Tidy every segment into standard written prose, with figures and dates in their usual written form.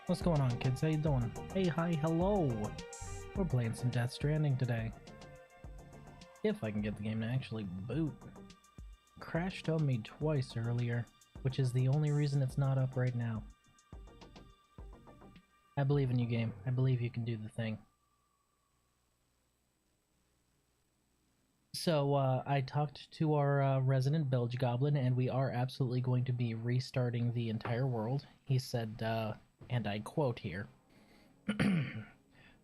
What's going on, kids? How you doing? Hey, hi, hello! We're playing some Death Stranding today. If I can get the game to actually boot. Crashed on me twice earlier, which is the only reason it's not up right now. I believe in you, game. I believe you can do the thing. So, I talked to our resident bilge goblin, and we are absolutely going to be restarting the entire world. He said, and I quote here,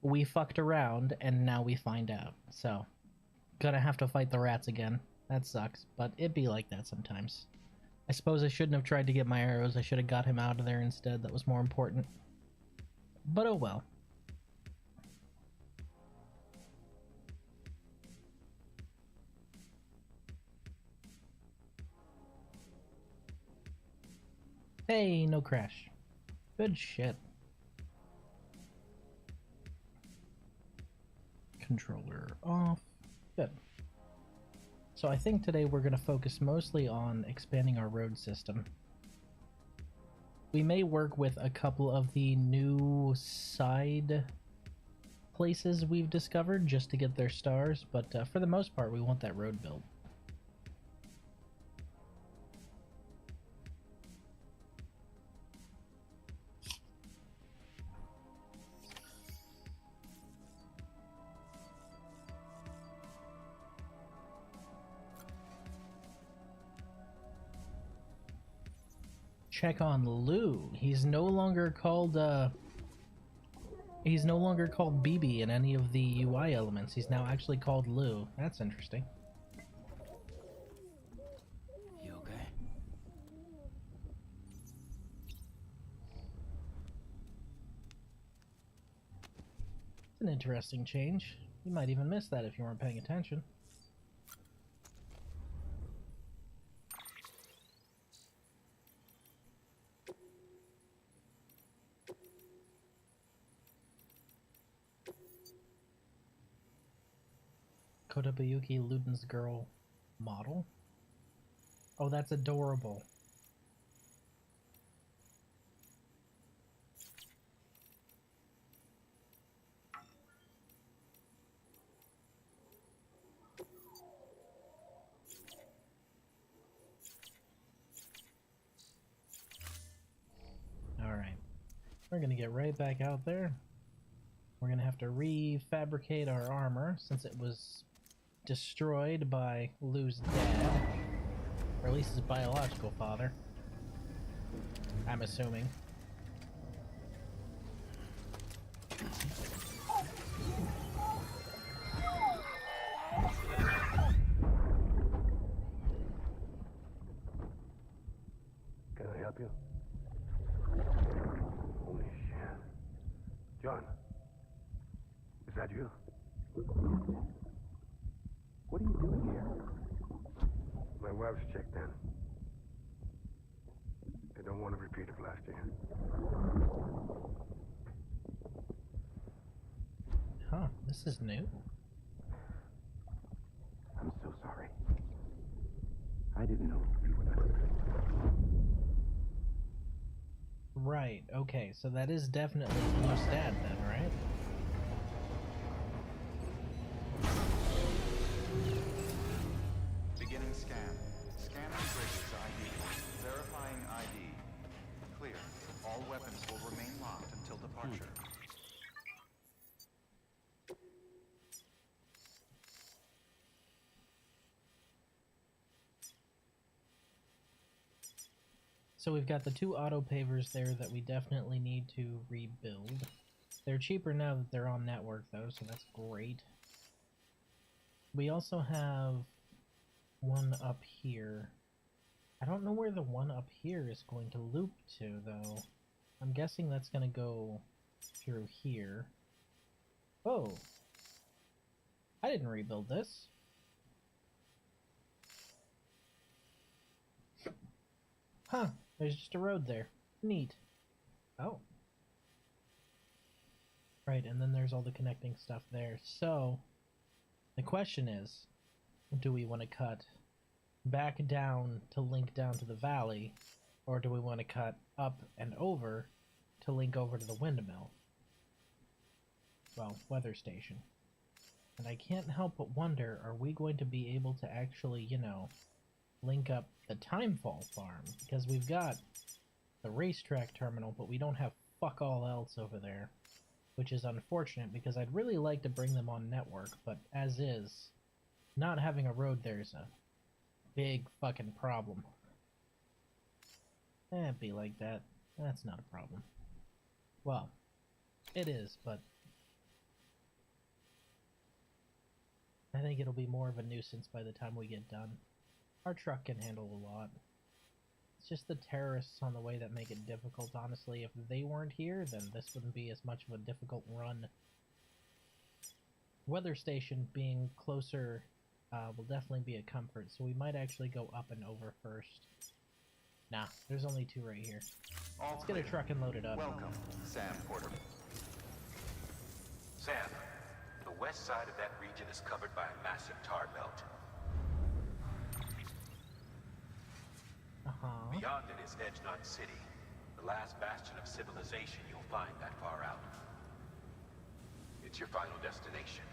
we fucked around, and now we find out. So, gonna have to fight the rats again. That sucks, but it be like that sometimes. I suppose I shouldn't have tried to get my arrows. I should have got him out of there instead. That was more important. But oh well. Hey, no crash. Good shit. Controller off. Good. So I think today we're going to focus mostly on expanding our road system. We may work with a couple of the new side places we've discovered just to get their stars, but for the most part we want that road built. Check on Lou. He's no longer called BB in any of the UI elements. He's now actually called Lou. That's interesting. You okay? It's an interesting change. You might even miss that if you weren't paying attention. Kotobayuki Luden's girl model? Oh, that's adorable. Alright. We're gonna get right back out there. We're gonna have to refabricate our armor since it was destroyed by Lou's dad. Or at least his biological father. I'm assuming. Can I help you? Holy shit. John, is that you? What are you doing here? My wife's checked in. I don't want a repeat of last year. Huh, this is new. I'm so sorry. I didn't know you were that. Right, okay, so that is definitely Lou's dad then, right? Beginning scan. Scanning Bridges ID. Verifying ID. Clear. All weapons will remain locked until departure. So we've got the two auto pavers there that we definitely need to rebuild. They're cheaper now that they're on network though, so that's great. We also have one up here. I don't know where the one up here is going to loop to though. I'm guessing that's going to go through here. Oh! I didn't rebuild this. Huh, there's just a road there. Neat. Oh. Right, and then there's all the connecting stuff there. So, the question is, do we want to cut back down to link down to the valley, or do we want to cut up and over to link over to the windmill. Well, weather station. And I can't help but wonder, are we going to be able to actually, you know, link up the Timefall farm? Because we've got the racetrack terminal, but we don't have fuck all else over there. Which is unfortunate, because I'd really like to bring them on network, but as is, not having a road there is a big fucking problem. It'd be like that. That's not a problem. Well, it is, but I think it'll be more of a nuisance by the time we get done. Our truck can handle a lot. It's just the terrorists on the way that make it difficult, honestly. If they weren't here, then this wouldn't be as much of a difficult run. Weather station being closer will definitely be a comfort, so we might actually go up and over first. Nah, there's only two right here. Let's get a truck and load it up. Welcome, Sam Porter. Sam, the west side of that region is covered by a massive tar belt. Beyond it is Edgenut City, the last bastion of civilization you'll find that far out. It's your final destination.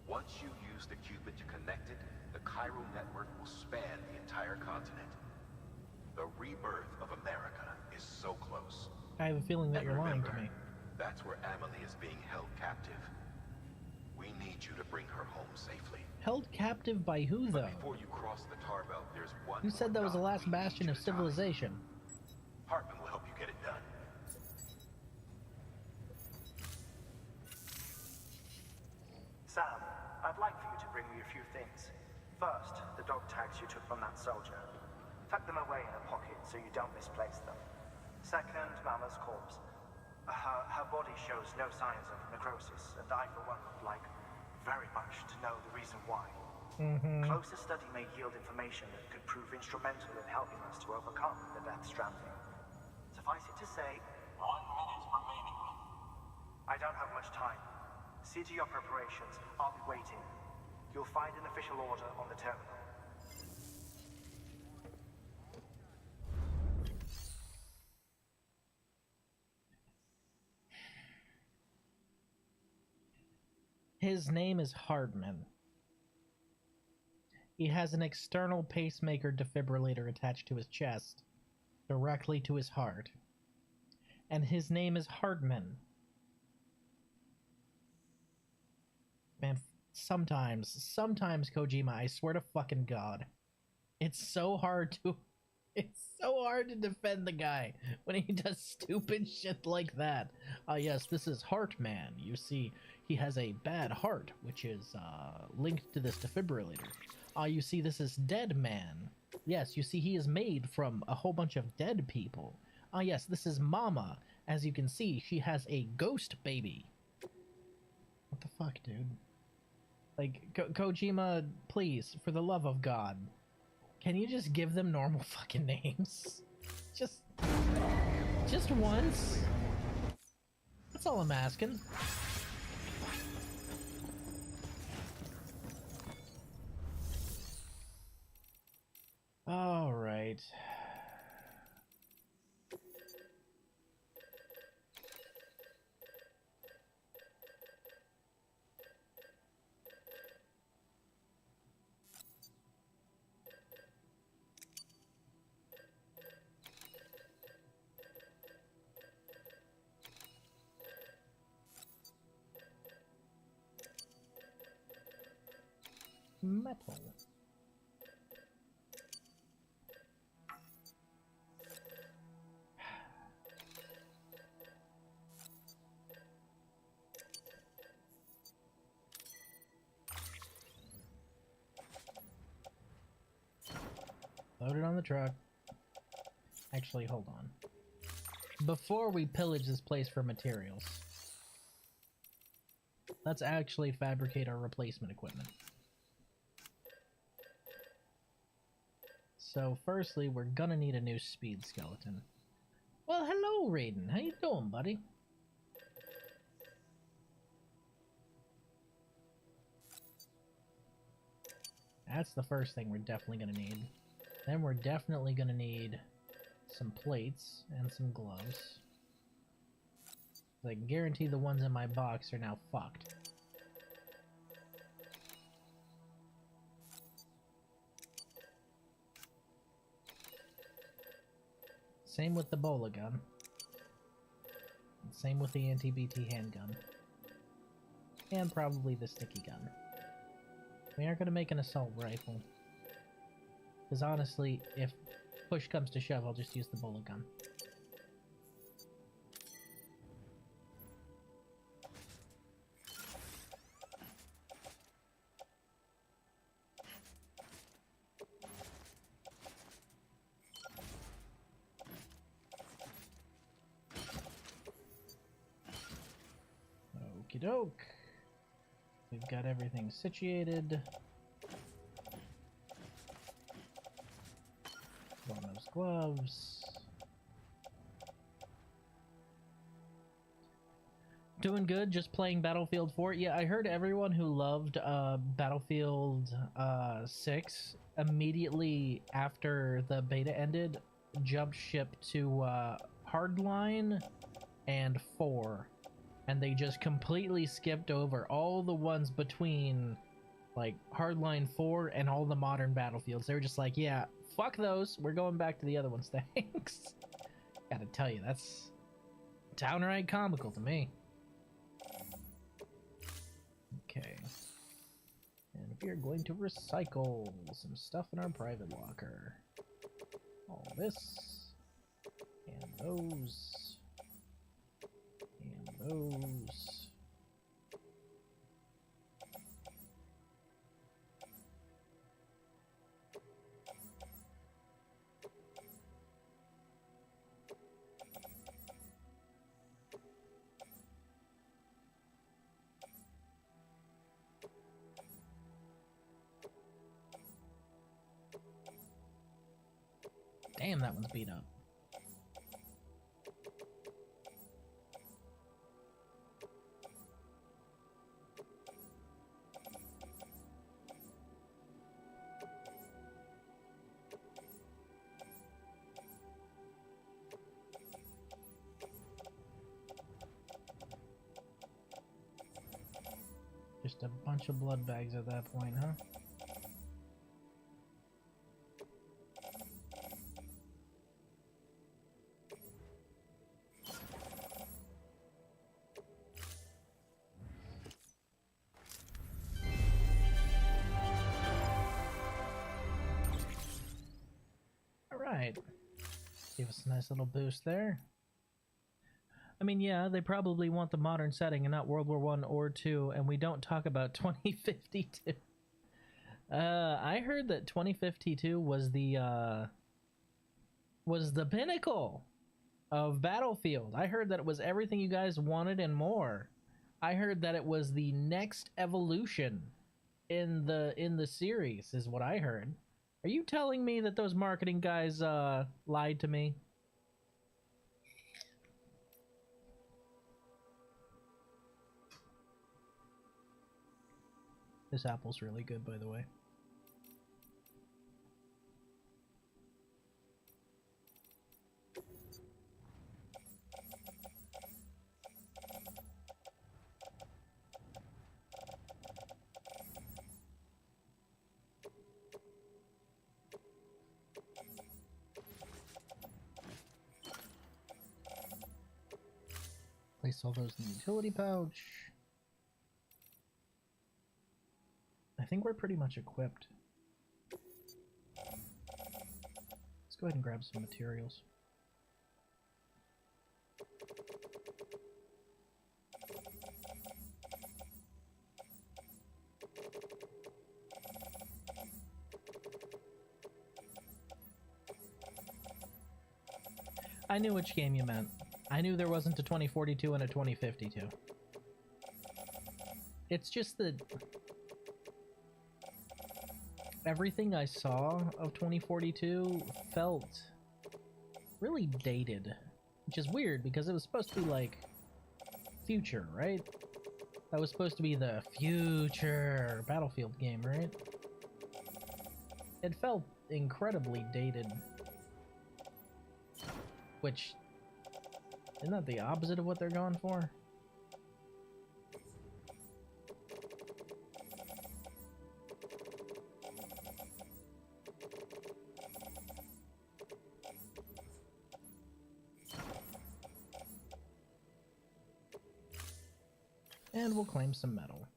Once you use the qubit to connect it, the chiral network will span the entire continent. The rebirth of America is so close. I have a feeling that you're lying to me. That's where Amelie is being held captive. We need you to bring her home safely. Held captive by who, though? But before you cross the tar belt, there's one. You said that was the last bastion of civilization. Hartman will help you get it done. Sam, I'd like for you to bring me a few things. First, the dog tags you took from that soldier. Tuck them away in a pocket so you don't misplace them. Second, Mama's corpse. Her body shows no signs of necrosis, and I, for one, would like very much to know the reason why. Closer study may yield information that could prove instrumental in helping us to overcome the death stranding. Suffice it to say, 1 minute remaining. I don't have much time. See to your preparations. I'll be waiting. You'll find an official order on the terminal. His name is Hardman. He has an external pacemaker defibrillator attached to his chest, directly to his heart. And his name is Hardman. Man, sometimes, Kojima, I swear to fucking God, it's so hard to defend the guy when he does stupid shit like that. Yes, this is Heartman. You see, he has a bad heart, which is linked to this defibrillator. You see, this is Dead Man. Yes, you see, he is made from a whole bunch of dead people. Yes, this is Mama. As you can see, she has a ghost baby. What the fuck, dude? Like, Kojima, please, for the love of God, can you just give them normal fucking names? Just once? That's all I'm asking. All right. Metal. Load it on the truck. Actually, hold on. Before we pillage this place for materials, let's actually fabricate our replacement equipment. So firstly, we're gonna need a new speed skeleton. Well, hello, Raiden. How you doing, buddy? That's the first thing we're definitely gonna need. Then we're definitely gonna need some plates and some gloves. I can guarantee the ones in my box are now fucked. Same with the bola gun. Same with the anti-BT handgun. And probably the sticky gun. We aren't going to make an assault rifle. Because honestly, if push comes to shove, I'll just use the bola gun. Okie doke. We've got everything situated. Put on those gloves. Doing good, just playing Battlefield 4. Yeah, I heard everyone who loved Battlefield 6 immediately after the beta ended jumped ship to Hardline and 4. And they just completely skipped over all the ones between, like, Hardline 4 and all the modern Battlefields. They were just like, yeah, fuck those. We're going back to the other ones, thanks. Gotta tell you, that's downright comical to me. Okay. And we are going to recycle some stuff in our private locker. All this. And those. And those. Damn, that one's beat up. Just a bunch of blood bags at that point, huh? Alright. Give us a nice little boost there. I mean, yeah, they probably want the modern setting and not World War I or II, and we don't talk about 2052. I heard that 2052 was the pinnacle of Battlefield. I heard that it was everything you guys wanted and more. I heard that it was the next evolution in the series, is what I heard. Are you telling me that those marketing guys lied to me? This apple's really good, by the way. Place all those in the utility pouch. I think we're pretty much equipped. Let's go ahead and grab some materials. I knew which game you meant. I knew there wasn't a 2042 and a 2052. It's just that everything I saw of 2042 felt really dated, which is weird because it was supposed to be like future, right? That was supposed to be the future Battlefield game, right? It felt incredibly dated. Which, isn't that the opposite of what they're going for? And we'll claim some metal.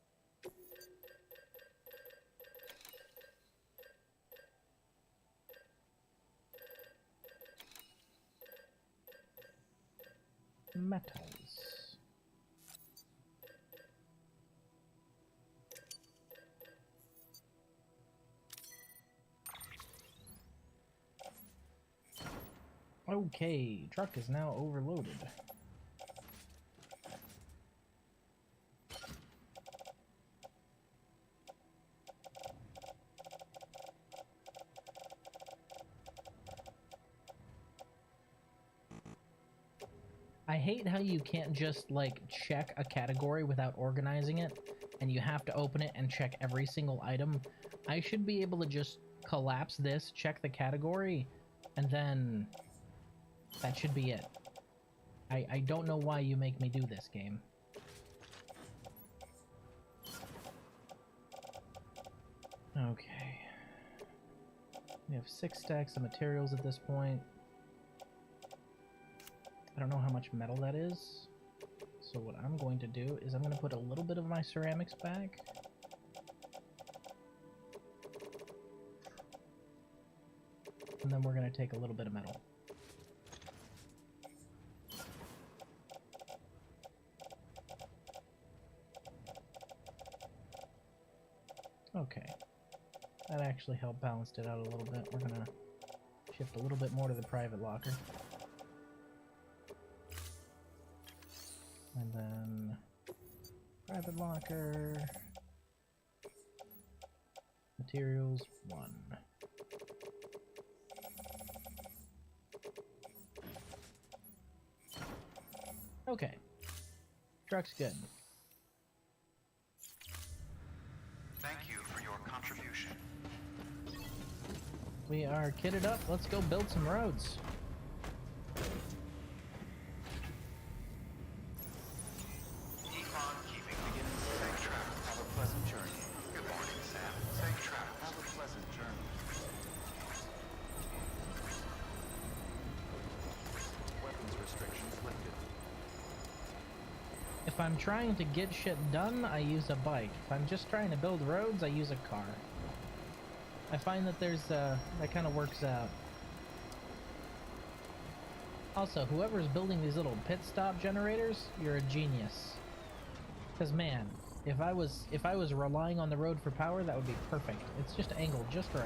Metals. Okay, truck is now overloaded. I hate how you can't just, like, check a category without organizing it, and you have to open it and check every single item. I should be able to just collapse this, check the category, and then that should be it. I don't know why you make me do this, game. Okay. We have 6 stacks of materials at this point. I don't know how much metal that is. So what I'm going to do is I'm going to put a little bit of my ceramics back. And then we're going to take a little bit of metal. Okay. That actually helped balance it out a little bit. We're going to shift a little bit more to the private locker. And then private locker, materials 1. Okay, truck's good. Thank you for your contribution. We are kitted up. Let's go build some roads. If I'm trying to get shit done, I use a bike. If I'm just trying to build roads, I use a car. I find that there's, that kind of works out. Also, whoever's building these little pit stop generators, you're a genius. Because man, if I was relying on the road for power, that would be perfect. It's just angled just right.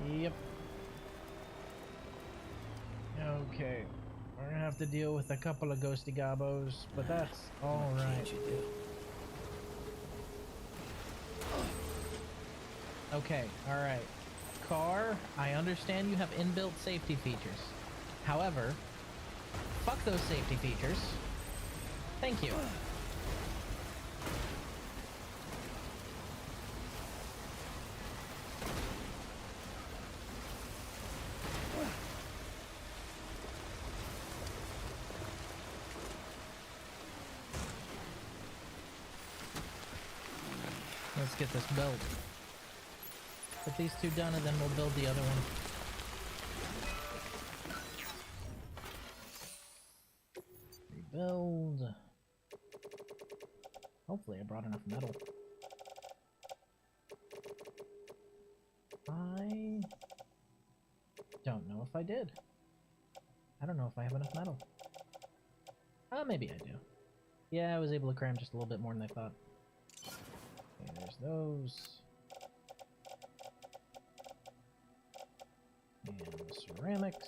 Yep. Okay. We're gonna have to deal with a couple of ghosty gobbos, but that's alright. Okay, alright. Car, I understand you have inbuilt safety features. However, fuck those safety features. Thank you. Let's get this built. Put these 2 done and then we'll build the other one. Rebuild. Hopefully I brought enough metal. I don't know if I did. I don't know if I have enough metal. Maybe I do. Yeah, I was able to cram just a little bit more than I thought. Okay, there's those. And ceramics.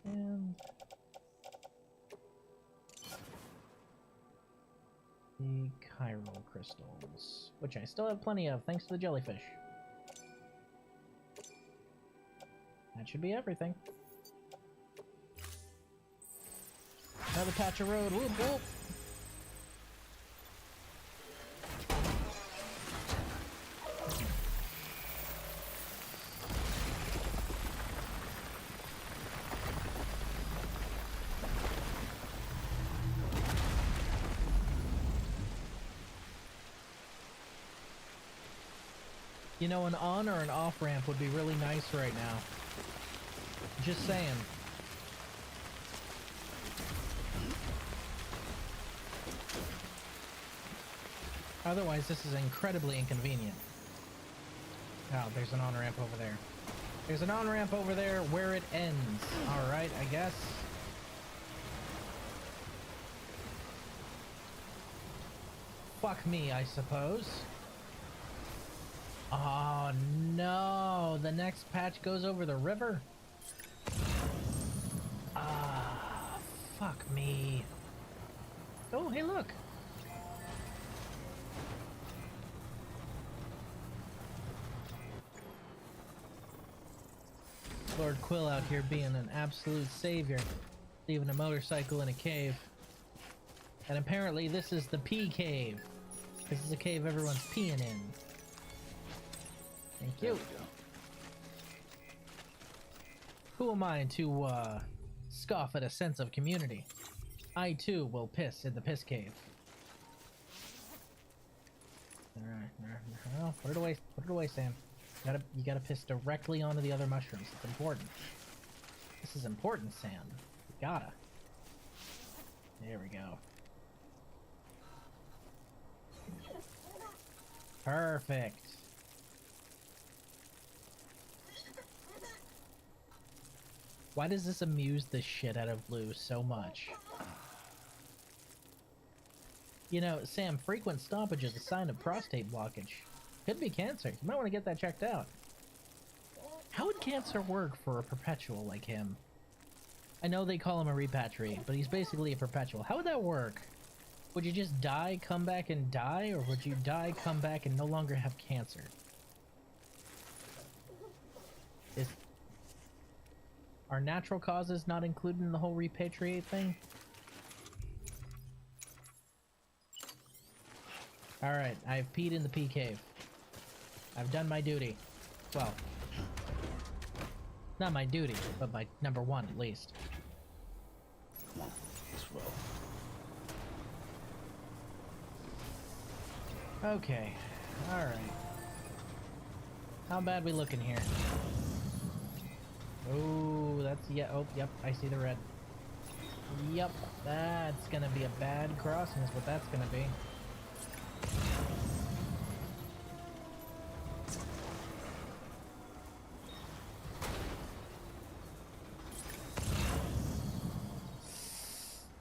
And the chiral crystals, which I still have plenty of thanks to the jellyfish. That should be everything. Another patch of road. Whoop, whoop. You know, an on or an off ramp would be really nice right now. Just saying. Otherwise, this is incredibly inconvenient. Oh, there's an on-ramp over there. There's an on-ramp over there where it ends. Alright, I guess. Fuck me, I suppose. Oh, no. The next patch goes over the river? Ah, fuck me. Oh, hey, look. Lord Quill out here being an absolute savior, leaving a motorcycle in a cave. And apparently this is the pee cave. This is a cave everyone's peeing in. Thank you. Who am I to scoff at a sense of community? I too will piss in the piss cave. Alright, oh, put it away, Sam. You gotta piss directly onto the other mushrooms. It's important. This is important, Sam. You gotta. There we go. Perfect. Why does this amuse the shit out of Blue so much? You know, Sam, frequent stoppage is a sign of prostate blockage. Could be cancer. You might want to get that checked out. How would cancer work for a perpetual like him? I know they call him a repatriate, but he's basically a perpetual. How would that work? Would you just die, come back and die, or would you die, come back and no longer have cancer? Are natural causes not included in the whole repatriate thing? Alright, I've peed in the pee cave. I've done my duty. Well, not my duty, but my number one at least. Come on, let's roll. Okay, alright. How bad we looking here? Oh, that's, yeah, oh, yep, I see the red. Yep, that's gonna be a bad crossing is what that's gonna be.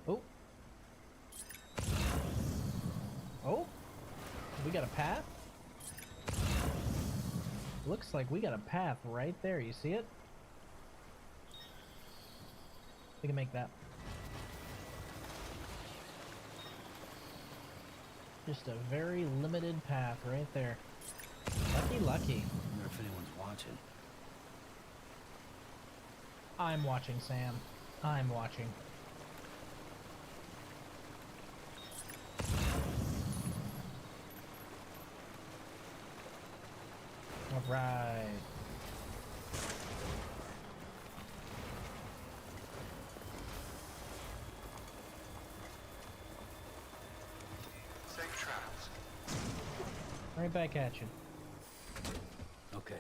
Oh. Oh, we got a path? Looks like we got a path right there, you see it? We can make that. Just a very limited path right there. Lucky, lucky. I wonder if anyone's watching. I'm watching, Sam. I'm watching. Alright. Safe travels. Right back at you. Okay.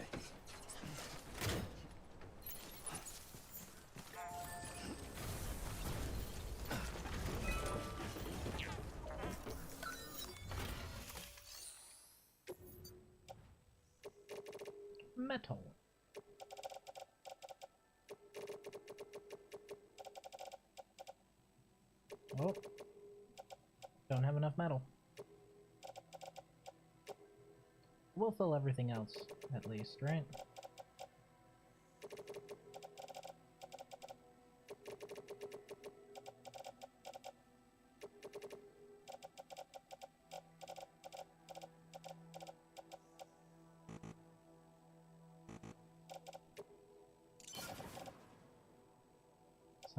Metal. Oh. Don't have enough metal. We'll fill everything else, at least, right?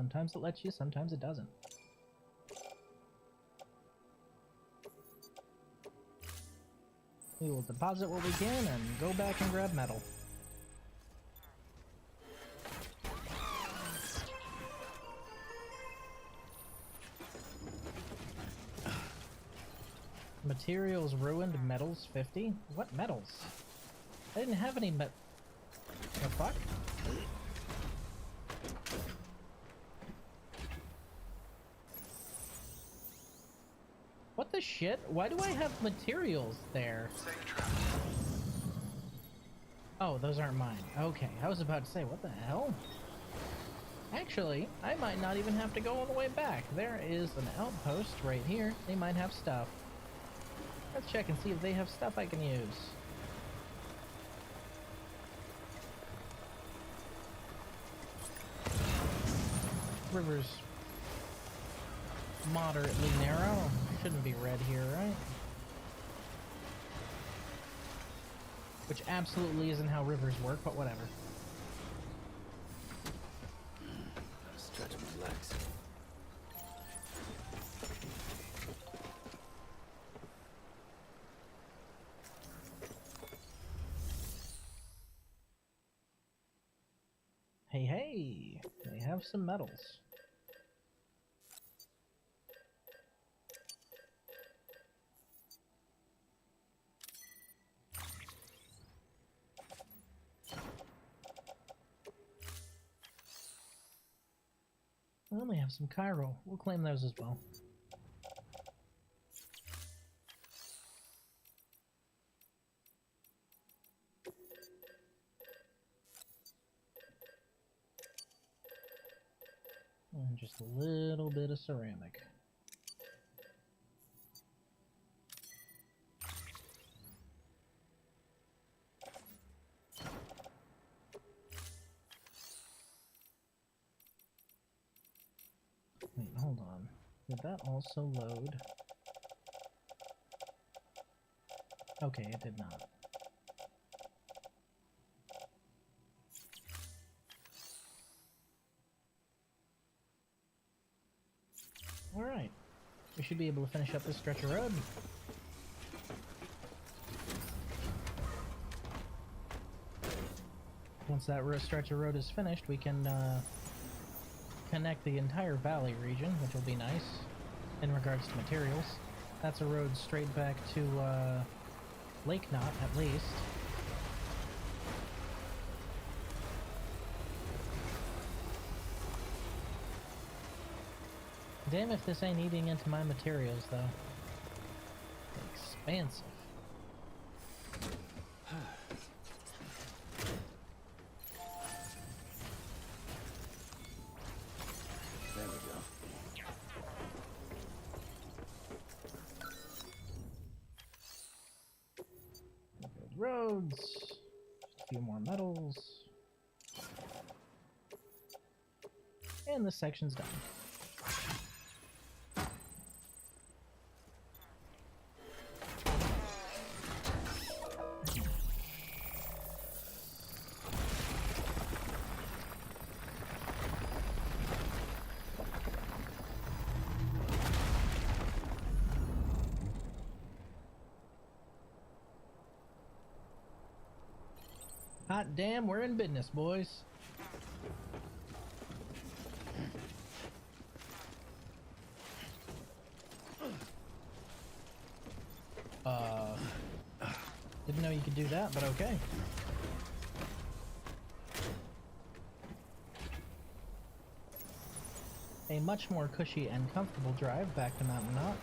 Sometimes it lets you, sometimes it doesn't. We will deposit what we can and go back and grab metal. Materials ruined, metals 50? What metals? I didn't have any the fuck? What the shit? Why do I have materials there? Oh, those aren't mine. Okay, I was about to say, what the hell? Actually, I might not even have to go all the way back. There is an outpost right here. They might have stuff. Let's check and see if they have stuff I can use. River's moderately narrow. Shouldn't be red here, right? Which absolutely isn't how rivers work, but whatever. Stretch my legs. Hey, hey! They have some metals. Well, they have some Cairo. We'll claim those as well. And just a little bit of ceramic. Wait, hold on. Did that also load? Okay, it did not. Alright. We should be able to finish up this stretch of road. Once that stretch of road is finished, we can connect the entire valley region, which will be nice in regards to materials. That's a road straight back to Lake Knot, at least. Damn if this ain't eating into my materials, though. Expansive. There we go. Build roads. Just a few more metals. And this section's done. Hot damn, we're in business, boys. Didn't know you could do that, but okay. A much more cushy and comfortable drive back to Mountain Knot.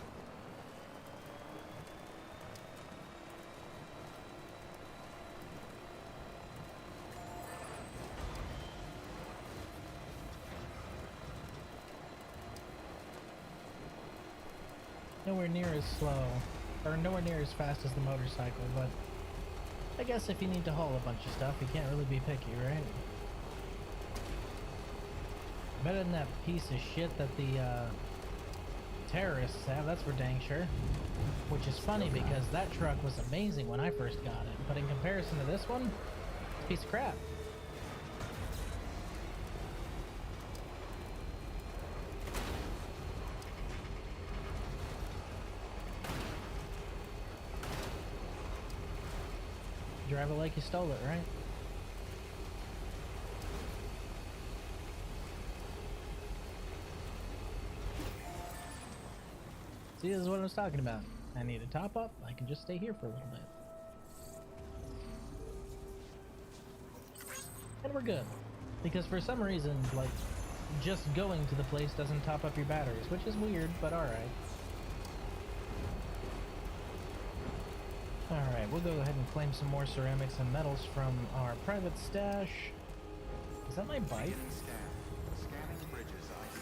Nowhere near as slow, or nowhere near as fast as the motorcycle, but I guess if you need to haul a bunch of stuff, you can't really be picky, right? Better than that piece of shit that the terrorists have, that's for dang sure. Which is funny because that truck was amazing when I first got it, but in comparison to this one, it's a piece of crap. drive it like you stole it, right? See, this is what I was talking about. I need a top up, I can just stay here for a little bit. And we're good. Because for some reason, like, just going to the place doesn't top up your batteries, which is weird, but alright. Alright, we'll go ahead and claim some more ceramics and metals from our private stash. Is that my bike? Scanning bridges ID.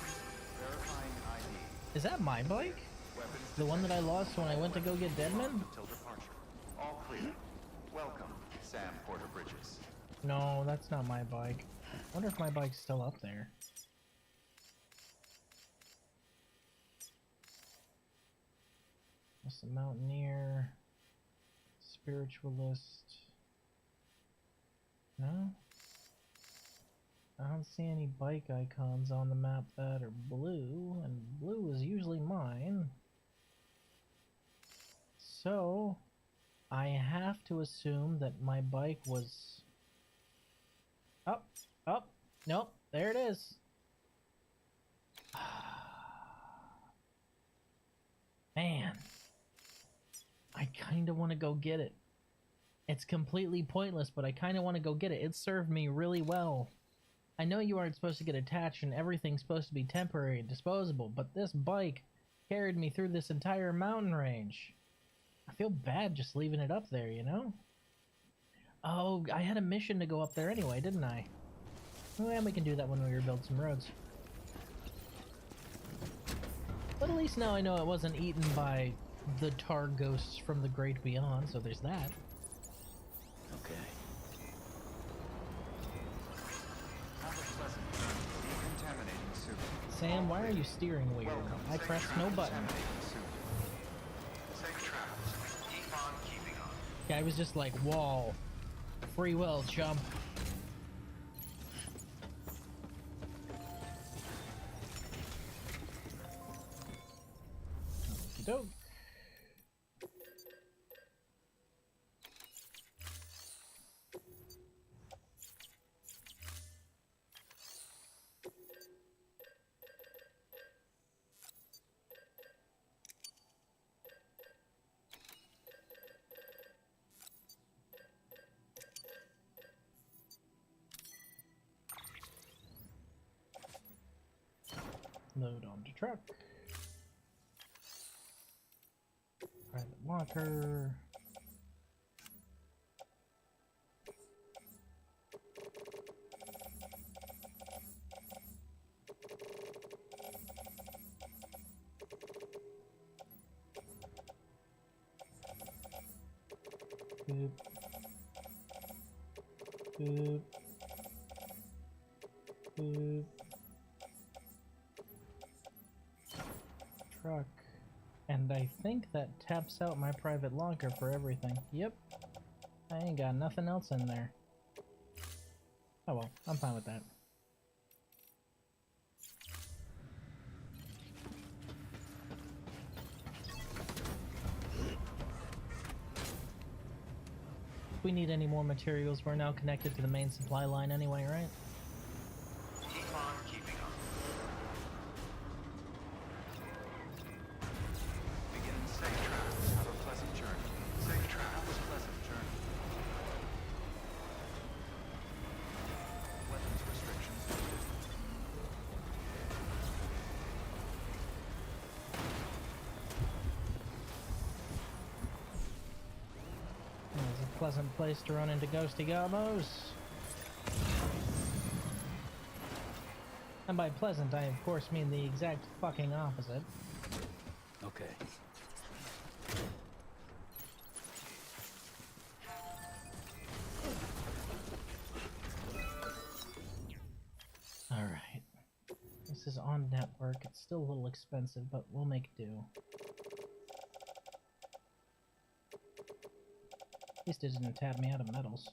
Verifying ID. Is that my bike? Weapons The one that I lost when I went to go get Deadman? until departure. All clear. Welcome, Sam Porter Bridges. No, that's not my bike. I wonder if my bike's still up there. That's the Mountaineer. Spiritualist. No? I don't see any bike icons on the map that are blue, and blue is usually mine. So, I have to assume that my bike was... Up, up, nope, there it is. Man, I kind of want to go get it. It's completely pointless, but I kind of want to go get it. It served me really well. I know you aren't supposed to get attached and everything's supposed to be temporary and disposable, but this bike carried me through this entire mountain range. I feel bad just leaving it up there, you know? Oh, I had a mission to go up there anyway, didn't I? Well, we can do that when we rebuild some roads. But at least now I know it wasn't eaten by the tar ghosts from the great beyond, so there's that. Okay. Have a pleasant journey. Decontaminating soon. Sam, why are you steering weird? I pressed no button. Decontaminating soon. Safe travels. Keep on keeping on. Guy was just like, wall. Free will, chump. Okey-doke. Load onto truck. Private locker. Boop. Boop. Boop. Truck. And I think that taps out my private locker for everything. Yep. I ain't got nothing else in there. Oh well, I'm fine with that. If we need any more materials, we're now connected to the main supply line anyway, right? Keep on keeping on. Begin safe travels. Have a pleasant journey. Safe travels. Have a pleasant journey. Weapons restrictions lifted. It's a pleasant place to run into ghosty gobbos. And by pleasant, I of course mean the exact fucking opposite. Okay. Alright. This is on network. It's still a little expensive, but we'll make do. At least it didn't tab me out of metals.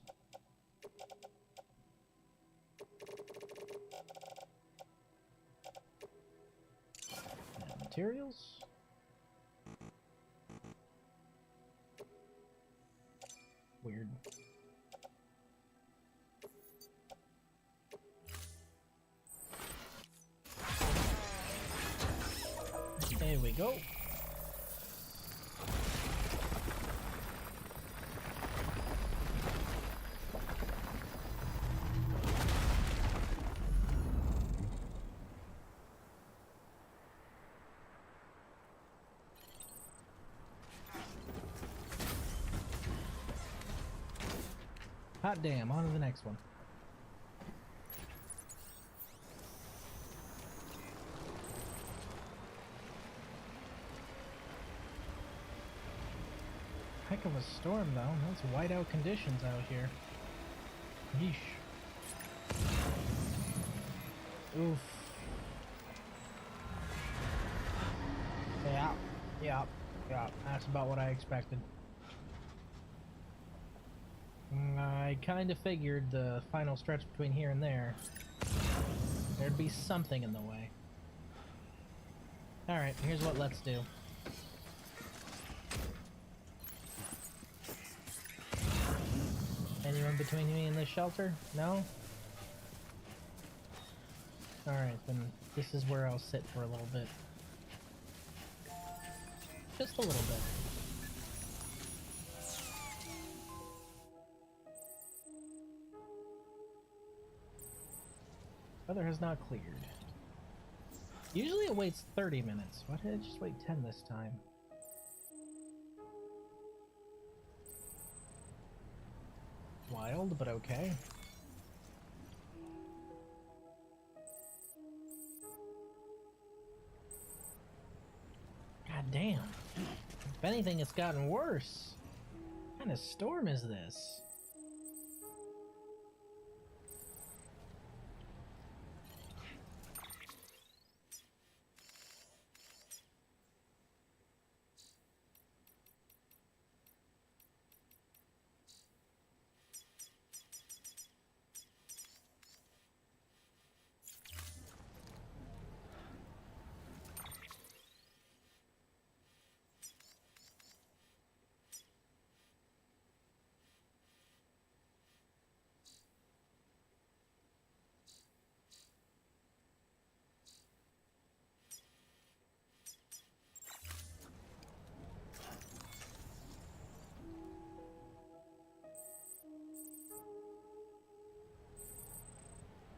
Now, materials. Weird. There we go. Hot damn, on to the next one. Heck of a storm though. That's whiteout conditions out here. Yeesh. Oof. Yeah. That's about what I expected. I kind of figured the final stretch between here and there'd be something in the way. Alright, here's what let's do. Anyone between me and this shelter? No? Alright, then this is where I'll sit for a little bit. Just a little bit. Weather has not cleared. Usually it waits 30 minutes. Why did it just wait 10 this time? Wild, but okay. God damn. If anything, it's gotten worse. What kind of storm is this?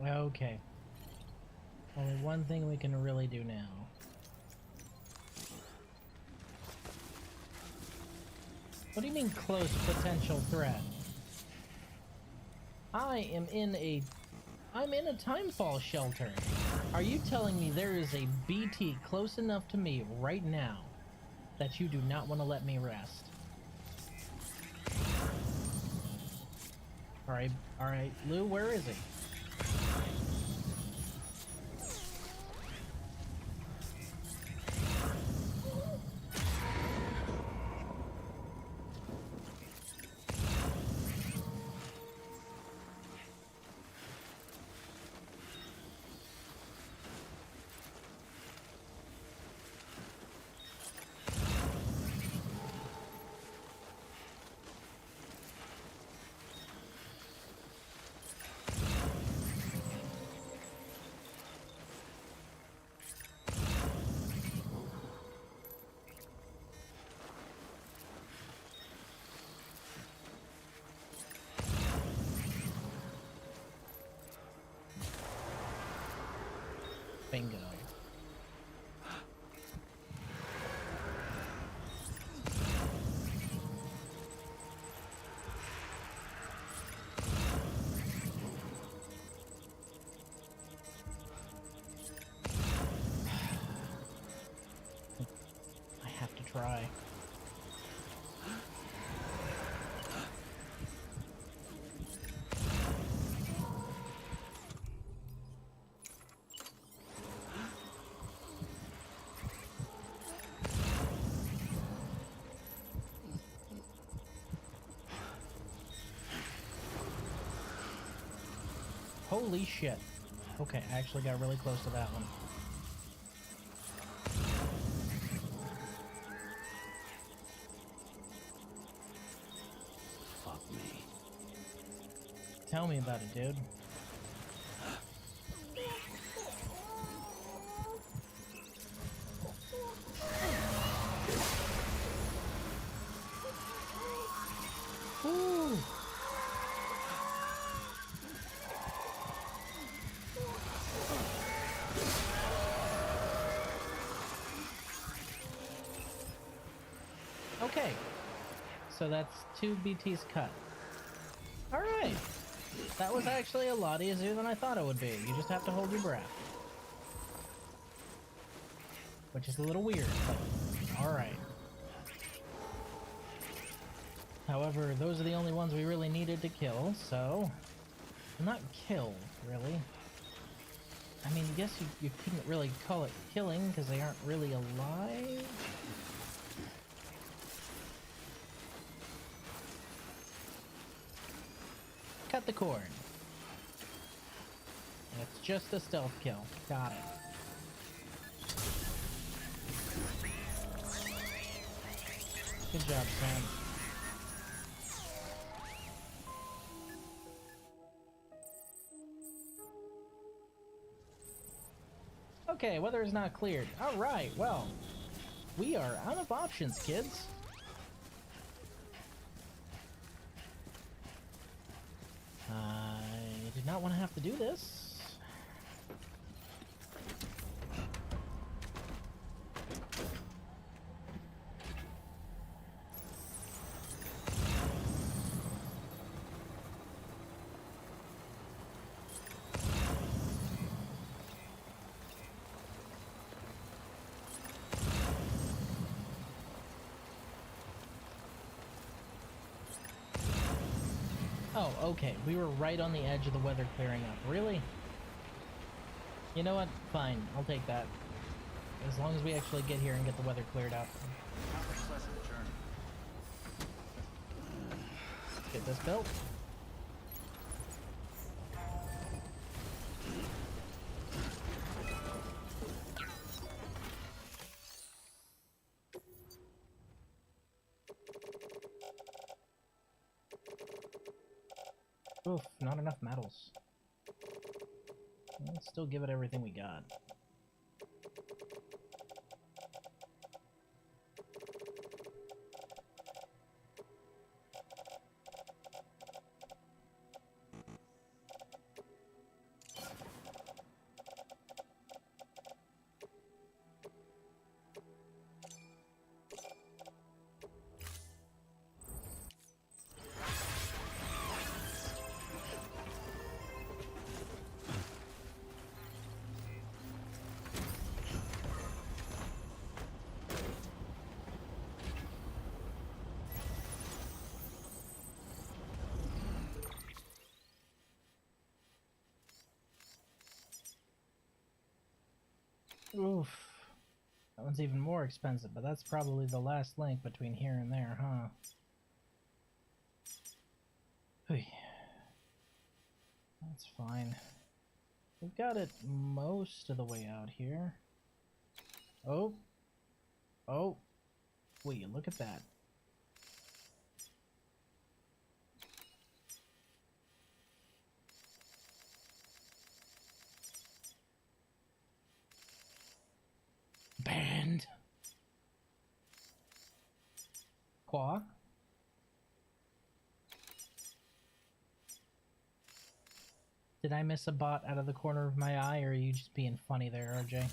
Okay. Only one thing we can really do now. What do you mean close potential threat? I'm in a timefall shelter. Are you telling me there is a BT close enough to me right now that you do not want to let me rest? Alright, Lou, where is he? Bingo. I have to try. Holy shit. Okay, I actually got really close to that one. Fuck me. Tell me about it, dude. so that's 2 BTs cut. Alright. That was actually a lot easier than I thought it would be. You just have to hold your breath. Which is a little weird, but alright. However, those are the only ones we really needed to kill, so... Not kill, really. I mean, I guess you couldn't really call it killing, because they aren't really alive. Cut the cord. And it's just a stealth kill. Got it. Good job, Sam. Okay, weather is not cleared. Alright, well, we are out of options, kids. I did not want to have to do this. Oh, okay. We were right on the edge of the weather clearing up. Really? You know what? Fine. I'll take that. As long as we actually get here and get the weather cleared up. Have a pleasant journey. Get this built. Oof, not enough metals. Let's still give it everything we got. Oof. That one's even more expensive, but that's probably the last link between here and there, huh? Hey. That's fine. We've got it most of the way out here. Oh. Oh. Will you look at that? Banned. Qua? Did I miss a bot out of the corner of my eye, or are you just being funny there, RJ?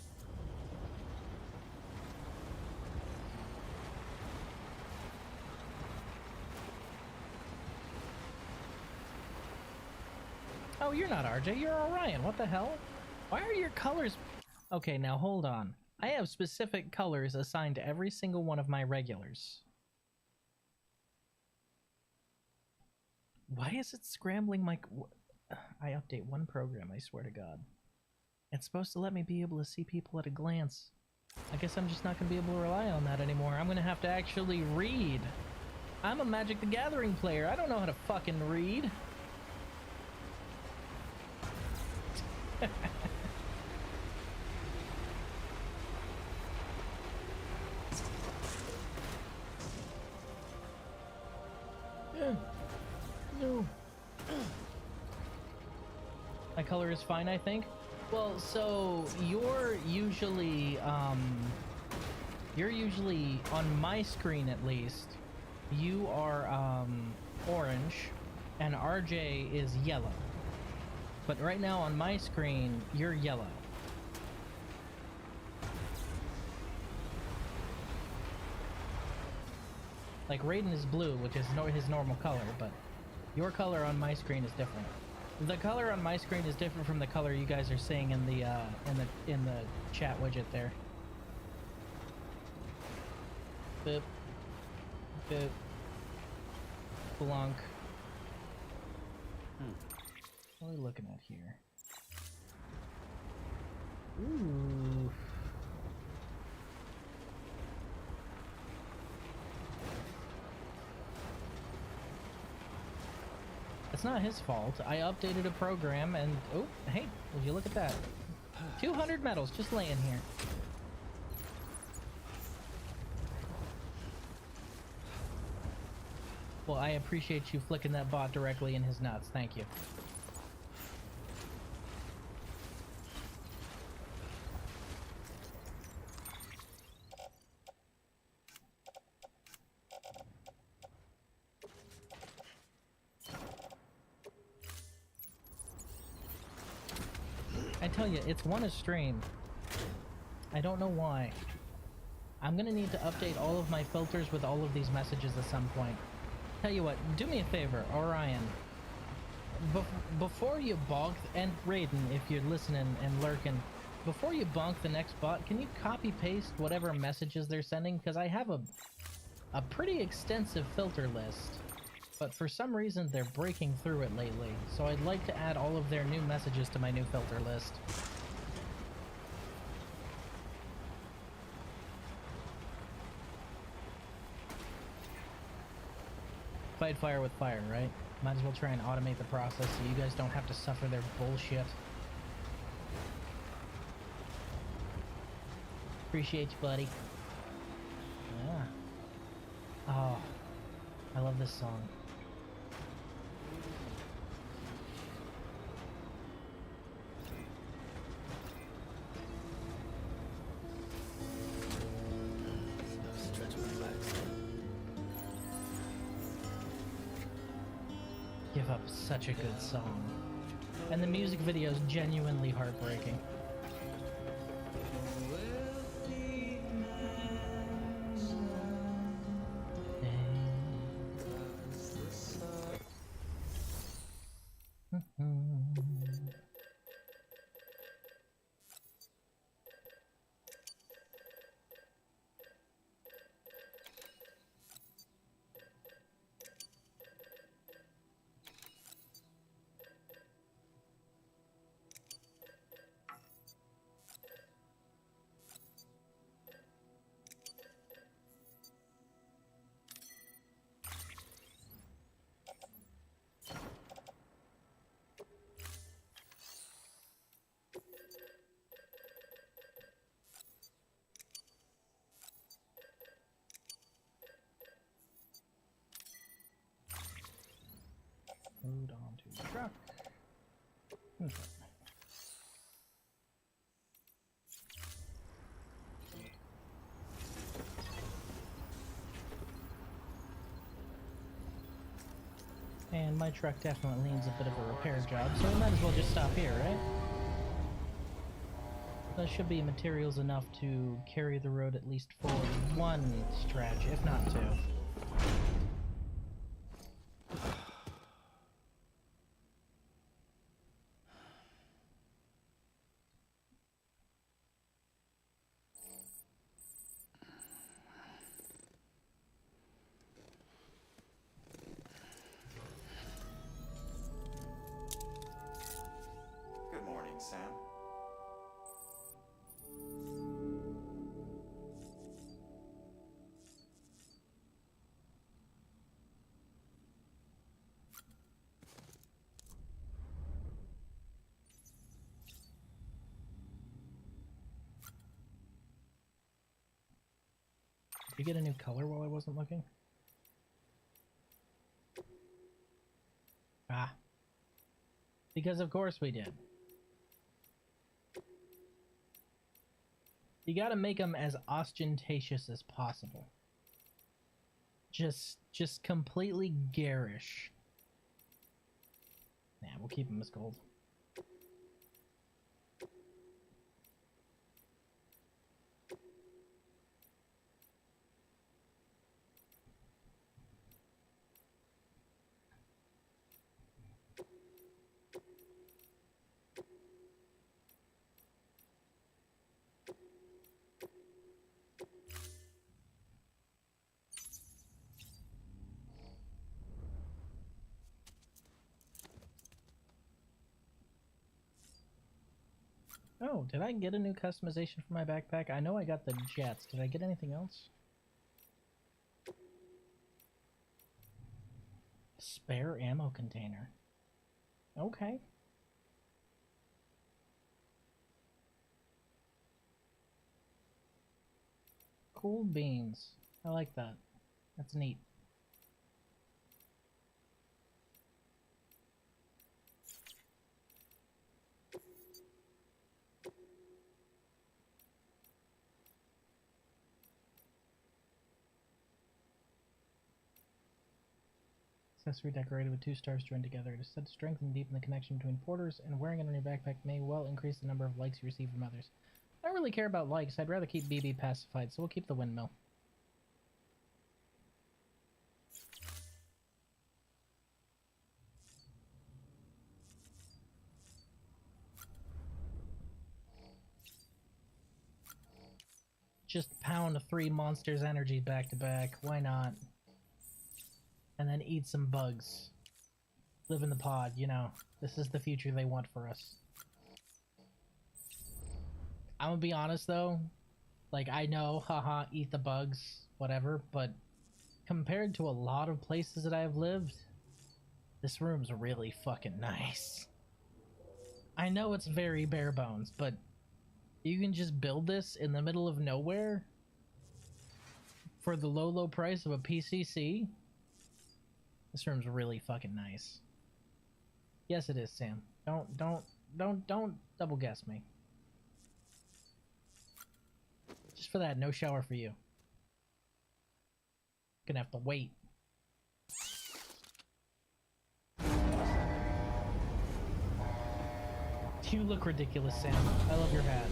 Oh, you're not RJ, you're Orion. What the hell? Why are your colors... Okay, now hold on. I have specific colors assigned to every single one of my regulars. Why is it scrambling my... I update one program, I swear to God. It's supposed to let me be able to see people at a glance. I guess I'm just not going to be able to rely on that anymore. I'm going to have to actually read. I'm a Magic the Gathering player. I don't know how to fucking read. No. My color is fine, I think. Well, so you're usually on my screen at least, you are orange and RJ is yellow. But right now on my screen, you're yellow. Like, Raiden is blue, which is his normal color, but your color on my screen is different. The color on my screen is different from the color you guys are seeing in the chat widget there. Boop. Boop. Blunk. What are we looking at here? Ooh. It's not his fault. I updated a program and... Oh, hey, would you look at that? 200 medals just laying here. Well, I appreciate you flicking that bot directly in his nuts. Thank you. I tell you, it's one a stream. I don't know why. I'm gonna need to update all of my filters with all of these messages at some point. Tell you what, do me a favor, Orion. Before you bonk, and Raiden, if you're listening and lurking, before you bonk the next bot, can you copy paste whatever messages they're sending? Because I have a pretty extensive filter list, but for some reason they're breaking through it lately, so I'd like to add all of their new messages to my new filter list. Fight fire with fire, right? Might as well try and automate the process so you guys don't have to suffer their bullshit. Appreciate you, buddy. Yeah. Oh, I love this song. Give Up, such a good song. And the music video is genuinely heartbreaking. Load onto the truck. Okay. And my truck definitely needs a bit of a repair job, so we might as well just stop here, right? That should be materials enough to carry the road at least for one stretch, if not two. Good morning, Sam. Did you get a new color while I wasn't looking? Ah. Because of course we did. You gotta make them as ostentatious as possible. Just completely garish. Nah, we'll keep them as gold. Oh, did I get a new customization for my backpack? I know I got the jets. Did I get anything else? Spare ammo container. Okay. Cool beans. I like that. That's neat. Accessory decorated with 2 stars joined together. It is said to strengthen and deepen the connection between porters, and wearing it on your backpack may well increase the number of likes you receive from others. I don't really care about likes. I'd rather keep BB pacified, so we'll keep the windmill. Just pound 3 monsters' energy back to back. Why not? And then eat some bugs. Live in the pod, you know. This is the future they want for us. I'm gonna be honest though. Like, I know, haha, eat the bugs, whatever, but compared to a lot of places that I've lived, this room's really fucking nice. I know it's very bare bones, but you can just build this in the middle of nowhere for the low price of a PCC. This room's really fucking nice. Yes, it is, Sam. Don't double guess me. Just for that, no shower for you. Gonna have to wait. You look ridiculous, Sam. I love your hat.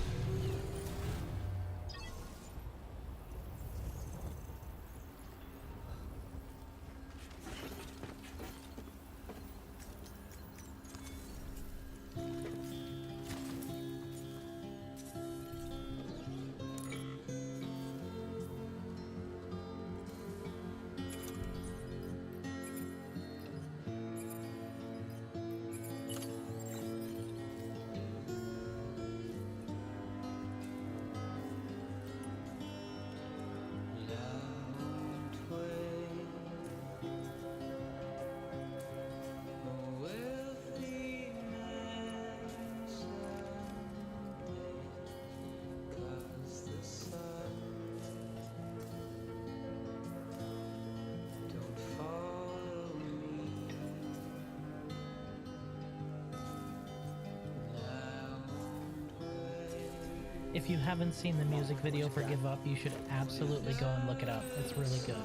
If you haven't seen the music video for Give Up, you should absolutely go and look it up. It's really good.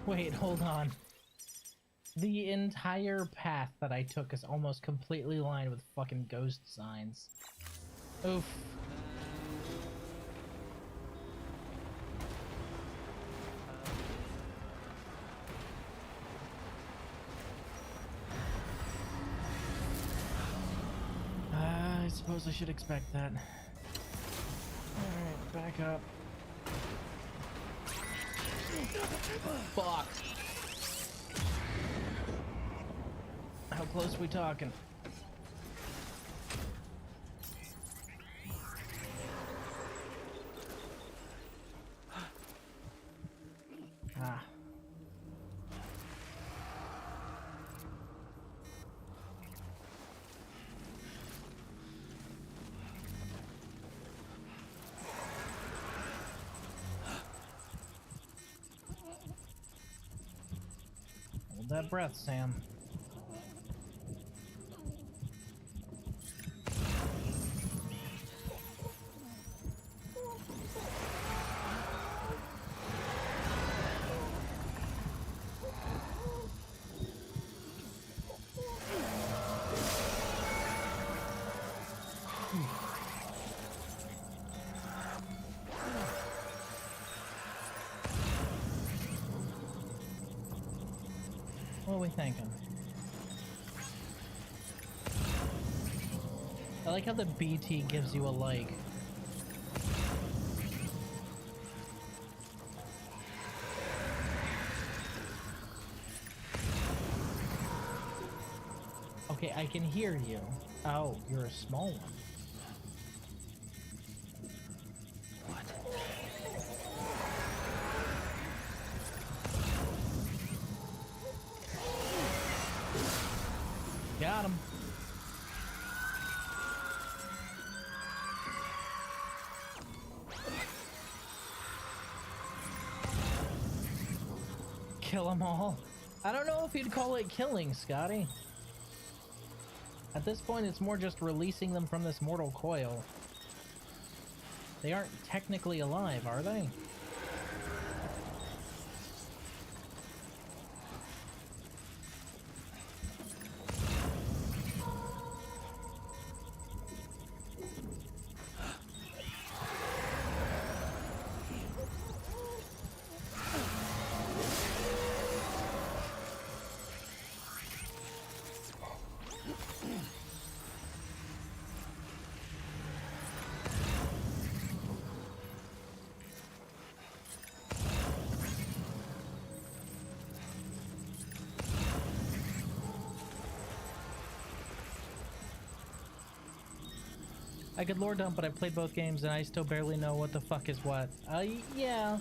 Wait, hold on. The entire path that I took is almost completely lined with fucking ghost signs. Oof. I suppose I should expect that. Alright, back up. Fuck. How close are we talking? Ah. Hold that breath, Sam. What are we thinking? I like how the BT gives you a like. Okay, I can hear you. Oh, you're a small one. What? Got him. Kill them all. I don't know if you'd call it killing, Scotty. At this point, it's more just releasing them from this mortal coil. They aren't technically alive, are they? I could lore dump, but I played both games and I still barely know what the fuck is what. Yeah.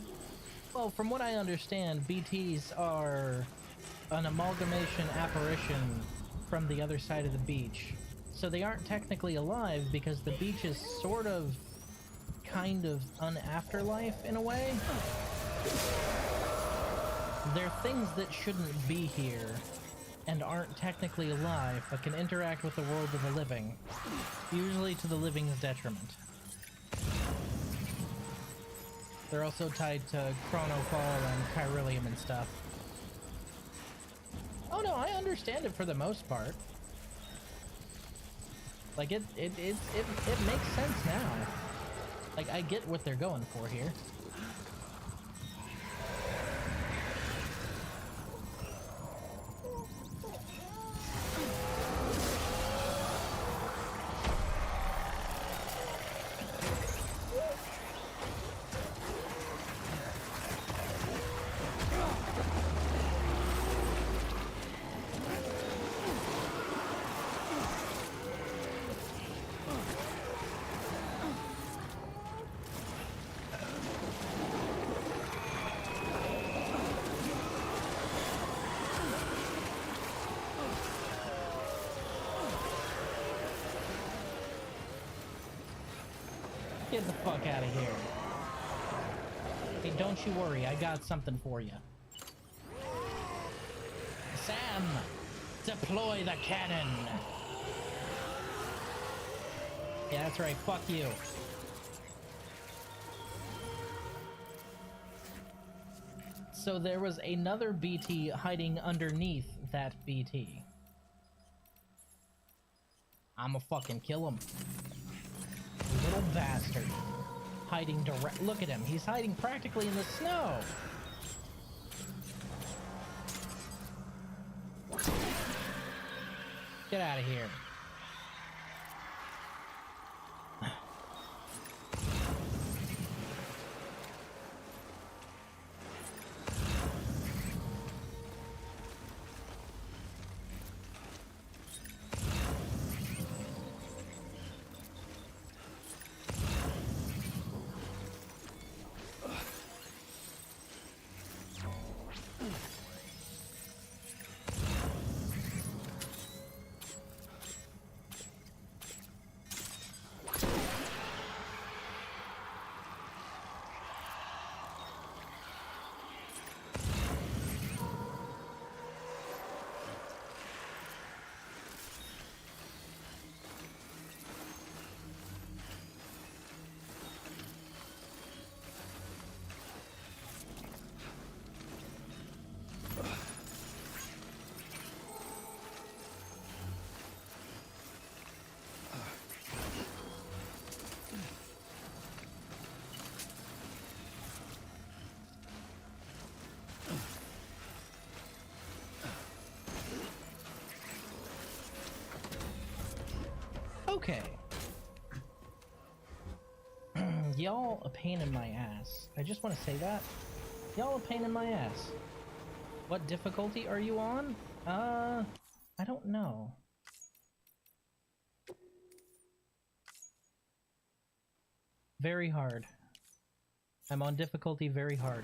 Well, from what I understand, BTs are an amalgamation apparition from the other side of the beach. So they aren't technically alive because the beach is sort of, kind of, an afterlife in a way. They're things that shouldn't be here and aren't technically alive, but can interact with the world of the living, usually to the living's detriment. They're also tied to Chronofall and Chiralium and stuff. Oh no, I understand it for the most part. Like, it makes sense now. Like, I get what they're going for here. Get the fuck out of here. Hey, don't you worry, I got something for you. Sam, deploy the cannon. Yeah, that's right, fuck you. So there was another BT hiding underneath that BT. I'ma fucking kill him. Little bastard. Hiding direct. Look at him. He's hiding practically in the snow. Get out of here. Okay, Y'all a pain in my ass. I just want to say that. Y'all a pain in my ass. What difficulty are you on? I don't know. Very hard. I'm on difficulty very hard.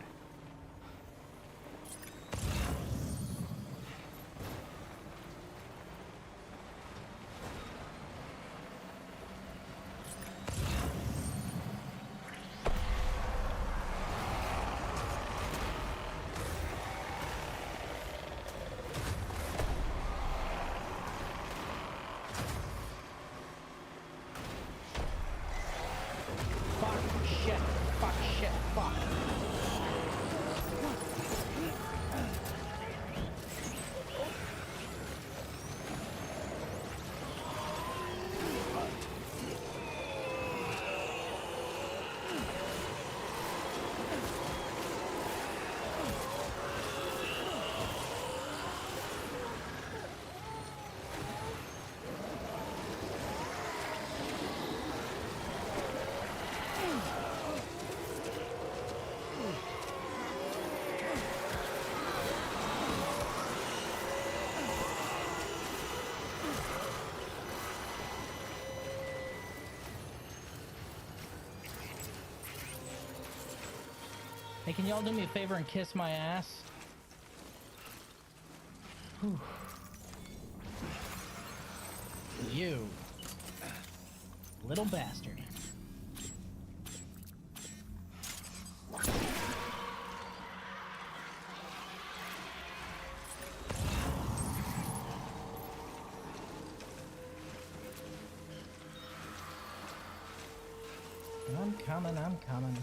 Hey, can y'all do me a favor and kiss my ass? Whew. You little bastard. I'm coming, I'm coming.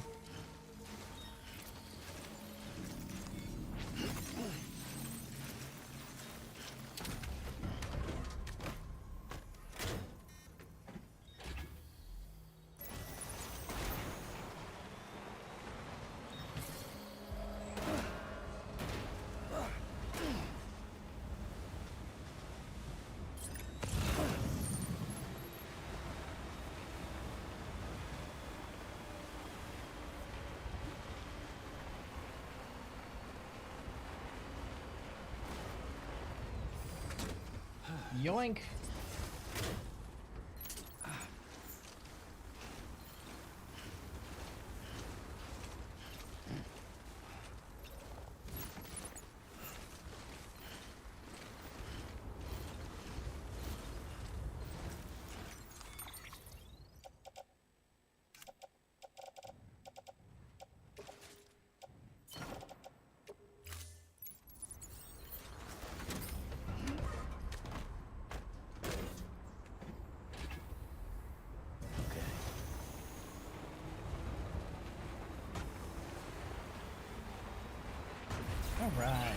Yoink! All right.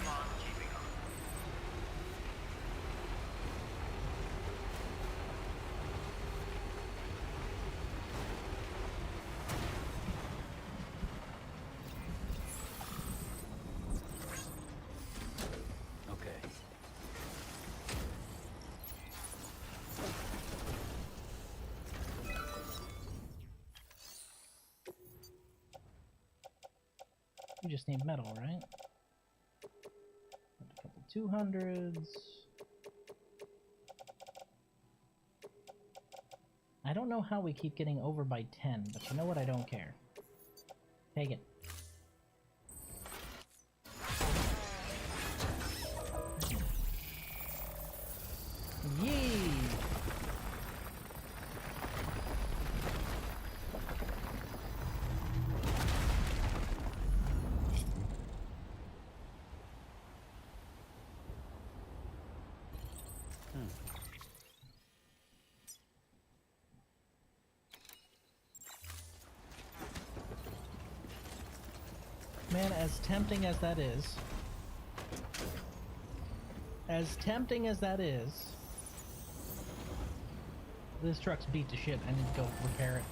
Okay. You just need metal, right? A couple 200s. I don't know how we keep getting over by 10, but you know what? I don't care. Take it. Yee! Man, as tempting as that is, this truck's beat to shit. I need to go repair it.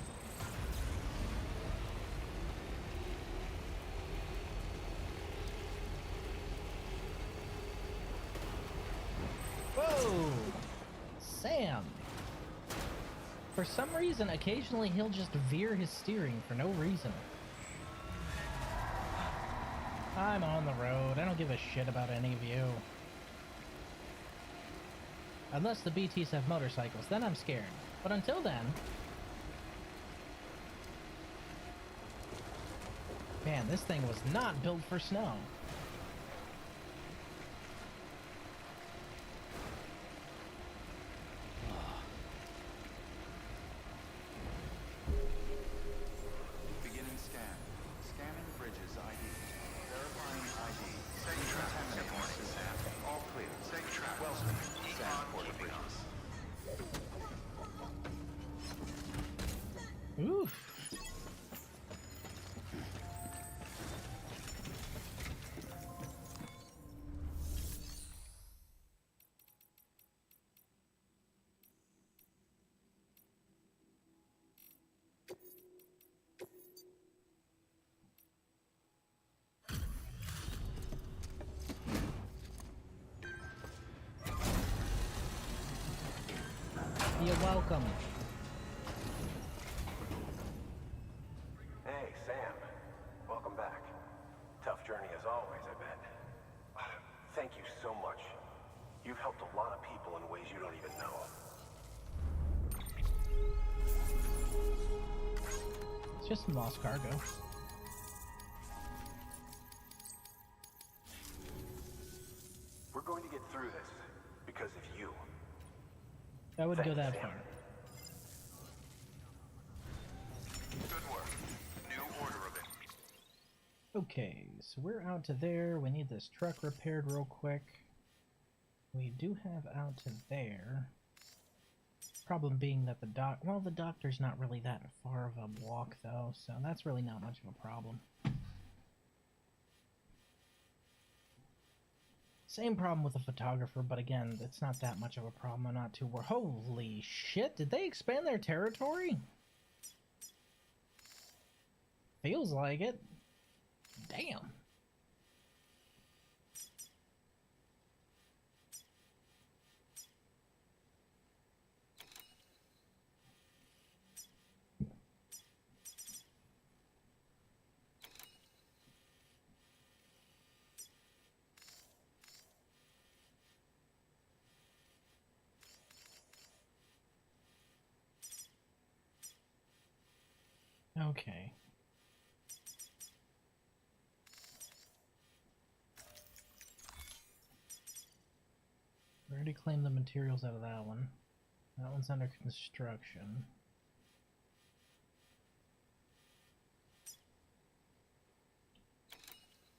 Whoa! Sam! For some reason, occasionally he'll just veer his steering for no reason. I'm on the road. I don't give a shit about any of you. Unless the BTs have motorcycles, then I'm scared. But until then... Man, this thing was not built for snow. Beginning scan. Scanning bridges ID. Verifying ID. Safe traffic. Good morning, Sam. All clear. Safe traffic. Welcome. Sam for the bridges. Oof. You're welcome. Hey, Sam. Welcome back. Tough journey as always, I bet. Thank you so much. You've helped a lot of people in ways you don't even know. It's just some lost cargo. We're going to get through this because of you. I wouldn't go Thanks, that Sam. far. Good work. New order of it. Okay, so we're out to there. We need this truck repaired real quick. We do have out to there. Problem being that the doctor's not really that far of a walk though, so that's really not much of a problem. Same problem with the photographer, but again, it's not that much of a problem. I'm not too worried. Holy shit, did they expand their territory? Feels like it. Damn. Okay. We already claimed the materials out of that one. That one's under construction.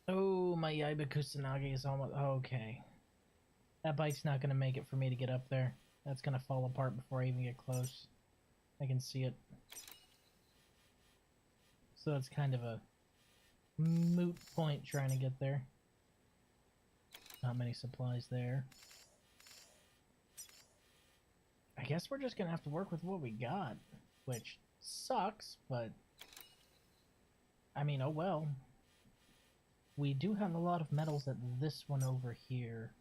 Oh, my Yaiba Kusanagi is almost... okay. That bike's not going to make it for me to get up there. That's going to fall apart before I even get close. I can see it. So it's kind of a moot point trying to get there. Not many supplies there. I guess we're just gonna have to work with what we got, which sucks, but I mean, oh well. We do have a lot of metals at this one over here,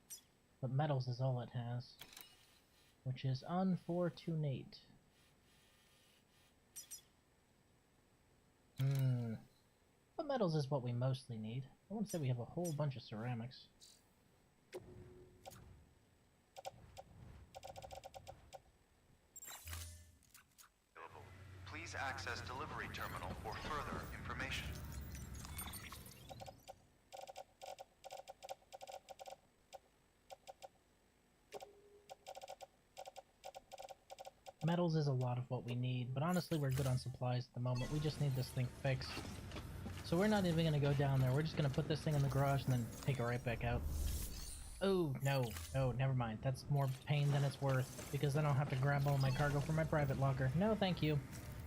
but metals is all it has, which is unfortunate. But metals is what we mostly need. I wouldn't say we have a whole bunch of ceramics. Please access delivery terminal for further information. Metals is a lot of what we need, but honestly we're good on supplies at the moment. We just need this thing fixed. So we're not even going to go down there. We're just going to put this thing in the garage and then take it right back out. Oh, no. Oh, never mind. That's more pain than it's worth, because then I'll have to grab all my cargo from my private locker. No, thank you.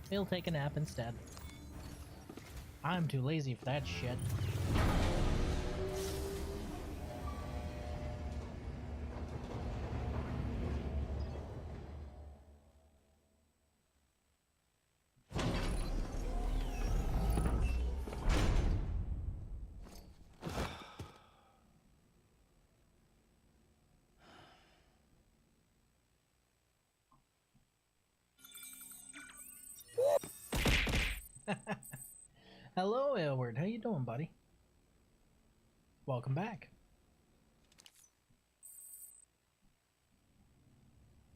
We'll take a nap instead. I'm too lazy for that shit. Hello, Aylward. How you doing, buddy? Welcome back.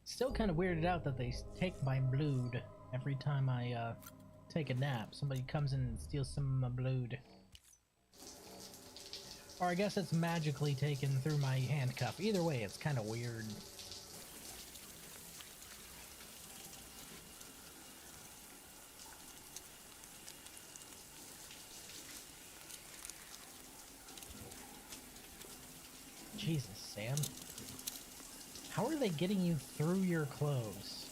Still kind of weirded out that they take my blood every time I take a nap. Somebody comes in and steals some of my blood. Or I guess it's magically taken through my handcuff. Either way, it's kind of weird. Jesus, Sam. How are they getting you through your clothes?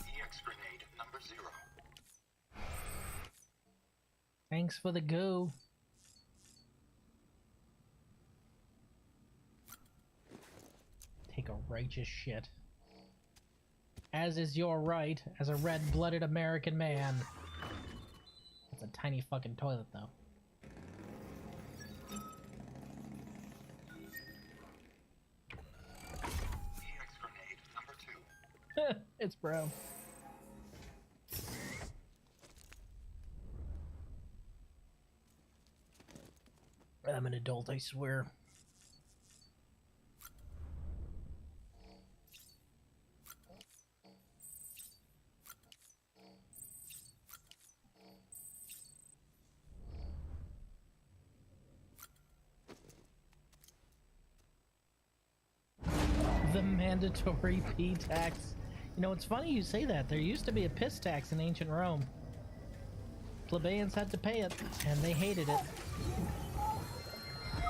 EX grenade number 0. Thanks for the go. Take a righteous shit. As is your right, as a red-blooded American man. That's a tiny fucking toilet, though. EX grenade number 2. It's brown. I'm an adult, I swear. The mandatory P tax. You know, it's funny you say that. There used to be a piss tax in ancient Rome. Plebeians had to pay it, and they hated it.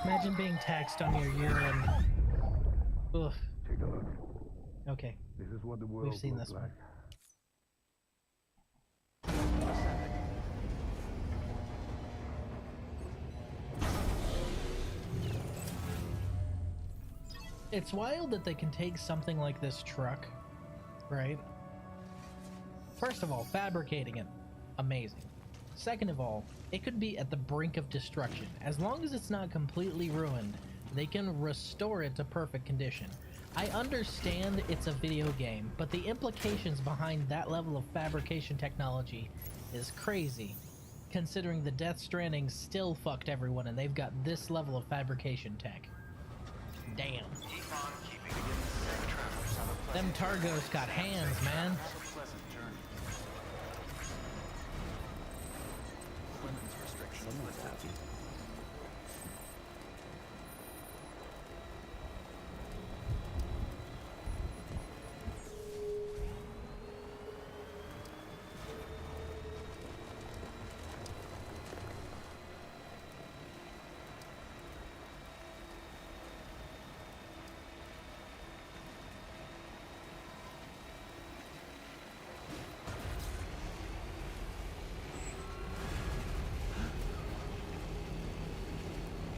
Imagine being taxed on your urine. Ugh. Take a look. Okay. This is what the world We've seen looks this one. like. It's wild that they can take something like this truck, right? First of all, fabricating it, amazing. Second of all, it could be at the brink of destruction. As long as it's not completely ruined, they can restore it to perfect condition. I understand it's a video game, but the implications behind that level of fabrication technology is crazy, considering the Death Stranding still fucked everyone and they've got this level of fabrication tech. Damn. Keep on keeping. Safe travelers have a Them pleasant Targos got hands, man. Have a pleasant journey. Women's restrictions. Someone's happy.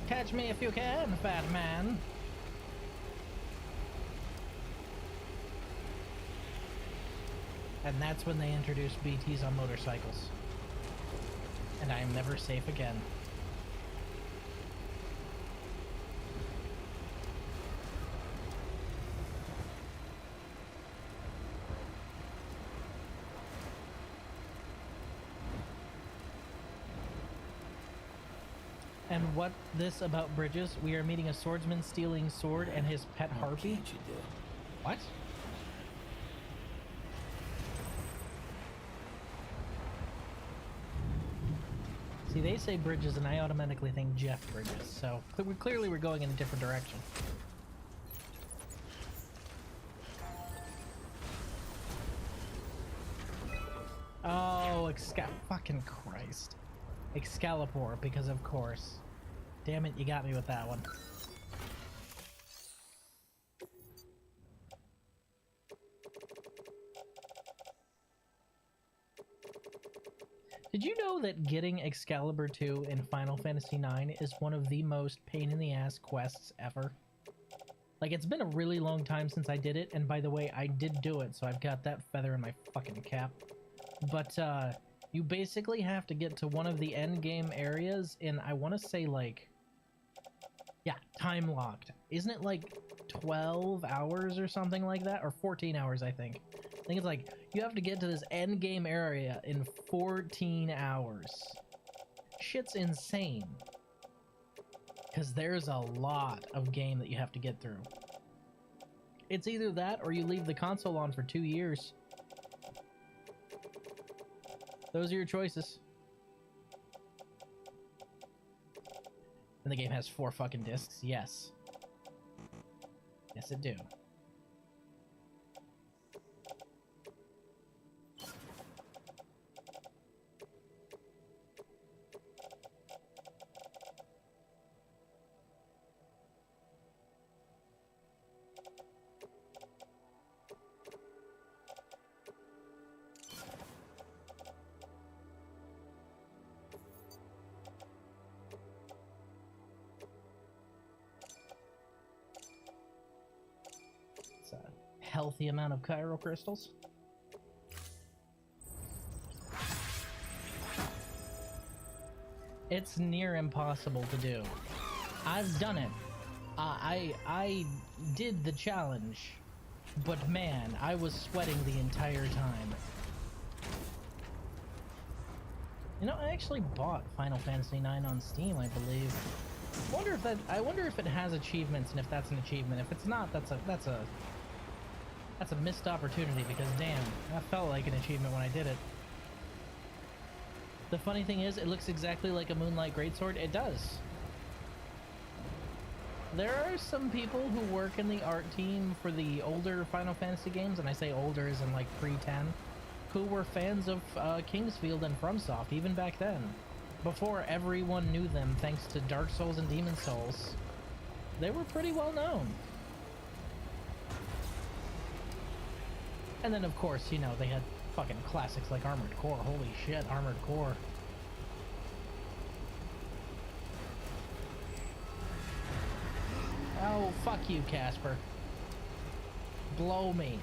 Catch me if you can, fat man. And that's when they introduced BTs on motorcycles. And I am never safe again. And what this about Bridges? We are meeting a swordsman stealing sword and his pet harpy? Can't you do? What? See, they say Bridges and I automatically think Jeff Bridges, so clearly we're going in a different direction. Oh, fucking Christ. Excalibur, because of course. Damn it, you got me with that one. Did you know that getting Excalibur 2 in Final Fantasy IX is one of the most pain-in-the-ass quests ever? Like, it's been a really long time since I did it, and by the way, I did do it, so I've got that feather in my fucking cap. But, you basically have to get to one of the end game areas in, I want to say, like... Yeah, time locked. Isn't it like 12 hours or something like that? Or 14 hours, I think. think it's like, you have to get to this end game area in 14 hours. Shit's insane. Because there's a lot of game that you have to get through. It's either that or you leave the console on for 2 years. Those are your choices. And the game has 4 fucking discs. Yes. Yes, it do. It's a healthy amount of Chiral crystals. It's near impossible to do. I've done it. I did the challenge, but man, I was sweating the entire time. You know, I actually bought Final Fantasy IX on Steam, I believe. I wonder if it has achievements, and if that's an achievement. If it's not, that's a missed opportunity, because damn, that felt like an achievement when I did it. The funny thing is, it looks exactly like a Moonlight Greatsword. It does. There are some people who work in the art team for the older Final Fantasy games, and I say older as in like pre-10, who were fans of Kingsfield and FromSoft, even back then. Before everyone knew them, thanks to Dark Souls and Demon Souls. They were pretty well known. And then, of course, you know, they had fucking classics like Armored Core. Holy shit, Armored Core. Oh, fuck you, Casper. Blow me.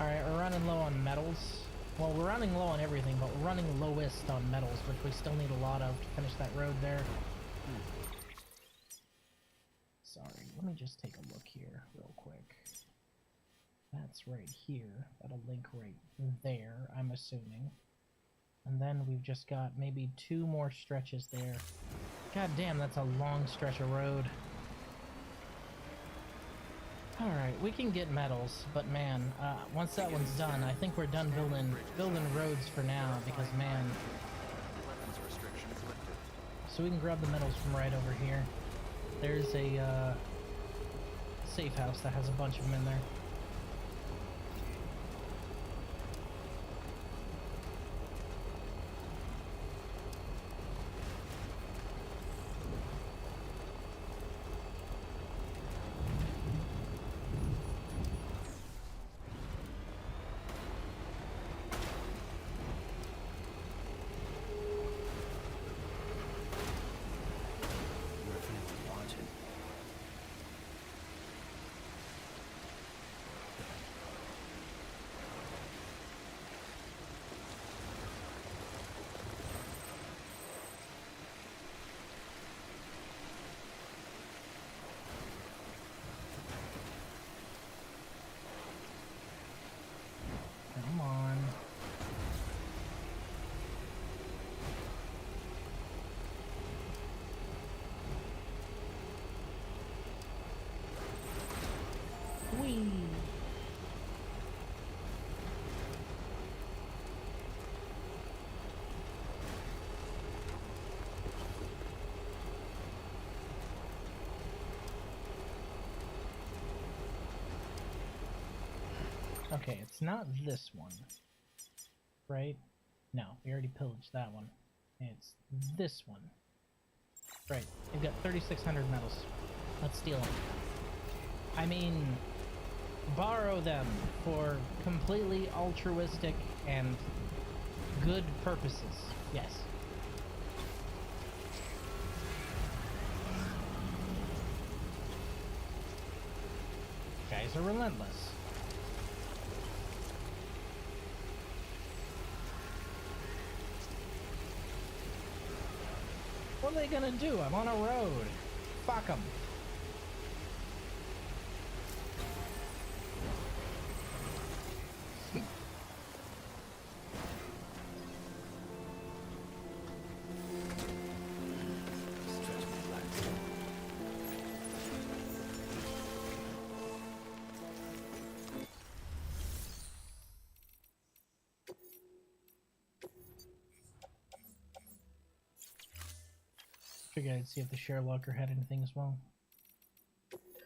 Alright, we're running low on metals. Well, we're running low on everything, but we're running lowest on metals, which we still need a lot of to finish that road there. Sorry, let me just take a look here real quick. That's right here. That'll link right there, I'm assuming. And then we've just got maybe 2 more stretches there. God damn, that's a long stretch of road. Alright, we can get metals, but man, once that one's done, I think we're done building roads for now, because man... Weapons restrictions lifted. So we can grab the metals from right over here. There's a safe house that has a bunch of them in there. Come on. Whee! Okay, it's not this one, right? No, we already pillaged that one. It's this one. Right, we've got 3,600 metals. Let's steal them. I mean, borrow them for completely altruistic and good purposes. Yes. Guys are relentless. What are they gonna do? I'm on a road. Fuck them. Figured I'd see if the share locker had anything as well.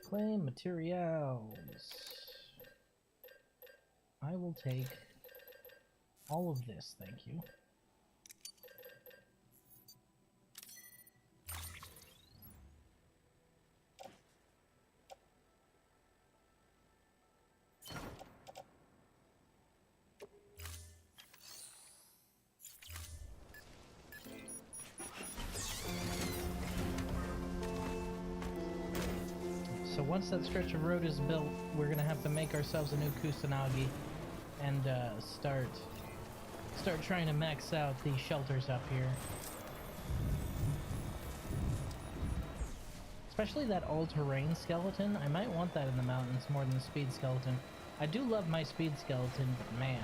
Claim materials. I will take all of this, thank you. So once that stretch of road is built, we're gonna have to make ourselves a new Kusanagi and start trying to max out the shelters up here. Especially that all-terrain skeleton. I might want that in the mountains more than the speed skeleton. I do love my speed skeleton, but man,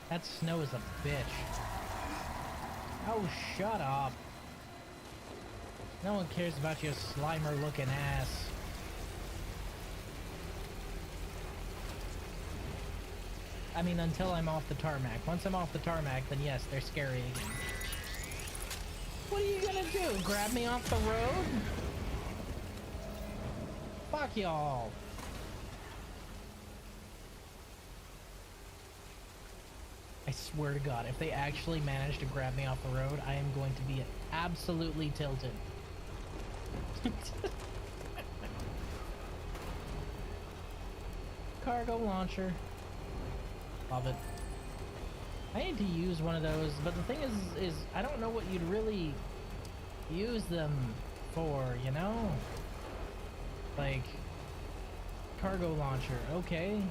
that snow is a bitch. Oh, shut up. No one cares about your Slimer-looking ass. I mean, until I'm off the tarmac. Once I'm off the tarmac, then yes, they're scary again. What are you gonna do? Grab me off the road? Fuck y'all. I swear to God, if they actually manage to grab me off the road, I am going to be absolutely tilted. Cargo launcher. Love it. I need to use one of those, but the thing is I don't know what you'd really use them for, you know? Like, cargo launcher, okay.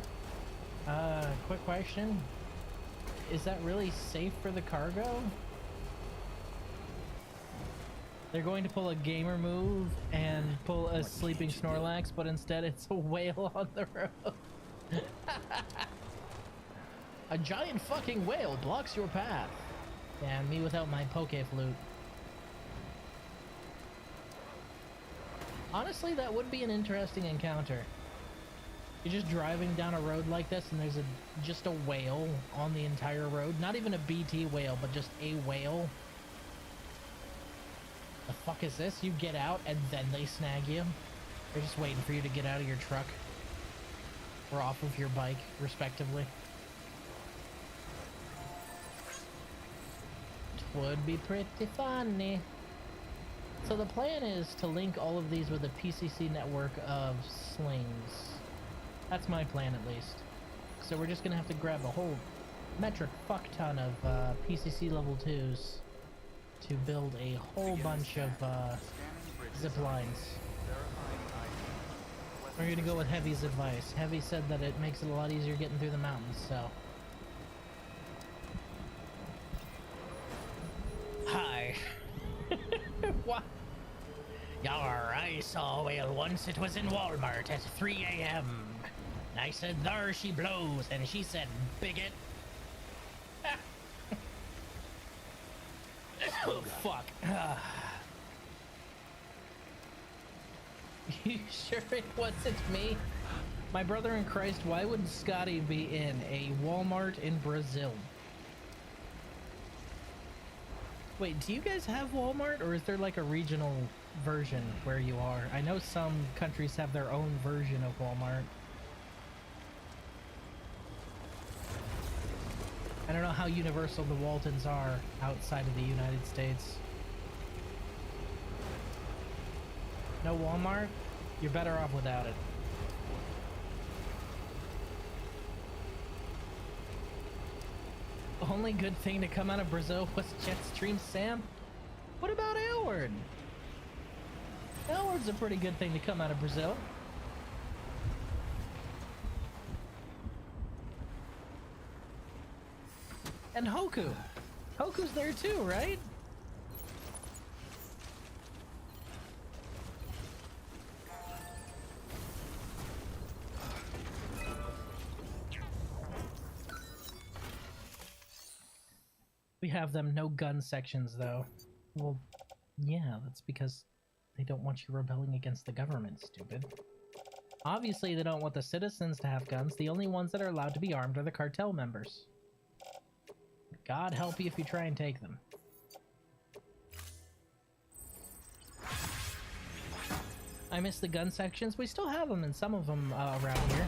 Quick question. Is that really safe for the cargo? They're going to pull a gamer move and pull a sleeping Snorlax, but instead it's a whale on the road. A giant fucking whale blocks your path. Yeah, me without my poke flute. Honestly, that would be an interesting encounter. You're just driving down a road like this and there's just a whale on the entire road. Not even a BT whale, but just a whale. The fuck is this? You get out and then they snag you. They're just waiting for you to get out of your truck. Or off of your bike, respectively. It would be pretty funny. So the plan is to link all of these with a PCC network of slings. That's my plan, at least. So we're just gonna have to grab a whole metric fuck ton of PCC level 2s to build a whole bunch of zip lines. We're gonna go with Heavy's advice. Heavy said that it makes it a lot easier getting through the mountains, so. Hi. What? Yar, I saw a whale once. It was in Walmart at 3 a.m. I said, there she blows, and she said, bigot. Oh, fuck. You sure it wasn't me? My brother in Christ, why would Scotty be in a Walmart in Brazil? Wait, do you guys have Walmart, or is there like a regional version where you are? I know some countries have their own version of Walmart. I don't know how universal the Waltons are outside of the United States. No Walmart? You're better off without it. The only good thing to come out of Brazil was Jetstream Sam? What about Aylward? Aylward's a pretty good thing to come out of Brazil. And Hoku. Hoku's there too, right? We have them no gun sections though. Well, yeah, that's because they don't want you rebelling against the government, stupid. Obviously they don't want the citizens to have guns. The only ones that are allowed to be armed are the cartel members. God help you if you try and take them. I miss the gun sections. We still have them in some of them around here.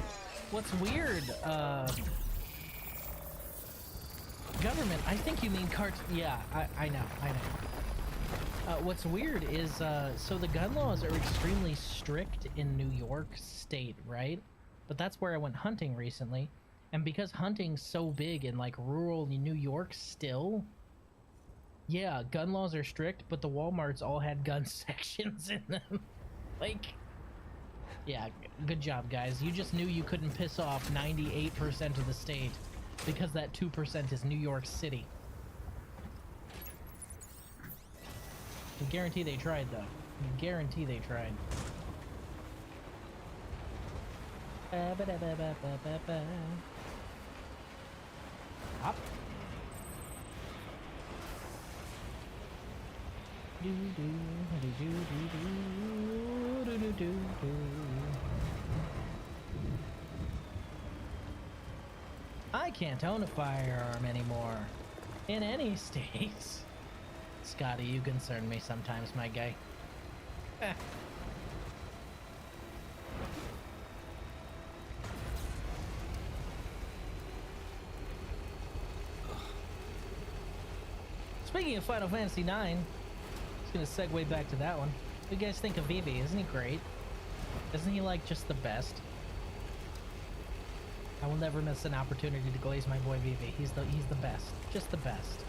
What's weird, government, I think you mean yeah, I know. What's weird is, so the gun laws are extremely strict in New York State, right? But that's where I went hunting recently. And because hunting's so big in, like, rural New York still, yeah, gun laws are strict, but the Walmarts all had gun sections in them. Like, yeah, good job, guys. You just knew you couldn't piss off 98% of the state because that 2% is New York City. I guarantee they tried, though. I guarantee they tried. Hop. I can't own a firearm anymore. In any state. Scotty, you concern me sometimes, my guy. Speaking of Final Fantasy IX, I'm just gonna segue back to that one. What do you guys think of Vivi? Isn't he great? Isn't he like just the best? I will never miss an opportunity to glaze my boy Vivi. He's the best. Just the best.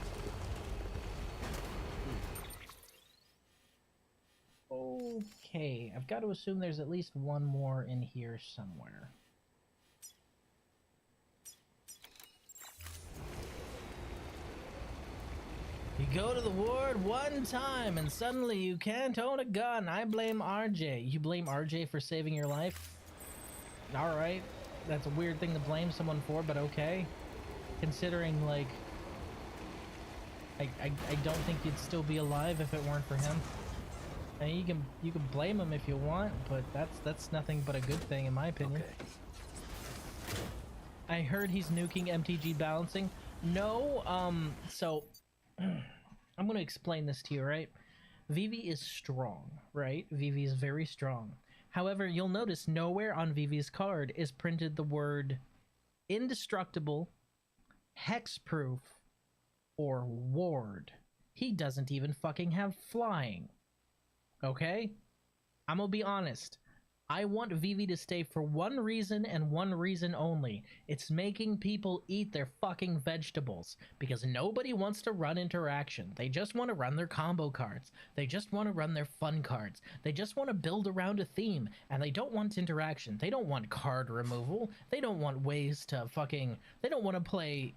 Okay, I've got to assume there's at least one more in here somewhere. You go to the ward one time and suddenly you can't own a gun. I blame RJ. You blame RJ for saving your life? Alright. That's a weird thing to blame someone for, but okay. Considering, like, I don't think you'd still be alive if it weren't for him. I mean, you can blame him if you want, but that's nothing but a good thing in my opinion. Okay. I heard he's nuking MTG balancing. No, so I'm gonna explain this to you, right? Vivi is strong, right? Vivi is very strong. However, you'll notice nowhere on Vivi's card is printed the word indestructible, hexproof, or ward. He doesn't even fucking have flying. Okay? I'm gonna be honest. I want Vivi to stay for one reason and one reason only. It's making people eat their fucking vegetables. Because nobody wants to run interaction. They just want to run their combo cards. They just want to run their fun cards. They just want to build around a theme. And they don't want interaction. They don't want card removal. They don't want ways to fucking... They don't want to play...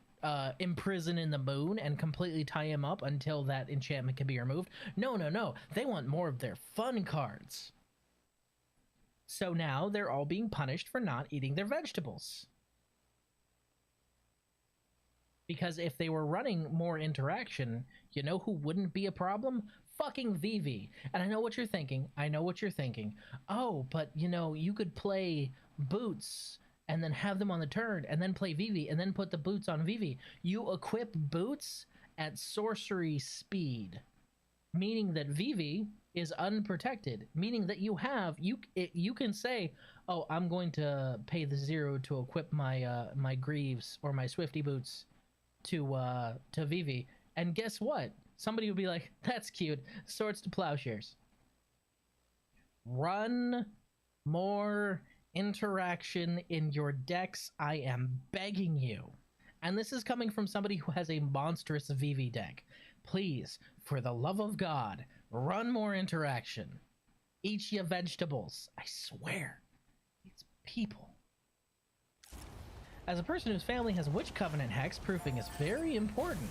imprison in the moon and completely tie him up until that enchantment can be removed. No, no, no. They want more of their fun cards. So now they're all being punished for not eating their vegetables. Because if they were running more interaction, you know who wouldn't be a problem? Fucking Vivi. And I know what you're thinking. I know what you're thinking. Oh, but you know, you could play Boots and then have them on the turn, and then play Vivi, and then put the Boots on Vivi. You equip Boots at sorcery speed, meaning that Vivi is unprotected, meaning that you can say, oh, I'm going to pay the 0 to equip my my Greaves or my Swifty Boots to Vivi, and guess what? Somebody would be like, that's cute, Swords to Plowshares. Run more interaction in your decks, I am begging you. And this is coming from somebody who has a monstrous Vivi deck. Please, for the love of God, run more interaction. Eat your vegetables. I swear. It's people. As a person whose family has Witch Covenant hex, proofing is very important.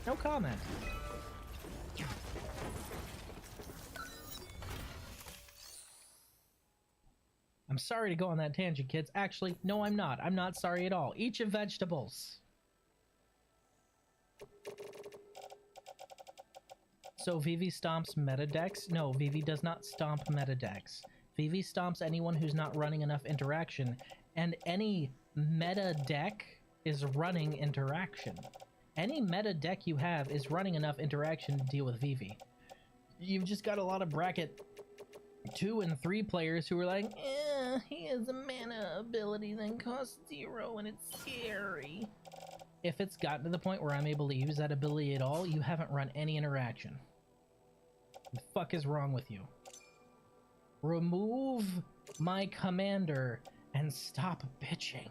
No comment. I'm sorry to go on that tangent, kids. Actually, no, I'm not. I'm not sorry at all. Eat your vegetables. So Vivi stomps meta decks? No, Vivi does not stomp meta decks. Vivi stomps anyone who's not running enough interaction, and any meta deck is running interaction. Any meta deck you have is running enough interaction to deal with Vivi. You've just got a lot of bracket 2 and 3 players who were like, he has a mana ability that costs 0 and it's scary. If it's gotten to the point where I'm able to use that ability at all, you haven't run any interaction. What the fuck is wrong with you? Remove my commander and stop bitching.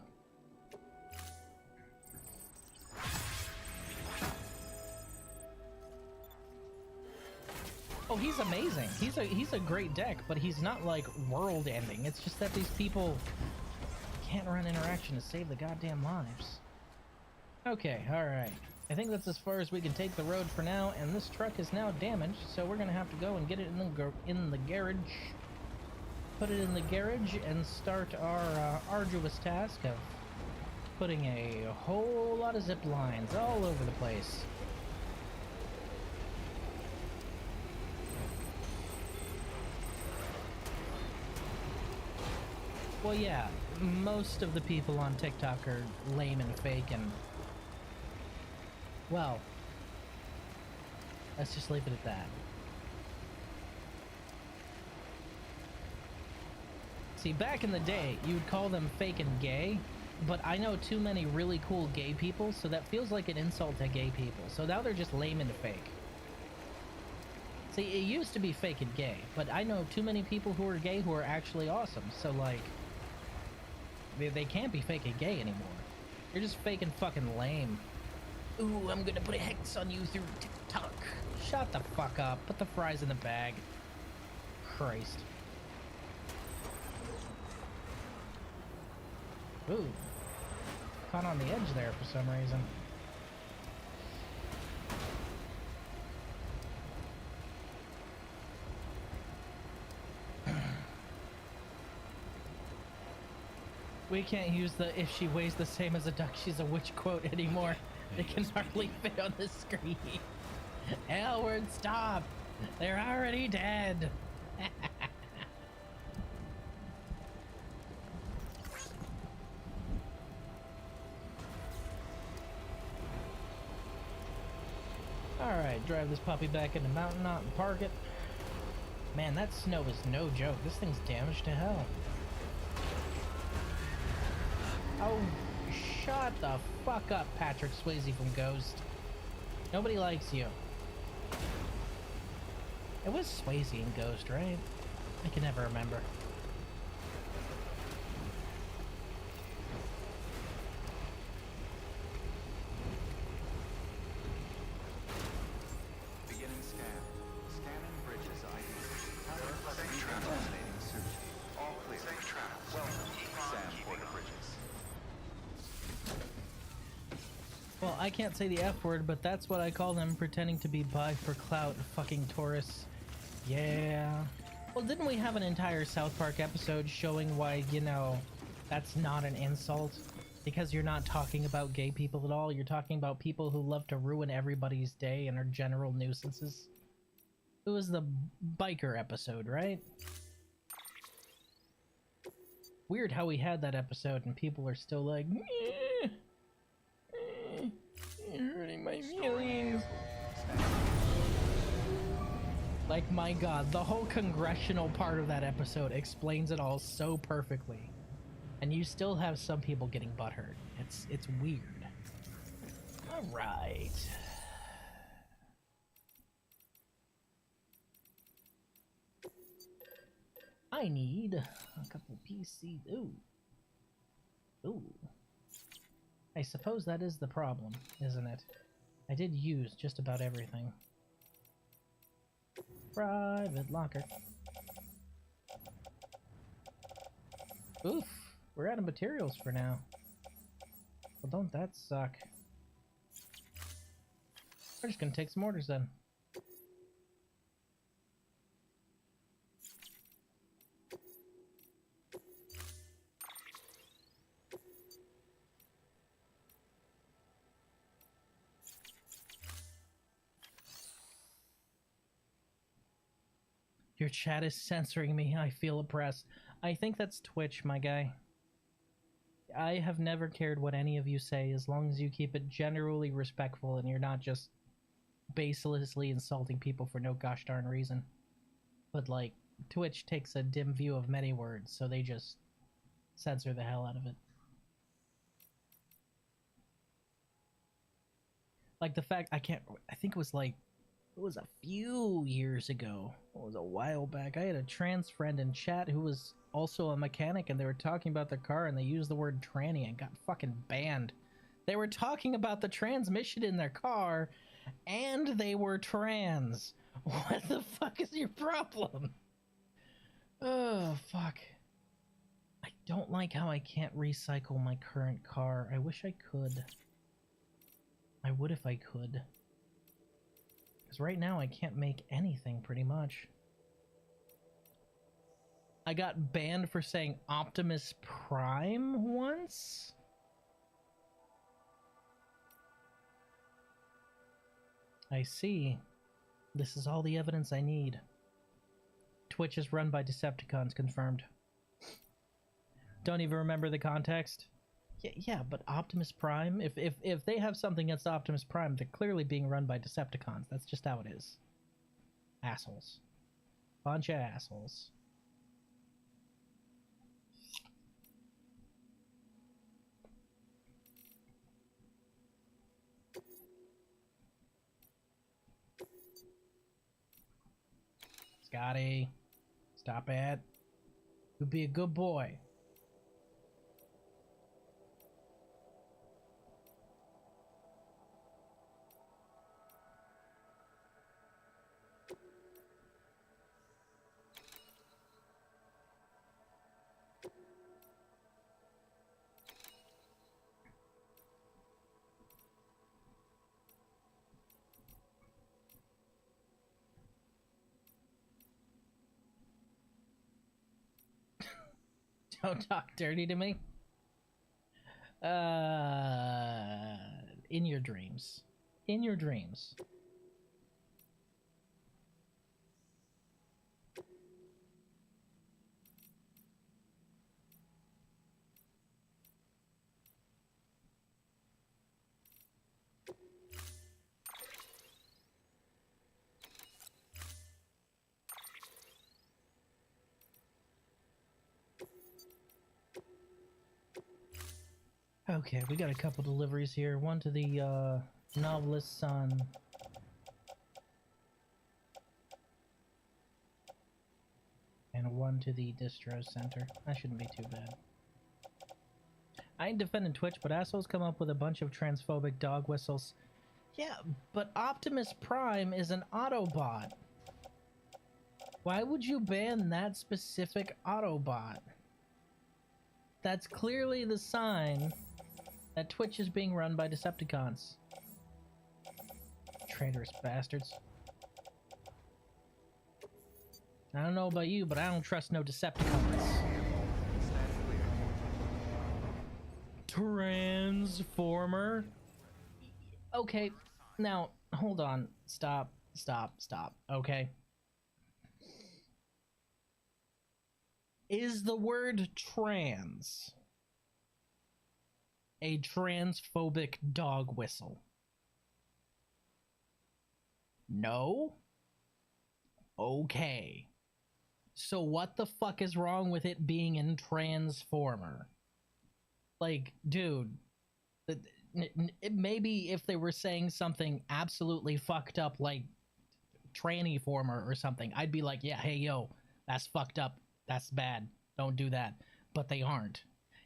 Oh, he's amazing. He's a great deck, but he's not like world ending. It's just that these people can't run interaction to save the goddamn lives. Okay, alright. I think that's as far as we can take the road for now, and this truck is now damaged, so we're gonna have to go and get it in the garage. Put it in the garage and start our arduous task of putting a whole lot of zip lines all over the place. Well, yeah, most of the people on TikTok are lame and fake and... well, let's just leave it at that. See, back in the day, you'd call them fake and gay, but I know too many really cool gay people, so that feels like an insult to gay people. So now they're just lame and fake. See, it used to be fake and gay, but I know too many people who are gay who are actually awesome, so like... they can't be fake and gay anymore. You're just fake and fucking lame. Ooh, I'm gonna put a hex on you through TikTok. Shut the fuck up. Put the fries in the bag. Christ. Ooh. Caught on the edge there for some reason. We can't use the "if she weighs the same as a duck, she's a witch" quote anymore. They can hardly fit on the screen. Elward, stop! They're already dead! Alright, drive this puppy back into Mountain Knot and park it. Man, that snow is no joke. This thing's damaged to hell. Oh, shut the fuck up, Patrick Swayze from Ghost. Nobody likes you. It was Swayze in Ghost, right? I can never remember. Beginning scan. Scanning bridges ID. Safe travel. Eliminating suit. All clear. Safe travel. Welcome. Sam Porter Bridges. Well, I can't say the F word, but that's what I call them, pretending to be bi for clout, fucking tourists. Yeah. Well, didn't we have an entire South Park episode showing why, you know, that's not an insult? Because you're not talking about gay people at all, you're talking about people who love to ruin everybody's day and are general nuisances. It was the biker episode, right? Weird how we had that episode and people are still like, you're hurting my feelings. Like, my god, the whole congressional part of that episode explains it all so perfectly. And you still have some people getting butthurt. It's weird. Alright. I need a couple PC. Ooh. Ooh. I suppose that is the problem, isn't it? I did use just about everything. Private locker. Oof, we're out of materials for now. Well, don't that suck. We're just gonna take some orders then. Your chat is censoring me. I feel oppressed. I think that's Twitch, my guy. I have never cared what any of you say as long as you keep it generally respectful and you're not just baselessly insulting people for no gosh darn reason. But like, Twitch takes a dim view of many words, so they just censor the hell out of it. Like the fact I think it was like, it was a few years ago. It was a while back. I had a trans friend in chat who was also a mechanic, and they were talking about their car, and they used the word tranny and got fucking banned. They were talking about the transmission in their car, and they were trans. What the fuck is your problem? Oh, fuck. I don't like how I can't recycle my current car. I wish I could. I would if I could. Because right now I can't make anything, pretty much. I got banned for saying Optimus Prime once? I see. This is all the evidence I need. Twitch is run by Decepticons, confirmed. Don't even remember the context? Yeah, but Optimus Prime, if they have something against Optimus Prime, they're clearly being run by Decepticons. That's just how it is. Assholes. Bunch of assholes. Scotty, stop it. You be a good boy. Don't talk dirty to me. In your dreams. In your dreams. Okay, we got a couple deliveries here. One to the novelist's son. And one to the distro center. That shouldn't be too bad. I ain't defending Twitch, but assholes come up with a bunch of transphobic dog whistles. Yeah, but Optimus Prime is an Autobot. Why would you ban that specific Autobot? That's clearly the sign that Twitch is being run by Decepticons. Traitorous bastards. I don't know about you, but I don't trust no Decepticons. Transformer? Okay, now, hold on. Stop. Okay? Is the word trans a transphobic dog whistle? No? Okay. So what the fuck is wrong with it being in Transformer? Like, dude, maybe if they were saying something absolutely fucked up like Trannyformer or something, I'd be like, yeah, hey, yo, that's fucked up. That's bad. Don't do that. But they aren't.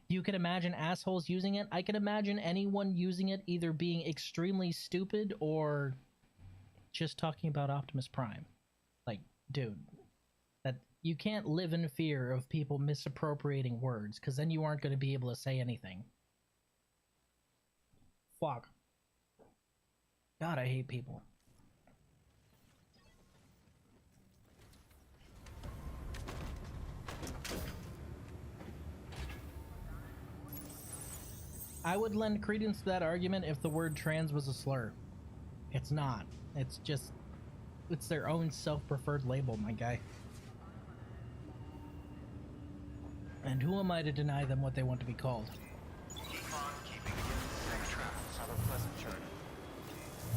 You can imagine assholes using it. I can imagine anyone using it either being extremely stupid or just talking about Optimus Prime. Like, dude, that you can't live in fear of people misappropriating words, because then you aren't going to be able to say anything. Fuck. God, I hate people. I would lend credence to that argument if the word trans was a slur. It's not. It's just, it's their own self-preferred label, my guy. And who am I to deny them what they want to be called? Keep on keeping against safe travels. Have a pleasant journey.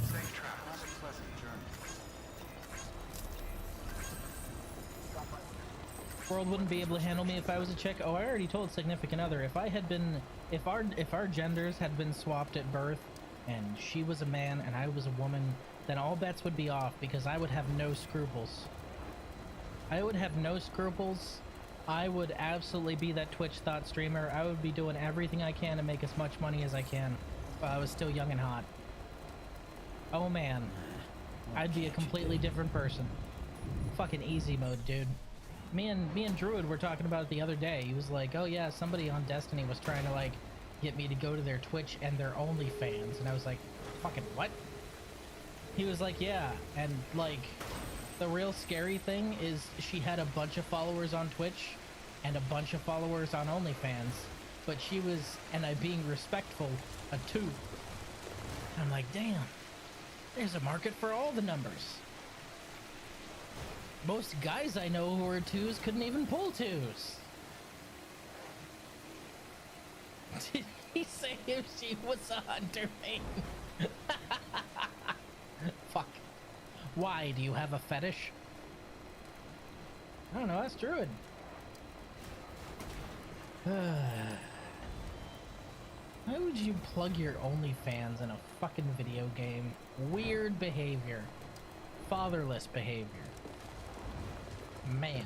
Safe travels. Have a pleasant journey. World wouldn't be able to handle me if I was a chick. Oh, I already told significant other. If I had been, if our genders had been swapped at birth, and she was a man and I was a woman, then all bets would be off because I would have no scruples. I would have no scruples. I would absolutely be that Twitch thought streamer. I would be doing everything I can to make as much money as I can while I was still young and hot. Oh man, I'd be a completely different person. Fucking easy mode, dude. Me and Druid were talking about it the other day. He was like, oh yeah, somebody on Destiny was trying to like get me to go to their Twitch and their OnlyFans, and I was like, fucking what? He was like, yeah, and like the real scary thing is she had a bunch of followers on Twitch and a bunch of followers on OnlyFans, but she was, and I'm being respectful, a 2. I'm like, damn, there's a market for all the numbers. Most guys I know who are 2s couldn't even pull 2s. Did he say if she was a hunter maiden? Fuck. Why? Do you have a fetish? I don't know, that's Druid. Why would you plug your OnlyFans in a fucking video game? Weird behavior. Fatherless behavior. Man.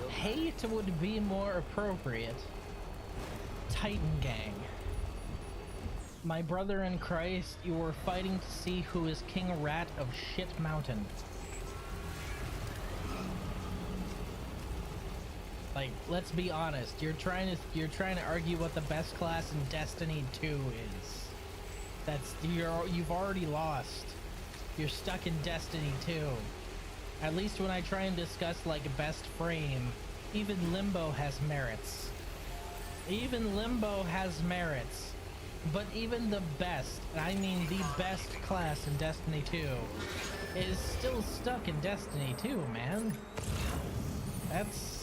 Hate would be more appropriate. Titan Gang. My brother in Christ, you were fighting to see who is King Rat of Shit Mountain. Like, let's be honest. You're trying to argue what the best class in Destiny 2 is. That's you've already lost. You're stuck in Destiny 2. At least when I try and discuss like best frame, even Limbo has merits. Even Limbo has merits. But even the best, I mean the best class in Destiny 2, is still stuck in Destiny 2, man. That's...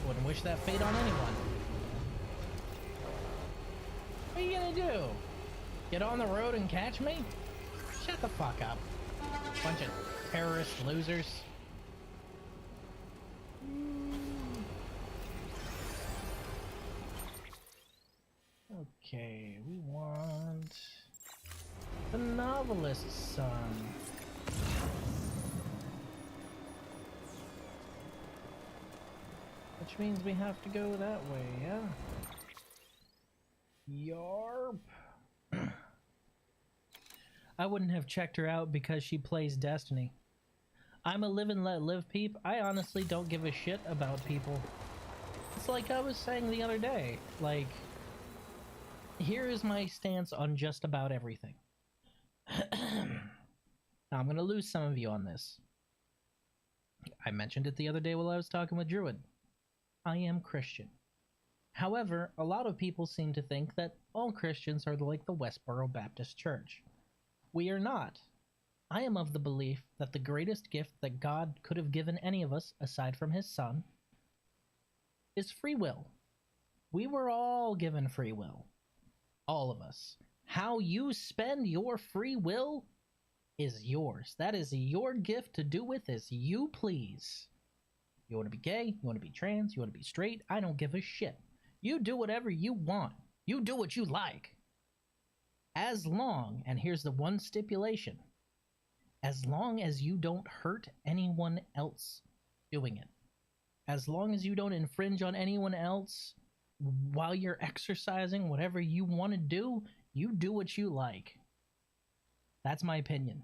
Wouldn't wish that fate on anyone. What are you gonna do? Get on the road and catch me? Shut the fuck up. Bunch of terrorist losers. Okay, we want the novelist's son. Which means we have to go that way, yeah? Yarp. I wouldn't have checked her out because she plays Destiny. I'm a live and let live peep. I honestly don't give a shit about people. It's like I was saying the other day. Like, here is my stance on just about everything. Now, I'm gonna lose some of you on this. I mentioned it the other day while I was talking with Druid. I am Christian. However, a lot of people seem to think that all Christians are like the Westboro Baptist Church. We are not. I am of the belief that the greatest gift that God could have given any of us, aside from his son, is free will. We were all given free will. All of us. How you spend your free will is yours. That is your gift to do with as you please. You want to be gay, you want to be trans, you want to be straight, I don't give a shit. You do whatever you want. You do what you like. As long, and here's the one stipulation, as long as you don't hurt anyone else doing it. As long as you don't infringe on anyone else while you're exercising whatever you want to do, you do what you like. That's my opinion.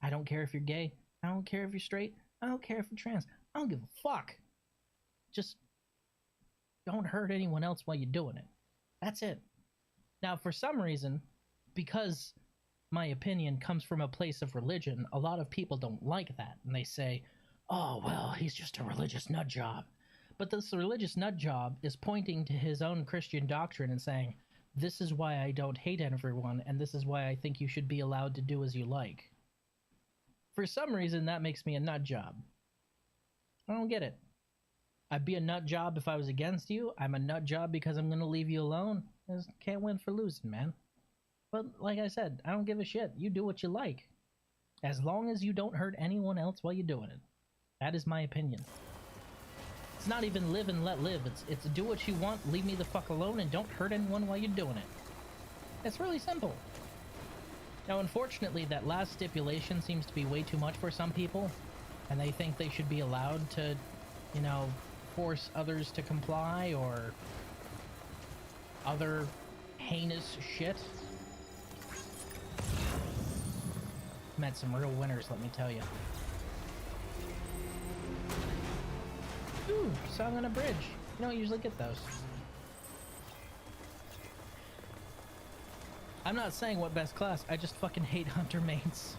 I don't care if you're gay. I don't care if you're straight. I don't care if you're trans. I don't give a fuck. Just don't hurt anyone else while you're doing it. That's it. Now, for some reason, because my opinion comes from a place of religion, a lot of people don't like that. And they say, oh, well, he's just a religious nut job. But this religious nut job is pointing to his own Christian doctrine and saying, this is why I don't hate everyone, and this is why I think you should be allowed to do as you like. For some reason, that makes me a nut job. I don't get it. I'd be a nut job if I was against you. I'm a nut job because I'm gonna leave you alone. I just can't win for losing, man. But like I said, I don't give a shit. You do what you like. As long as you don't hurt anyone else while you're doing it. That is my opinion. It's not even live and let live. It's do what you want, leave me the fuck alone, and don't hurt anyone while you're doing it. It's really simple. Now, unfortunately, that last stipulation seems to be way too much for some people, and they think they should be allowed to, you know, force others to comply or other heinous shit. Met some real winners, let me tell you. Ooh, song on a bridge. You don't usually get those. I'm not saying what best class, I just fucking hate hunter mains.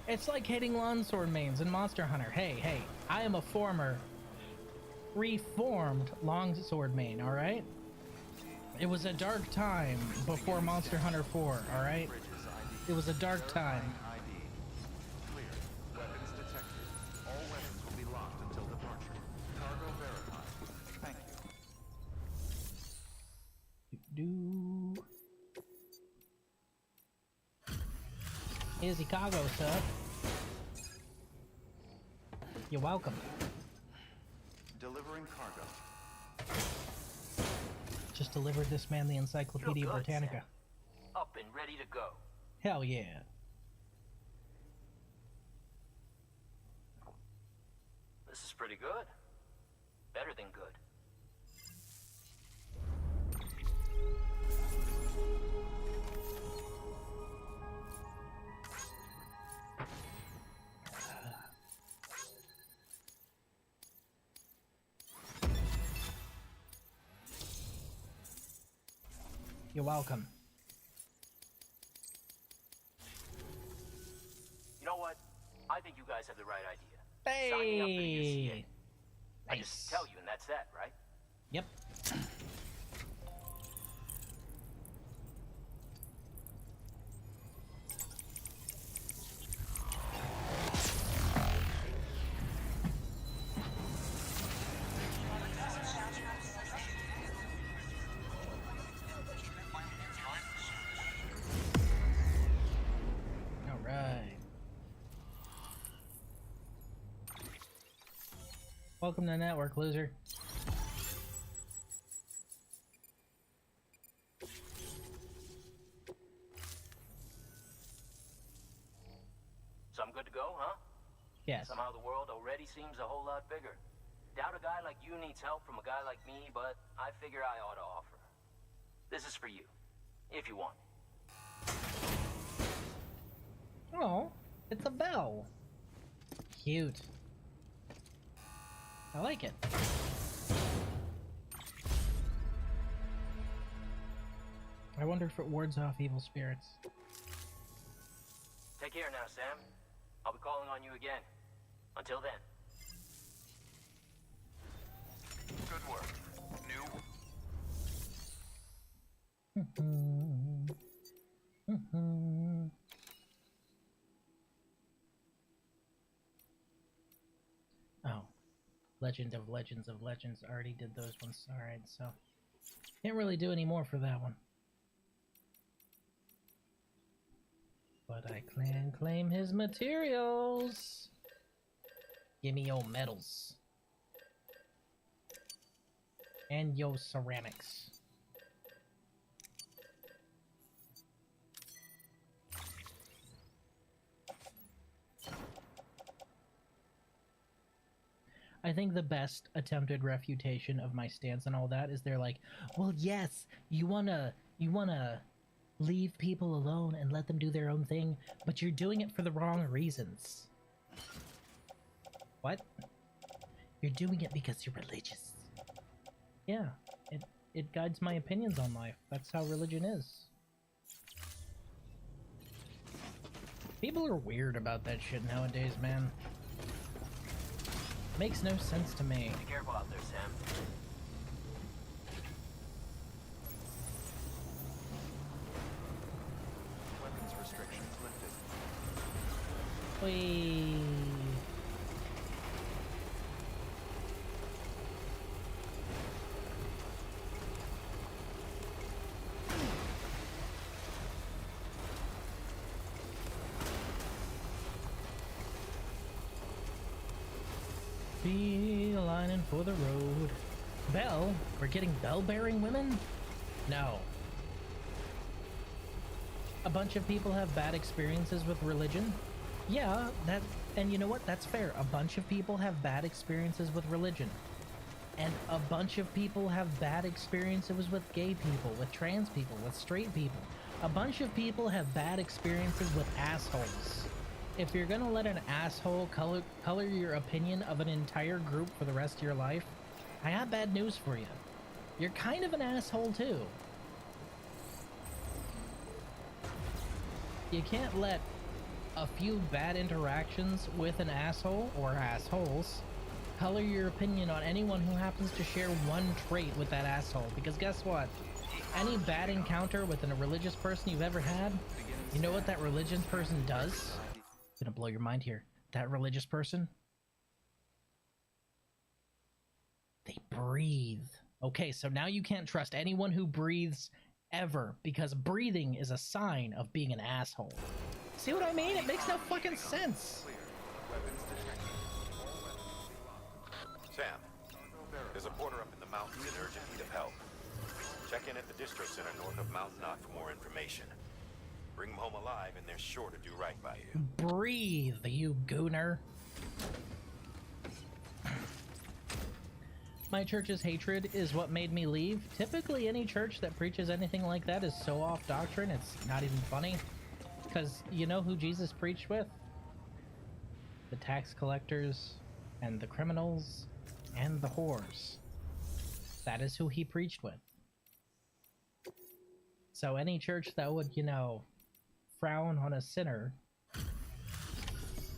It's like hating longsword mains in Monster Hunter. Hey, I am a former, reformed longsword main, alright? It was a dark time before Monster Hunter 4, alright? It was a dark time. ID. Clear. Weapons detected. All weapons will be locked until departure. Cargo verified. Thank you. Here's the cargo, sir. You're welcome. Delivering cargo. Just delivered this man the Encyclopedia You're good, Britannica. Sam. Up and ready to go. Hell yeah. This is pretty good. Better than good. You're welcome. You know what? I think you guys have the right idea. Sign me up for the UCA. Hey! I just tell you and that's that, right? Yep. Welcome to the network, loser. So I'm good to go, huh? Yes. Somehow the world already seems a whole lot bigger. Doubt a guy like you needs help from a guy like me, but I figure I ought to offer. This is for you, if you want it. Oh, it's a bell. Cute. I like it. I wonder if it wards off evil spirits. Take care now, Sam. I'll be calling on you again. Until then. Good work. New. Oh. Legend of Legends of Legends. Already did those ones. Alright, so can't really do any more for that one. But I can claim his materials. Give me your metals. And your ceramics. I think the best attempted refutation of my stance and all that is they're like, well, yes, you wanna leave people alone and let them do their own thing, but you're doing it for the wrong reasons. What? You're doing it because you're religious. Yeah, it guides my opinions on life. That's how religion is. People are weird about that shit nowadays, man. Makes no sense to me. Be careful out there, Sam. Weapons restrictions lifted. Whee. Beelining for the road. Bell? We're getting bell-bearing women? No. A bunch of people have bad experiences with religion? Yeah, and you know what? That's fair. A bunch of people have bad experiences with religion. And a bunch of people have bad experiences with gay people, with trans people, with straight people. A bunch of people have bad experiences with assholes. If you're gonna let an asshole color your opinion of an entire group for the rest of your life, I have bad news for you. You're kind of an asshole too. You can't let a few bad interactions with an asshole or assholes color your opinion on anyone who happens to share one trait with that asshole, because guess what? Any bad encounter with a religious person you've ever had, you know what that religious person does? I'm gonna blow your mind here. That religious person, they breathe. Okay, so now you can't trust anyone who breathes ever, because breathing is a sign of being an asshole. See what I mean? It makes no fucking sense. Sam, there's a porter up in the mountains in urgent need of help. Check in at the distro center north of Mount Knot for more information. Bring him home alive and they're sure to do right by you. Breathe, you gooner. My church's hatred is what made me leave. Typically, any church that preaches anything like that is so off doctrine, it's not even funny. Because you know who Jesus preached with? The tax collectors, and the criminals, and the whores. That is who he preached with. So any church that would, you know, frown on a sinner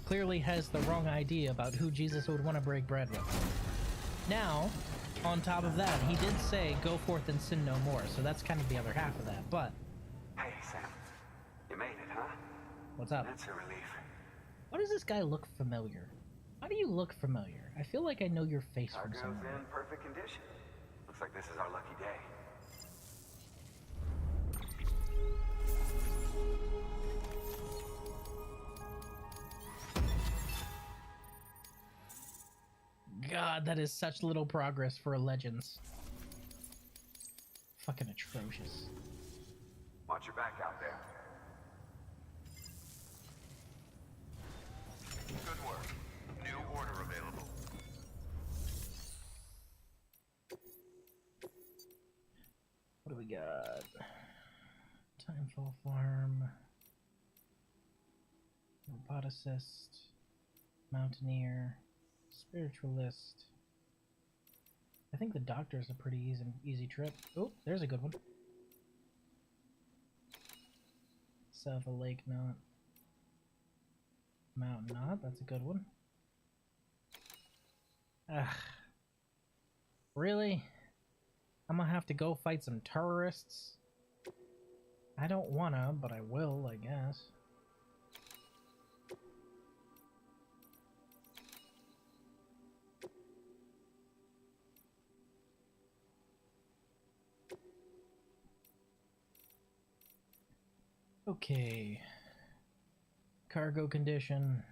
clearly has the wrong idea about who Jesus would want to break bread with. Now, on top of that, he did say, go forth and sin no more, so that's kind of the other half of that, but... Hey, Sam. You made it, huh? What's up? That's a relief. Why does this guy look familiar? Why do you look familiar? I feel like I know your face from Cargo's somewhere. in perfect condition. Looks like this is our lucky day. God, that is such little progress for a Legends. Fucking atrocious. Watch your back out there. Good work. New order available. What do we got? Timefall Farm. Roboticist. Mountaineer. Spiritualist. I think the doctor is a pretty easy trip. Oh, there's a good one. South of Lake Knot. Mount Knot, that's a good one. Ugh. Really? I'm gonna have to go fight some terrorists? I don't wanna, but I will, I guess. Okay. Cargo condition.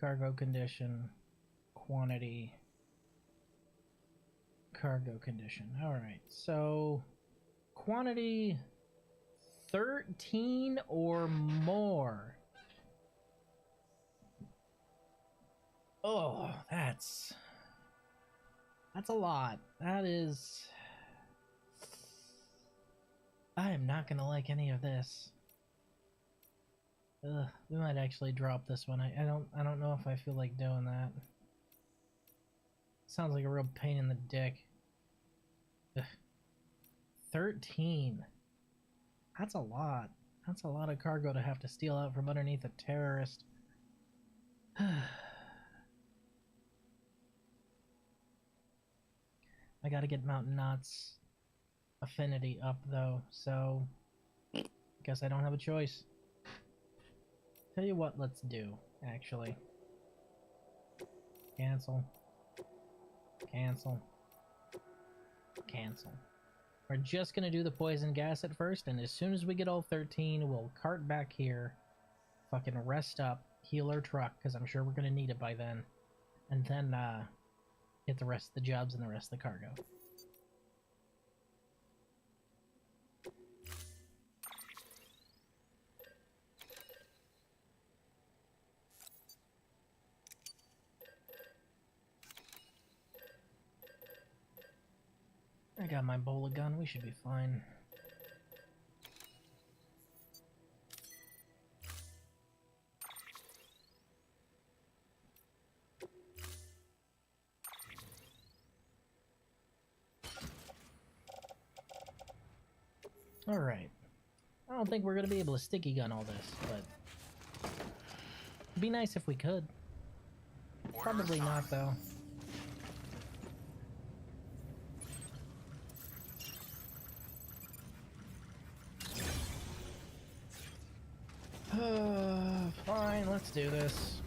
Cargo condition. Quantity. Cargo condition. Alright, so quantity 13 or more. Oh, that's a lot. That is... I am not gonna like any of this. Ugh, we might actually drop this one. I don't know if I feel like doing that. Sounds like a real pain in the dick. Ugh. 13. That's a lot. That's a lot of cargo to have to steal out from underneath a terrorist. I gotta get Mountain Knot's affinity up though, so guess I don't have a choice. Tell you what, let's do, actually. Cancel. Cancel. Cancel. We're just gonna do the poison gas at first, and as soon as we get all 13, we'll cart back here, fucking rest up, heal our truck, because I'm sure we're gonna need it by then, and then get the rest of the jobs and the rest of the cargo. I got my bola gun, we should be fine. Alright. I don't think we're gonna be able to sticky gun all this, but it'd be nice if we could. Probably not, though. Fine, let's do this.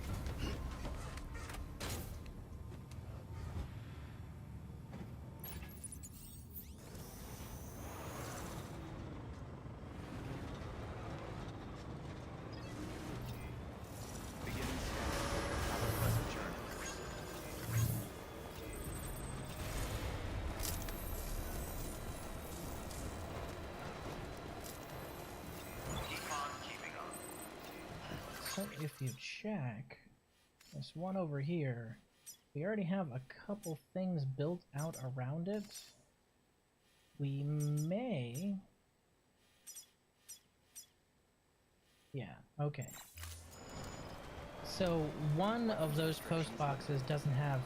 Beginning scan. Have a pleasant journey. Keep on keeping on. So if you check this one over here, we already have a couple things built out around it. We may... Yeah, okay. So one of those post boxes doesn't have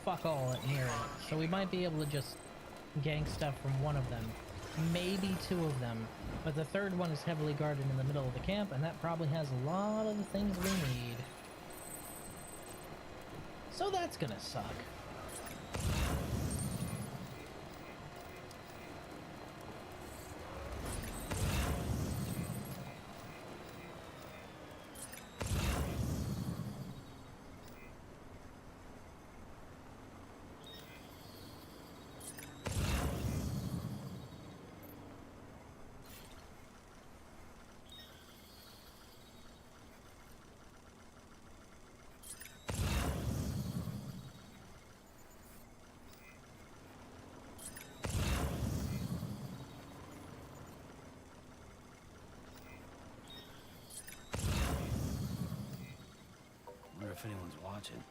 fuck all near it, so we might be able to just gang stuff from one of them. Maybe two of them, but the third one is heavily guarded in the middle of the camp, and that probably has a lot of the things we need. So that's gonna suck. Wonder if anyone's watching.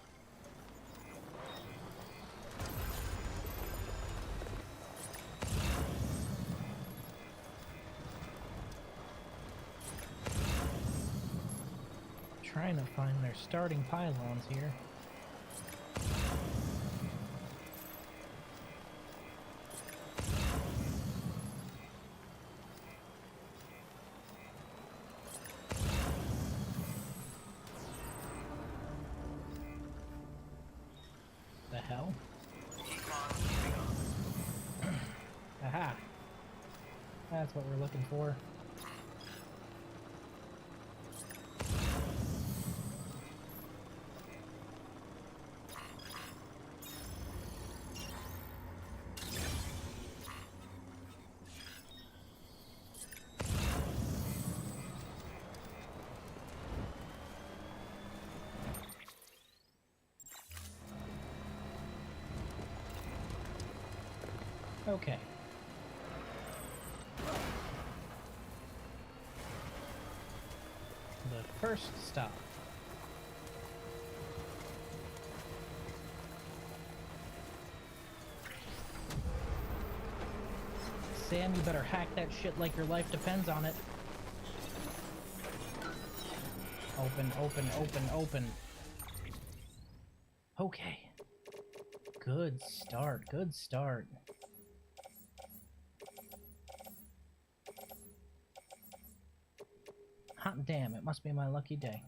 Trying to find their starting pylons here. The hell? Keep on keeping on. Aha! That's what we're looking for. Okay. The first stop. Sam, you better hack that shit like your life depends on it. Open, open, open, open. Okay. Good start, good start. Hot damn, it must be my lucky day.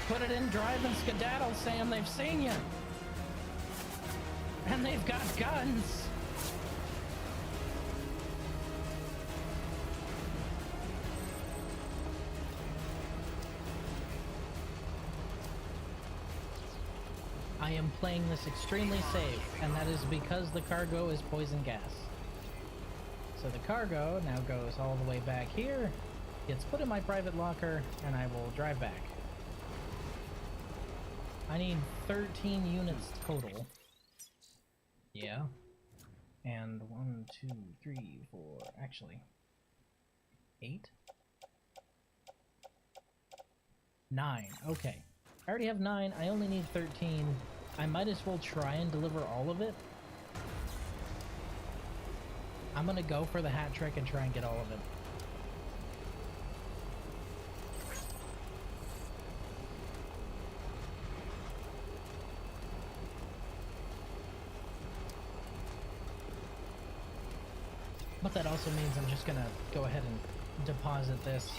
Put it in drive and skedaddle, Sam. They've seen you. And they've got guns. I am playing this extremely safe, and that is because the cargo is poison gas. So the cargo now goes all the way back here, gets put in my private locker, and I will drive back. I need 13 units total. Yeah. And 1, 2, 3, 4, actually 8? 9, okay. I already have 9, I only need 13. I might as well try and deliver all of it. I'm gonna go for the hat trick and try and get all of it. But that also means I'm just gonna go ahead and deposit this.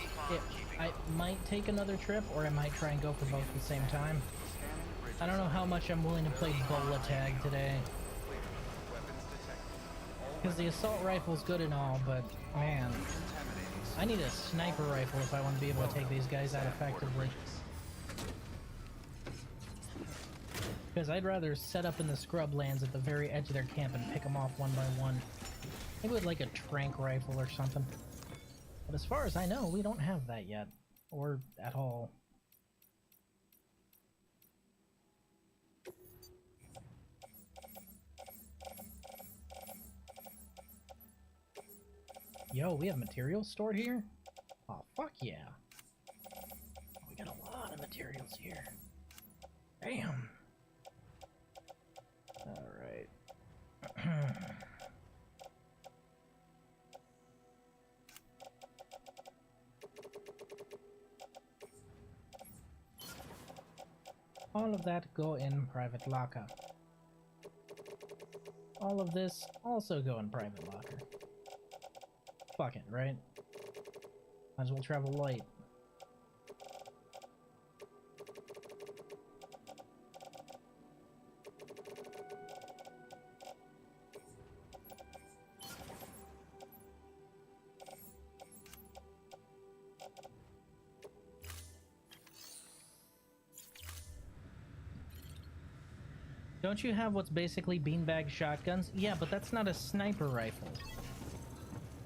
I might take another trip, or I might try and go for both at the same time. I don't know how much I'm willing to play bola tag today. Because the assault rifle's good and all, but man, I need a sniper rifle if I want to be able to take these guys out effectively. Because I'd rather set up in the scrub lands at the very edge of their camp and pick them off one by one. Maybe with like a trank rifle or something. But as far as I know, we don't have that yet. Or at all. Yo, we have materials stored here? Oh, fuck yeah. We got a lot of materials here. Damn. Alright. All of that go in private locker. All of this also go in private locker. Fuck it, right? Might as well travel light. Don't you have what's basically beanbag shotguns? Yeah, but that's not a sniper rifle.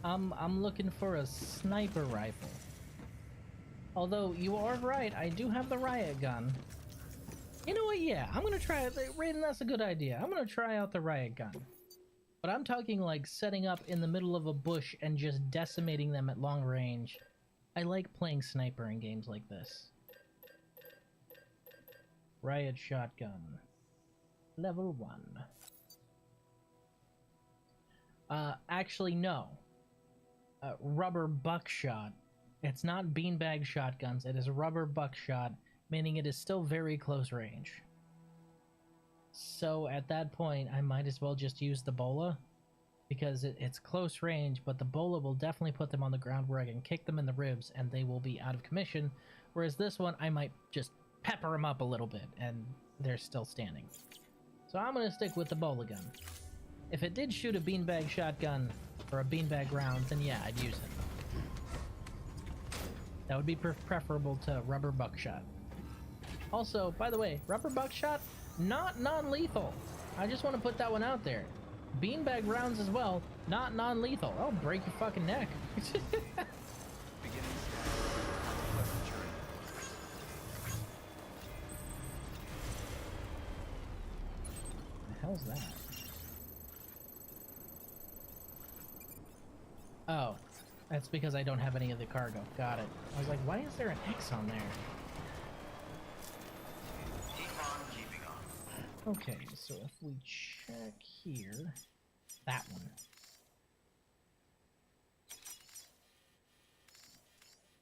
I'm looking for a sniper rifle. Although, you are right, I do have the riot gun. You know what, yeah, I'm gonna try it. Raiden, that's a good idea. I'm gonna try out the riot gun. But I'm talking like setting up in the middle of a bush and just decimating them at long range. I like playing sniper in games like this. Riot shotgun. Level 1. Actually, no. Rubber buckshot. It's not beanbag shotguns, it is rubber buckshot, meaning it is still very close range. So at that point, I might as well just use the bola, because it's close range, but the bola will definitely put them on the ground where I can kick them in the ribs and they will be out of commission, whereas this one, I might just pepper them up a little bit and they're still standing. So I'm gonna stick with the bola gun. If it did shoot a beanbag shotgun or a beanbag round, then yeah, I'd use it. That would be preferable to rubber buckshot. Also, by the way, rubber buckshot, not non-lethal. I just want to put that one out there. Beanbag rounds as well, not non-lethal. I'll break your fucking neck. The hell's that? Oh, that's because I don't have any of the cargo. Got it. I was like, why is there an X on there? Keep on keeping on. Okay, so if we check here, that one.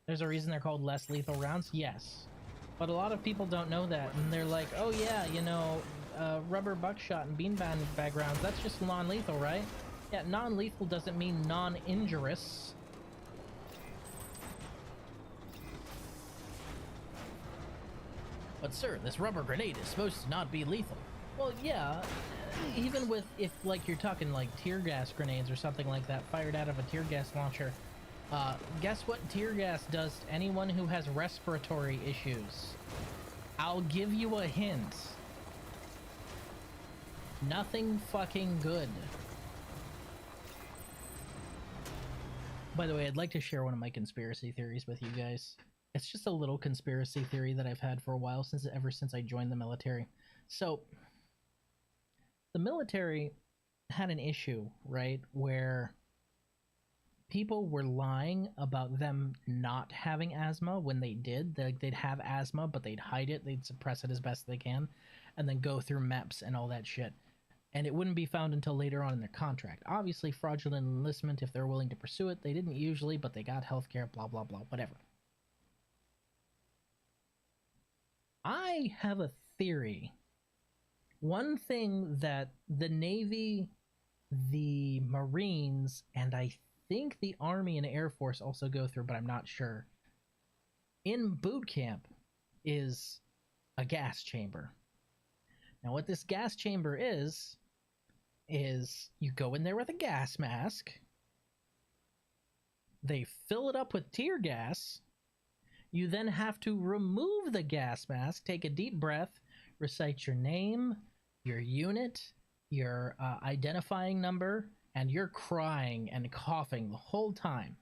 There's a reason they're called less lethal rounds? Yes. But a lot of people don't know that, and they're like, oh yeah, you know, rubber buckshot and beanbag rounds, that's just non-lethal, right? Yeah, non-lethal doesn't mean non-injurious. But sir, this rubber grenade is supposed to not be lethal. Well, yeah, even with, if like you're talking like tear gas grenades or something like that fired out of a tear gas launcher, guess what tear gas does to anyone who has respiratory issues? I'll give you a hint. Nothing fucking good. By the way, I'd like to share one of my conspiracy theories with you guys. It's just a little conspiracy theory that I've had for a while, ever since I joined the military. So, the military had an issue, right, where people were lying about them not having asthma when they did. They'd have asthma, but they'd hide it, they'd suppress it as best they can, and then go through MEPS and all that shit. And it wouldn't be found until later on in their contract. Obviously, fraudulent enlistment, if they're willing to pursue it. They didn't usually, but they got healthcare, blah, blah, blah, whatever. I have a theory. One thing that the Navy, the Marines, and I think the Army and Air Force also go through, but I'm not sure, in boot camp is a gas chamber. Now, what this gas chamber is you go in there with a gas mask, they fill it up with tear gas, you then have to remove the gas mask, take a deep breath, recite your name, your unit, your identifying number, and you're crying and coughing the whole time.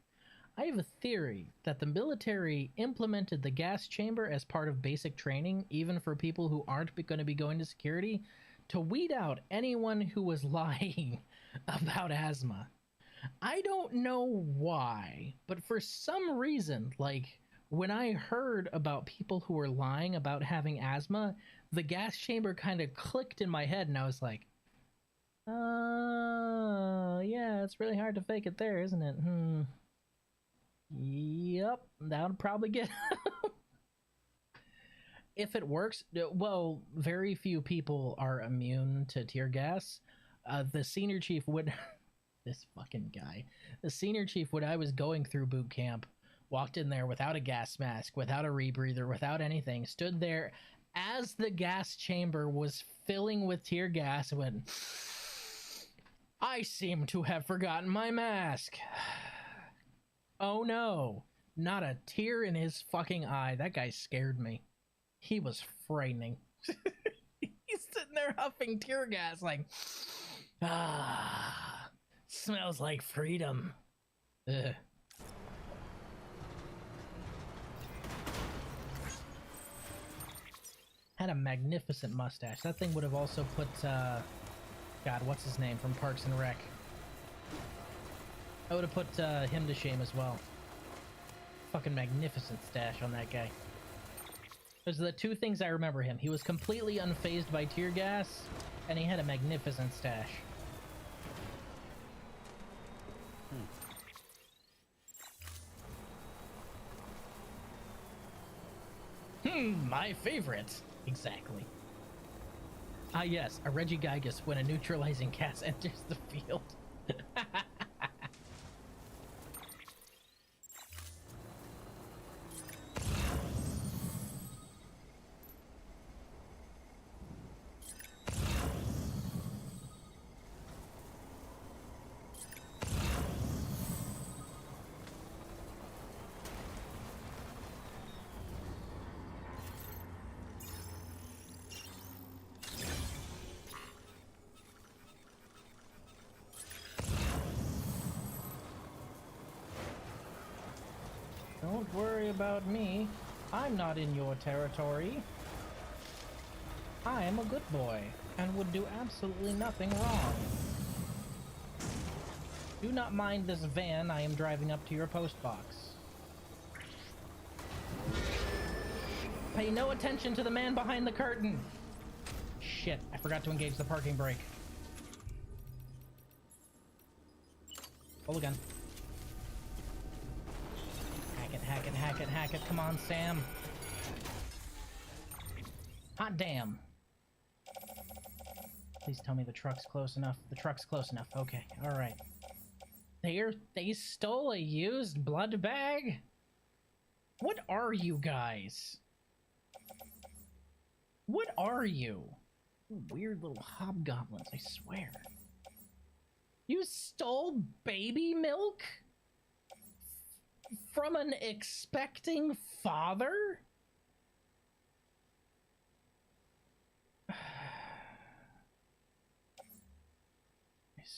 I have a theory that the military implemented the gas chamber as part of basic training, even for people who aren't going to be going to security, to weed out anyone who was lying about asthma. I don't know why, but for some reason, like, when I heard about people who were lying about having asthma, the gas chamber kind of clicked in my head, and I was like, oh, yeah, it's really hard to fake it there, isn't it? Yep, that would probably get... If it works, well, very few people are immune to tear gas. The senior chief would... this fucking guy. The senior chief, when I was going through boot camp, walked in there without a gas mask, without a rebreather, without anything, stood there as the gas chamber was filling with tear gas and went, I seem to have forgotten my mask. Oh no, not a tear in his fucking eye. That guy scared me. He was frightening. He's sitting there huffing tear gas like, smells like freedom. Ugh. Had a magnificent mustache. That thing would have also put, God, what's his name from Parks and Rec? I would have put him to shame as well. Fucking magnificent stash on that guy. Those are the two things I remember him. He was completely unfazed by tear gas, and he had a magnificent stash. My favorite. Exactly. Ah, yes, a Regigigas when a neutralizing gas enters the field. Don't worry about me. I'm not in your territory. I am a good boy and would do absolutely nothing wrong. Do not mind this van I am driving up to your post box. Pay no attention to the man behind the curtain. Shit, I forgot to engage the parking brake. Pull again. Hack it, hack it, hack it. Come on, Sam. Hot damn. Please tell me the truck's close enough. The truck's close enough. Okay, alright. They stole a used blood bag? What are you guys? What are you? Weird little hobgoblins, I swear. You stole baby milk? From an expecting father?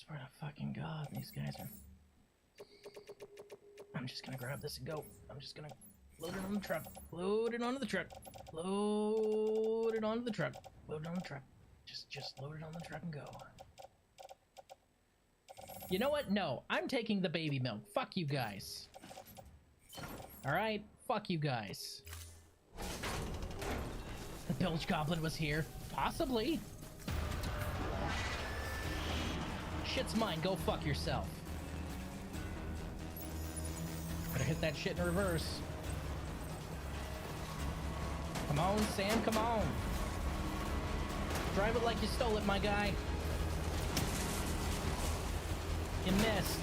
swear to fucking God, these guys are... I'm just gonna grab this and go. I'm just gonna load it on the truck. Load it onto the truck. Load it onto the truck. Load it on the truck. Just load it on the truck and go. You know what? No, I'm taking the baby milk. Fuck you guys. Alright? Fuck you guys. The bilge goblin was here. Possibly. Shit's mine. Go fuck yourself. Better hit that shit in reverse. Come on, Sam. Come on. Drive it like you stole it, my guy. You missed.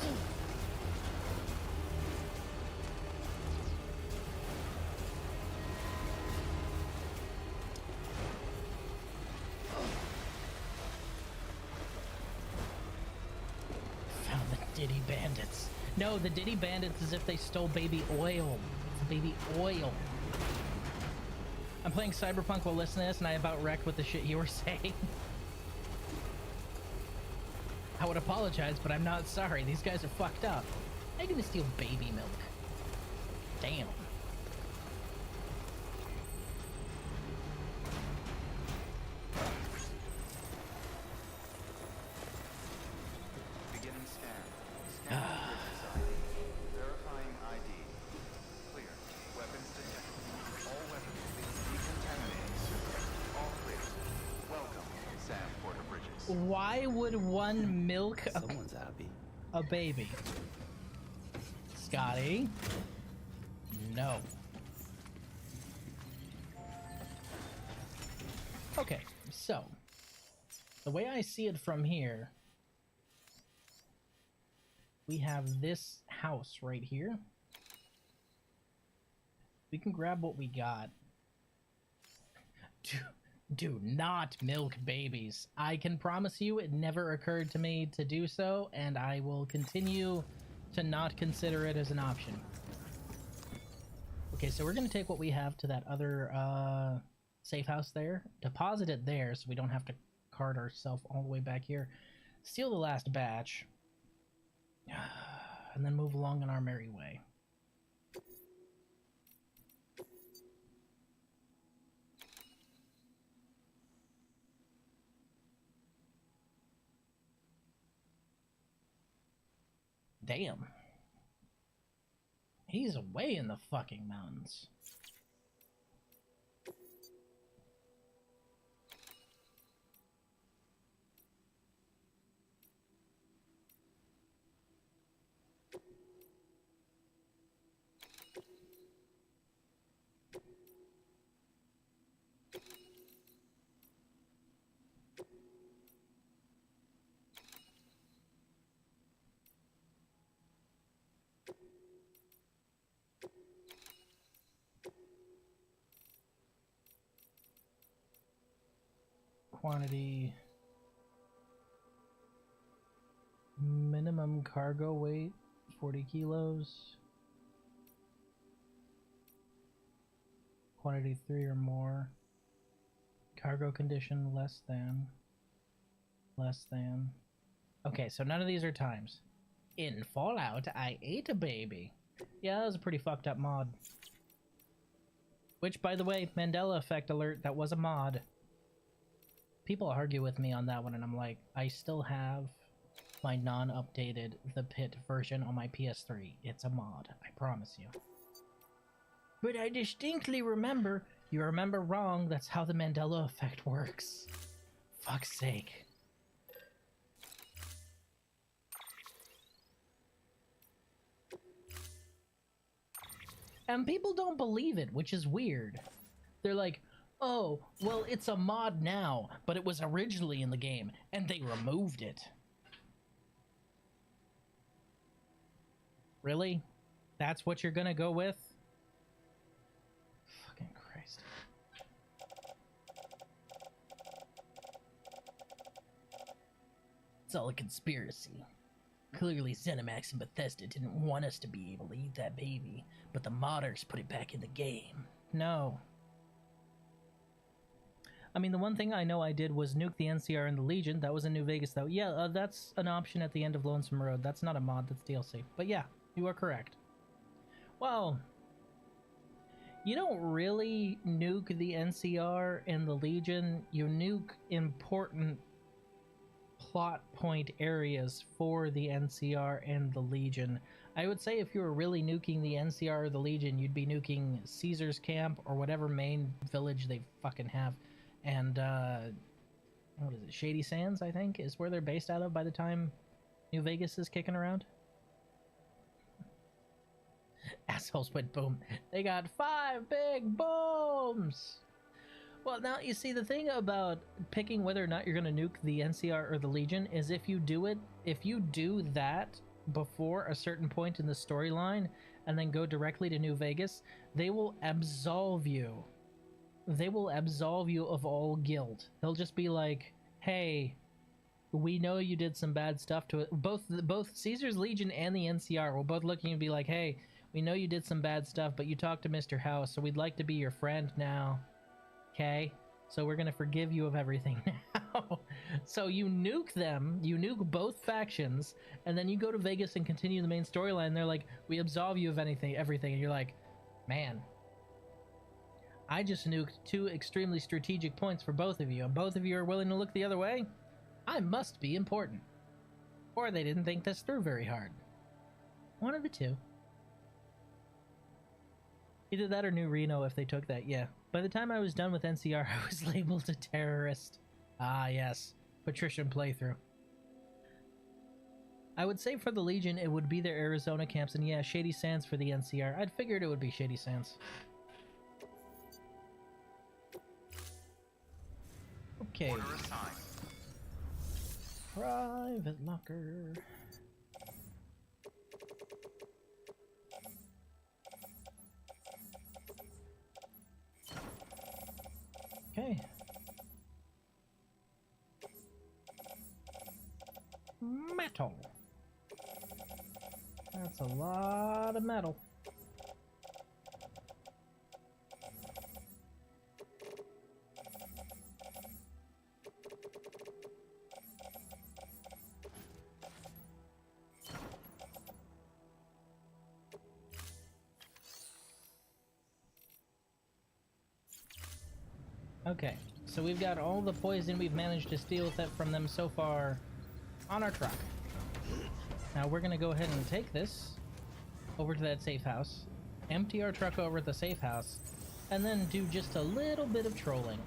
Found the Diddy Bandits. No, the Diddy Bandits is if they stole baby oil. It's baby oil. I'm playing Cyberpunk while listening to this, and I about wrecked with the shit you were saying. I would apologize, but I'm not sorry. These guys are fucked up. How are you gonna steal baby milk? Damn. Beginning scan. Scanning bridges ID. Verifying ID. Clear. Weapons detected. All weapons being decontaminated. All clear. Welcome, Sam Porter Bridges. Why would one milk Someone's happy. a baby? Scotty? No. Okay, so the way I see it from here, we have this house right here. We can grab what we got. Do not milk babies. I can promise you it never occurred to me to do so, and I will continue to not consider it as an option. Okay, so we're going to take what we have to that other safe house there, deposit it there so we don't have to cart ourselves all the way back here, steal the last batch, and then move along on our merry way. Damn. He's away in the fucking mountains. Quantity, minimum cargo weight 40 kilos, quantity 3 or more, cargo condition less than. Okay, so none of these are times. In Fallout, I ate a baby. Yeah, that was a pretty fucked up mod. Which, by the way, Mandela effect alert, that was a mod. People argue with me on that one, and I'm like, I still have my non-updated The Pit version on my PS3. It's a mod, I promise you. But I distinctly remember. You remember wrong. That's how the Mandela effect works. Fuck's sake. And people don't believe it, which is weird. They're like, oh, well, it's a mod now, but it was originally in the game, and they removed it. Really? That's what you're gonna go with? Fucking Christ. It's all a conspiracy. Clearly, ZeniMax and Bethesda didn't want us to be able to eat that baby, but the modders put it back in the game. No. I mean, the one thing I know I did was nuke the NCR and the Legion. That was in New Vegas, though. Yeah, that's an option at the end of Lonesome Road. That's not a mod, that's DLC. But yeah, you are correct. Well, you don't really nuke the NCR and the Legion. You nuke important plot point areas for the NCR and the Legion. I would say if you were really nuking the NCR or the Legion, you'd be nuking Caesar's Camp or whatever main village they fucking have. And, what is it? Shady Sands, I think, is where they're based out of by the time New Vegas is kicking around. Assholes went boom. They got 5 big booms! Well, now, you see, the thing about picking whether or not you're going to nuke the NCR or the Legion is if you do that before a certain point in the storyline and then go directly to New Vegas, they will absolve you. They will absolve you of all guilt. They'll just be like, hey, we know you did some bad stuff to it. Both Caesar's Legion and the NCR will both look at you and be like, hey, we know you did some bad stuff, but you talked to Mr. House, so we'd like to be your friend now. Okay? So we're gonna forgive you of everything now. So you nuke them, you nuke both factions, and then you go to Vegas and continue the main storyline. They're like, we absolve you of everything, and you're like, man, I just nuked 2 extremely strategic points for both of you, and both of you are willing to look the other way? I must be important. Or they didn't think this through very hard. One of the two. Either that or New Reno if they took that, yeah. By the time I was done with NCR, I was labeled a terrorist. Ah, yes. Patrician playthrough. I would say for the Legion, it would be their Arizona camps, and yeah, Shady Sands for the NCR. I'd figured it would be Shady Sands. Okay. Order assigned. Private locker. Okay. Metal. That's a lot of metal. Okay, so we've got all the poison we've managed to steal from them so far on our truck. Now we're gonna go ahead and take this over to that safe house, empty our truck over at the safe house, and then do just a little bit of trolling.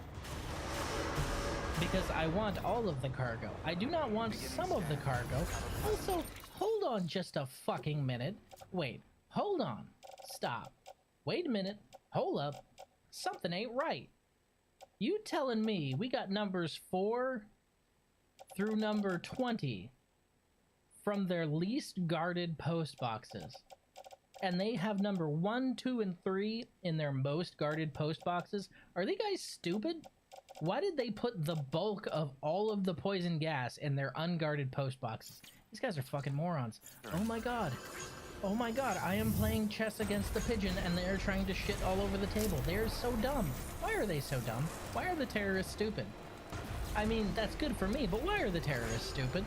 Because I want all of the cargo. I do not want some of the cargo. Also, hold on just a fucking minute. Wait, hold on. Stop. Wait a minute. Hold up. Something ain't right. You telling me we got numbers 4 through number 20 from their least guarded post boxes, and they have number 1, 2, and 3 in their most guarded post boxes? Are they guys stupid? Why did they put the bulk of all of the poison gas in their unguarded post boxes? These guys are fucking morons. Oh my god. Oh my god, I am playing chess against the pigeon and they're trying to shit all over the table. They're so dumb. Why are they so dumb? Why are the terrorists stupid? I mean, that's good for me, but why are the terrorists stupid?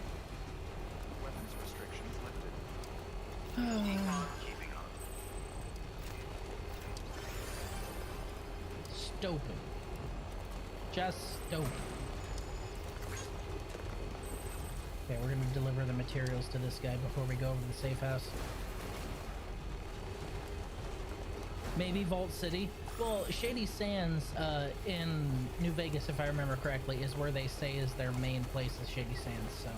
Weapons restrictions lifted. Keeping on. Stupid. Just stupid. Okay, we're gonna deliver the materials to this guy before we go over to the safe house. Maybe Vault City. Well, Shady Sands in New Vegas, if I remember correctly, is where they say is their main place is Shady Sands, so...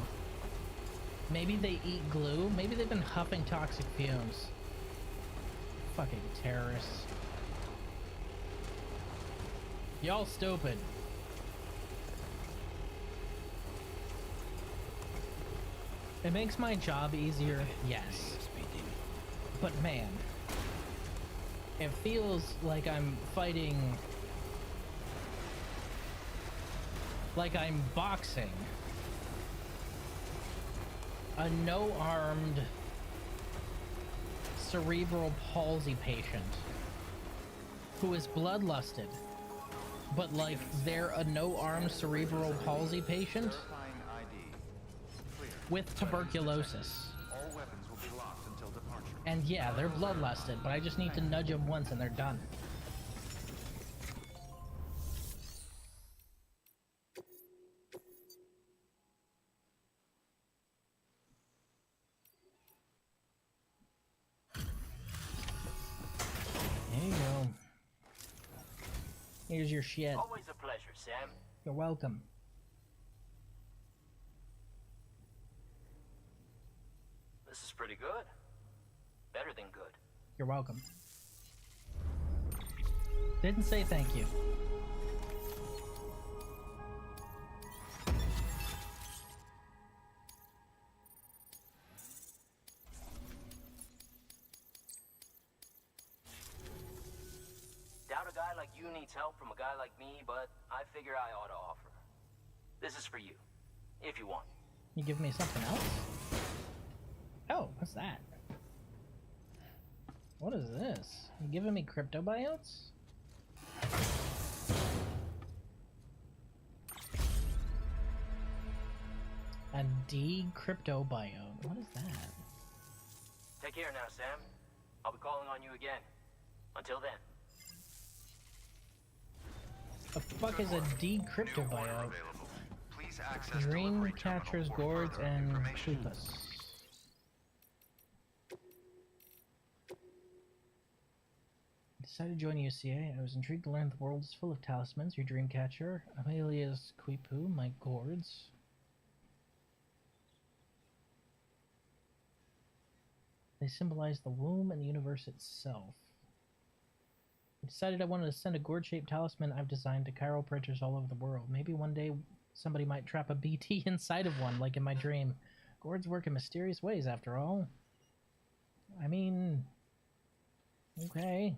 Maybe they eat glue? Maybe they've been huffing toxic fumes. Fucking terrorists. Y'all stupid. It makes my job easier, yes. But man... it feels like I'm fighting... like I'm boxing a no-armed cerebral palsy patient who is bloodlusted but like they're a no-arm cerebral palsy patient Verifying ID. Clear. with tuberculosis. All weapons will be locked until departure. And yeah, they're bloodlusted, but I just need to nudge them once and they're done. There you go. Here's your shit. Always a pleasure, Sam. You're welcome. This is pretty good. Better than good. You're welcome. Didn't say thank you. Doubt a guy like you needs help from a guy like me, but I figure I ought to offer. This is for you, if you want. You give me something else? Oh, what's that? What is this? You giving me cryptobiotes? A D-cryptobiome. What is that? Take care now, Sam. I'll be calling on you again. Until then. The fuck is a D-cryptobiome? Please access Dream delivery catchers, terminal for gourds, further and information. Kloopas. I decided to join UCA. I was intrigued to learn the world is full of talismans. Your dream catcher, Amelia's Quipu, my gourds. They symbolize the womb and the universe itself. I decided I wanted to send a gourd-shaped talisman I've designed to chiral printers all over the world. Maybe one day somebody might trap a BT inside of one, like in my dream. Gourds work in mysterious ways, after all. I mean... okay.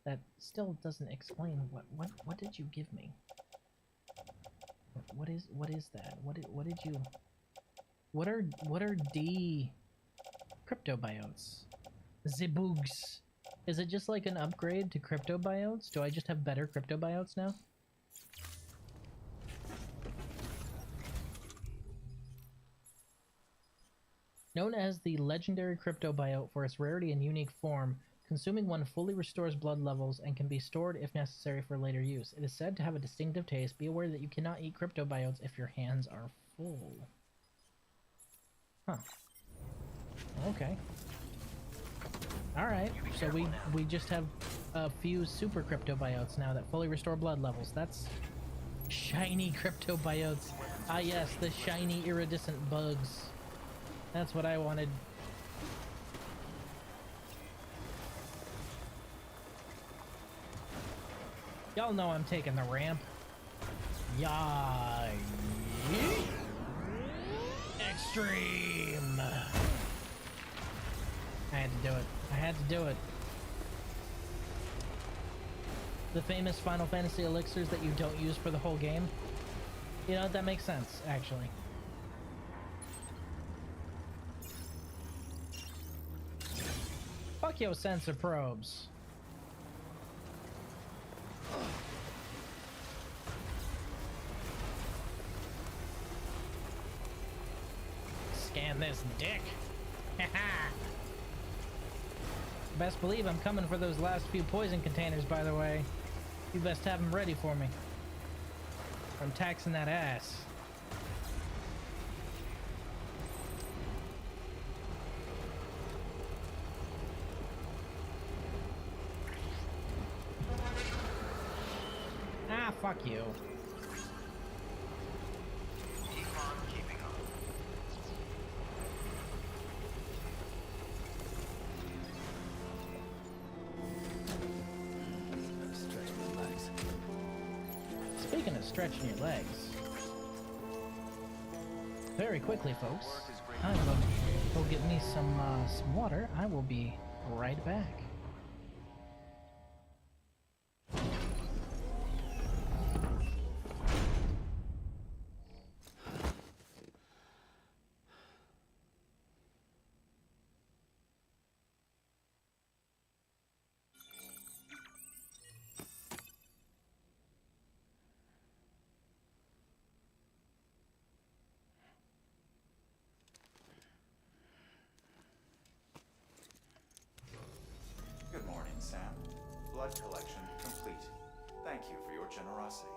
That still doesn't explain what did you give me? What is that? What did you... What are D... cryptobiotes? Ziboogs. Is it just like an upgrade to cryptobiotes? Do I just have better cryptobiotes now? Known as the legendary cryptobiote for its rarity and unique form, consuming one fully restores blood levels and can be stored if necessary for later use. It is said to have a distinctive taste. Be aware that you cannot eat cryptobiotes if your hands are full. Huh. Okay. Alright, so we just have a few super cryptobiotes now that fully restore blood levels. That's shiny cryptobiotes. Ah yes, the shiny iridescent bugs. That's what I wanted. Y'all know I'm taking the ramp. Yeah. Extreme. I had to do it. I had to do it. The famous Final Fantasy elixirs that you don't use for the whole game. You know, that makes sense, actually. Fuck your sensor probes. Scan this dick. Haha. Best believe I'm coming for those last few poison containers, by the way. You best have them ready for me. I'm taxing that ass. Ah, fuck you. Keep on keeping on. Stretch my legs. Speaking of stretching your legs, very quickly, folks, I'm going to go get me some water. I will be right back. Sam. Blood collection complete. Thank you for your generosity.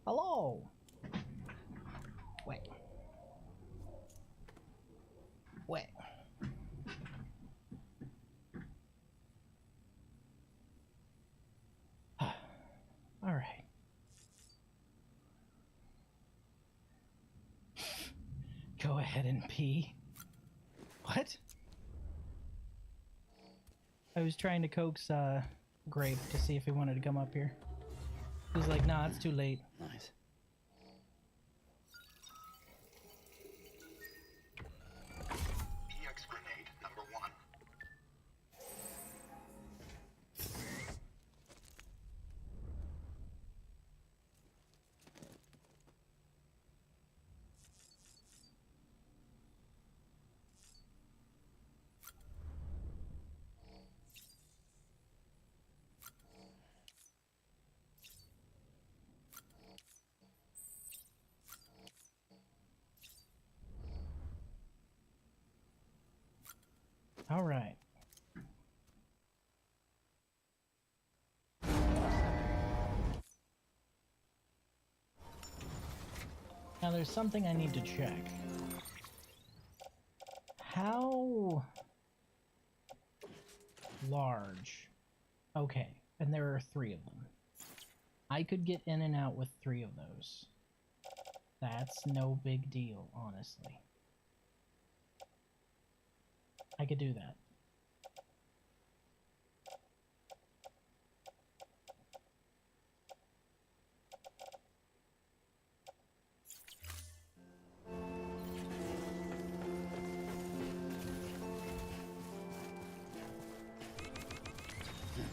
Hello. Wait. Wait. All right. Go ahead and pee. What? I was trying to coax Grape to see if he wanted to come up here. He was like, nah, it's too late. Nice. EX grenade number 1. All right. Now Now there's something I need to check. How large? Okay, and there are 3 of them. I could get in and out with 3 of those. That's no big deal, honestly. I could do that.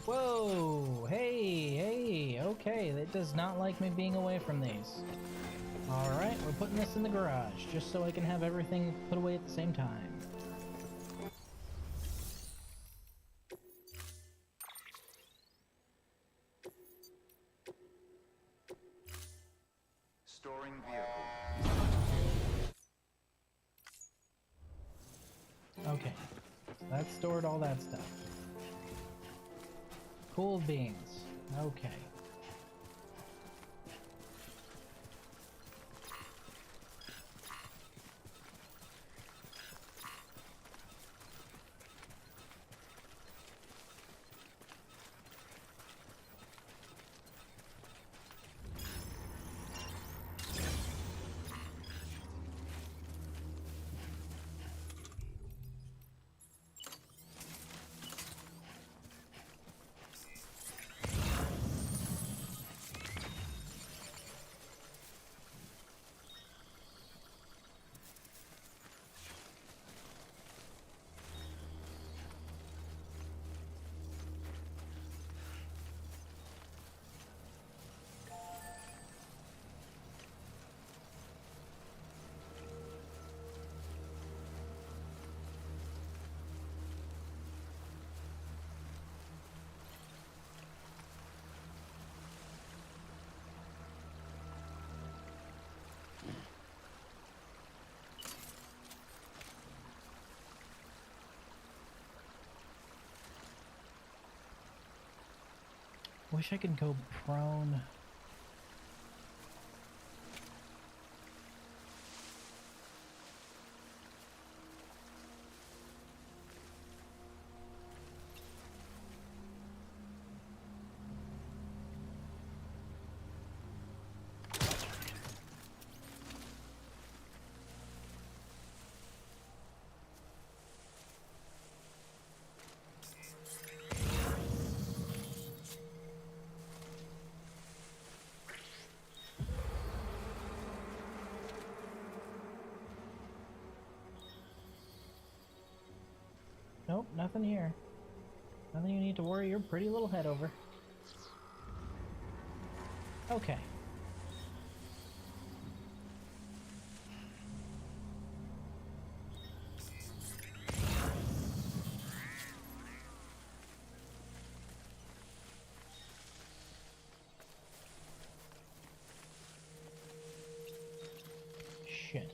Whoa! Hey! Okay, that does not like me being away from these. Alright, we're putting this in the garage, just so I can have everything put away at the same time. Storing vehicle. Okay, so that stored all that stuff. Cool beans. Okay. Wish I could go prone. Nope, nothing here. Nothing you need to worry your pretty little head over. Okay. Shit.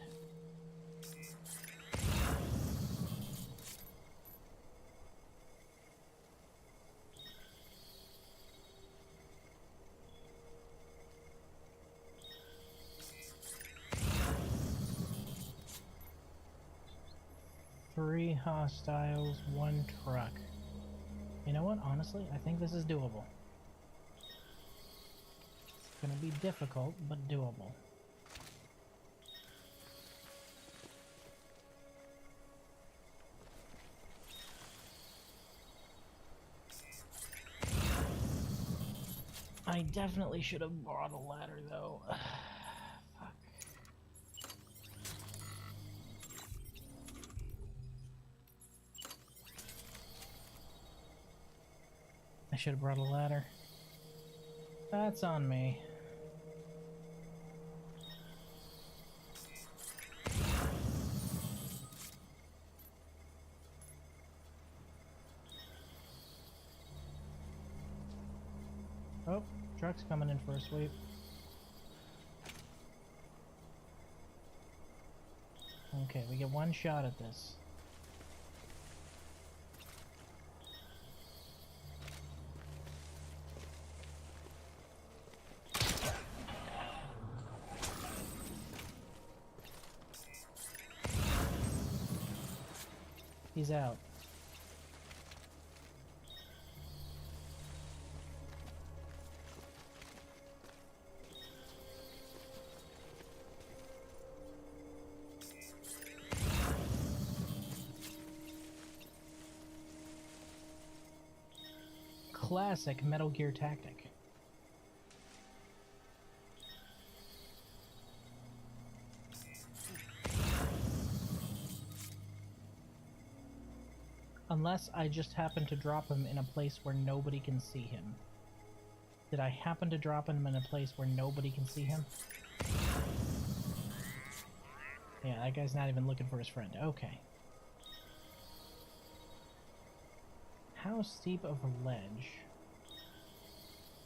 Three hostiles, 1 truck. You know what? Honestly, I think this is doable. It's gonna be difficult, but doable. I definitely should have brought a ladder, though. Fuck. I should have brought a ladder. That's on me. Oh, truck's coming in for a sweep. Okay, we get 1 shot at this. He's out. Classic Metal Gear tactic. Unless I just happen to drop him in a place where nobody can see him. Did I happen to drop him in a place where nobody can see him? Yeah, that guy's not even looking for his friend. Okay. How steep of a ledge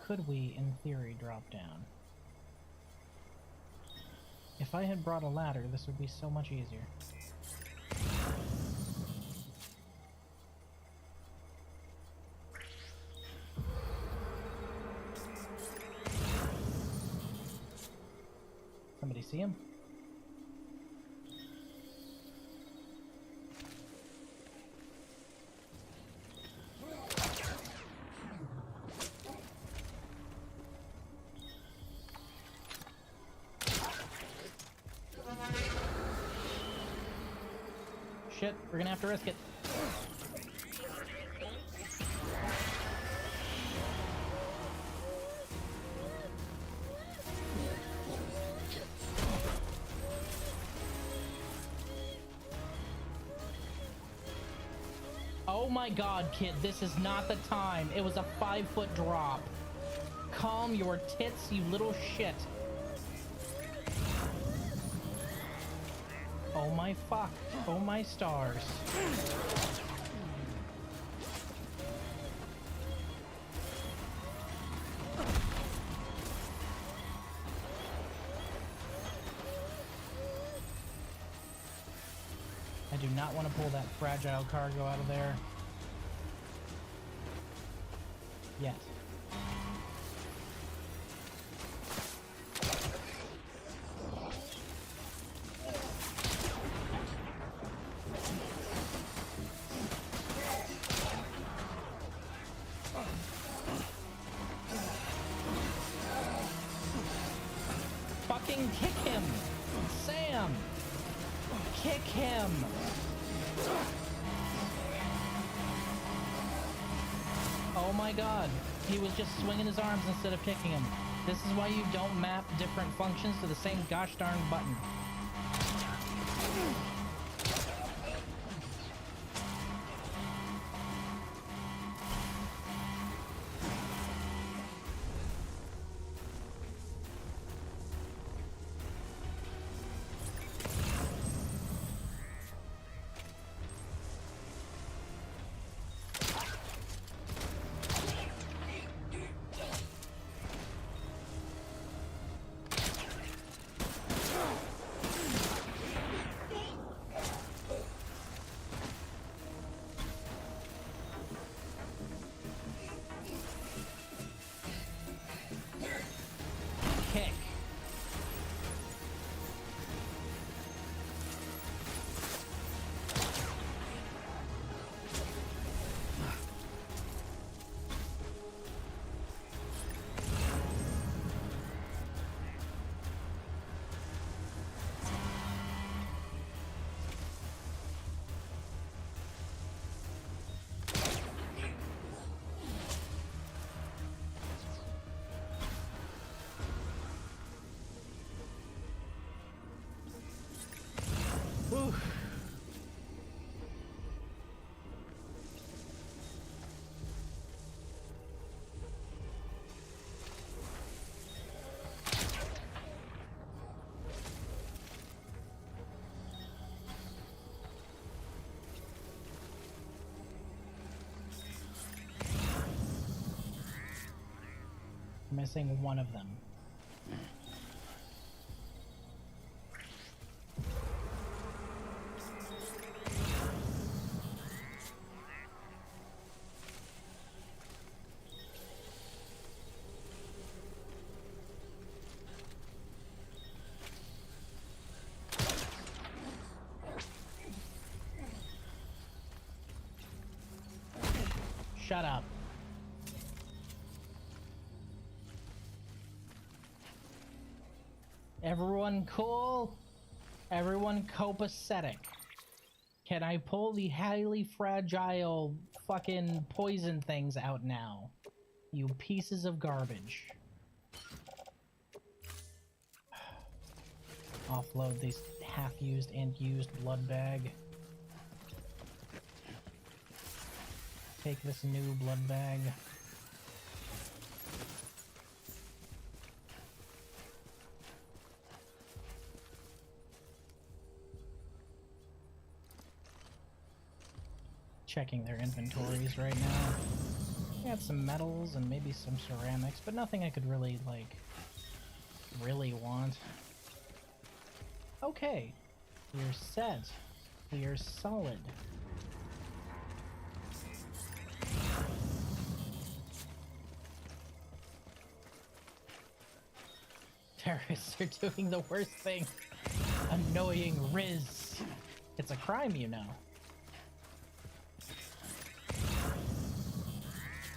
could we, in theory, drop down? If I had brought a ladder, this would be so much easier. Somebody see him? Shit, we're gonna have to risk it. Oh my god, kid, this is not the time. It was a 5-foot drop. Calm your tits, you little shit. Oh my fuck. Oh my stars. I do not want to pull that fragile cargo out of there. Yet. Fucking kick him! Sam! Kick him! Oh my god, he was just swinging his arms instead of kicking him. This is why you don't map different functions to the same gosh darn button. Kick. Whew. Missing one of them. Shut up. Everyone cool? Everyone copacetic. Can I pull the highly fragile fucking poison things out now? You pieces of garbage. Offload this half-used and used blood bag. Take this new blood bag. Checking their inventories right now. Got some metals and maybe some ceramics, but nothing I could really, like, really want. Okay. We're set. We are solid. Terrorists are doing the worst thing. Annoying Riz. It's a crime, you know.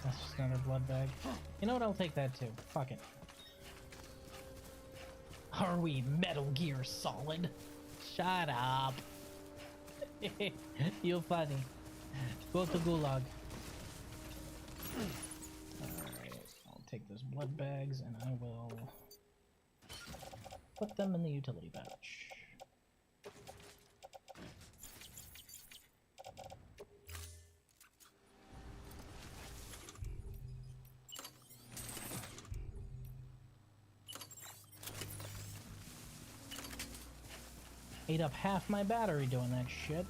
That's just another blood bag. You know what? I'll take that too. Fuck it. Are we Metal Gear Solid? Shut up. You're funny. Go to Gulag. Alright, I'll take those blood bags and I will put them in the utility pouch. Ate up half my battery doing that shit.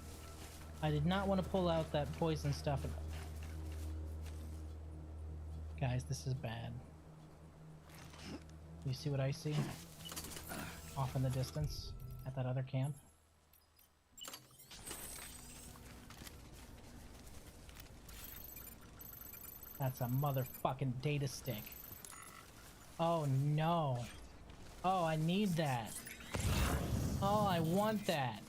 I did not want to pull out that poison stuff. Guys, this is bad. You see what I see? Off in the distance, at that other camp. That's a motherfucking data stick. Oh no. Oh, I need that. Oh, I want that.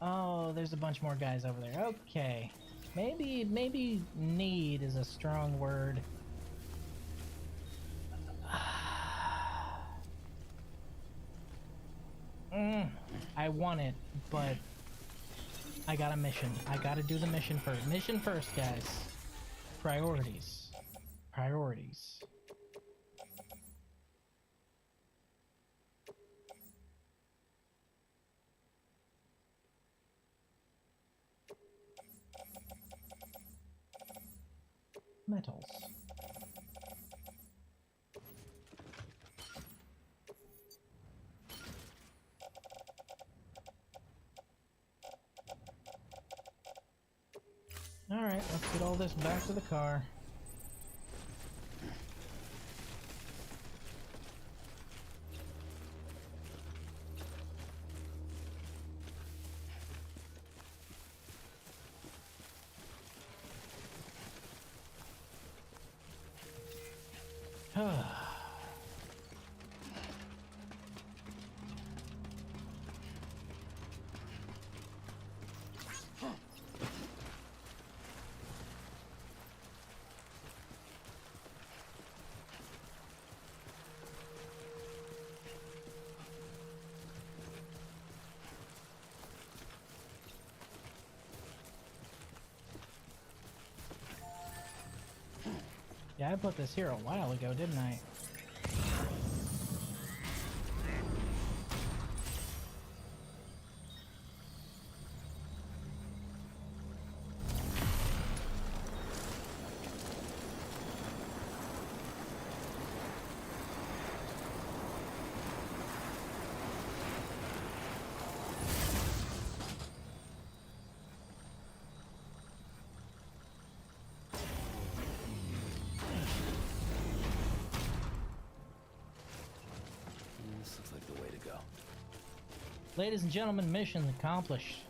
Oh, there's a bunch more guys over there. Okay. Maybe need is a strong word. I want it, but I got a mission. I gotta do the mission first. Mission first, guys. Priorities. Priorities. Metals. Alright, let's get all this back to the car. Yeah, I put this here a while ago, didn't I? Ladies and gentlemen, mission accomplished.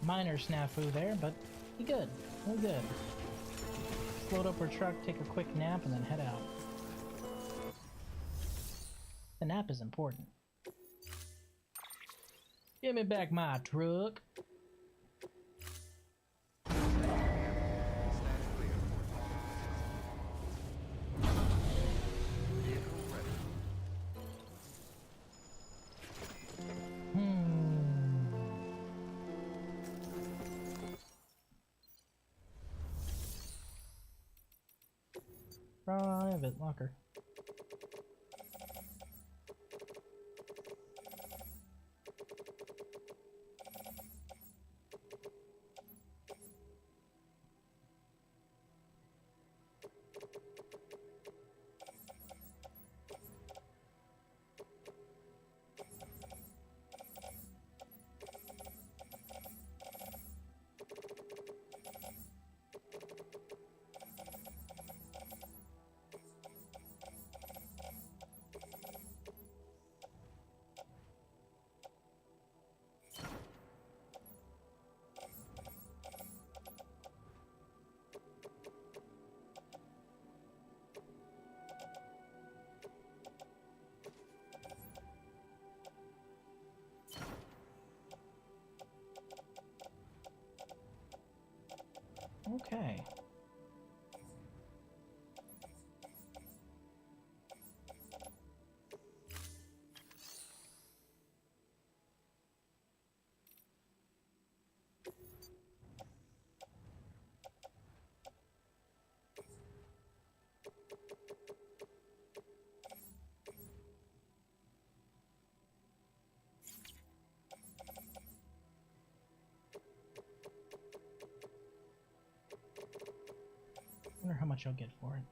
Minor snafu there, but we good. We're good. Let's load up our truck, take a quick nap, and then head out. The nap is important. Give me back my truck. Stand clear. Private locker. Okay. Wonder how much I'll get for it.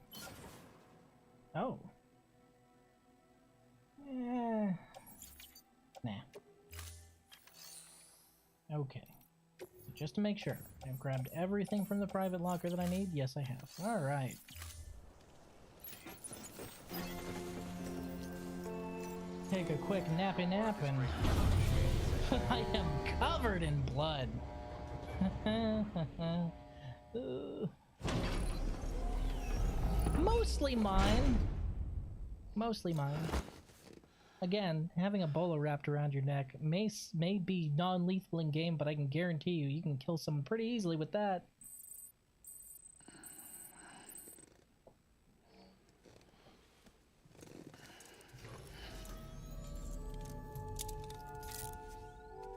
Oh. Nah. Okay. So just to make sure, I've grabbed everything from the private locker that I need? Yes, I have. Alright. Take a quick nappy nap and... I am covered in blood! Mostly mine. Mostly mine. Again, having a bolo wrapped around your neck may be non-lethal in game, but I can guarantee you can kill someone pretty easily with that.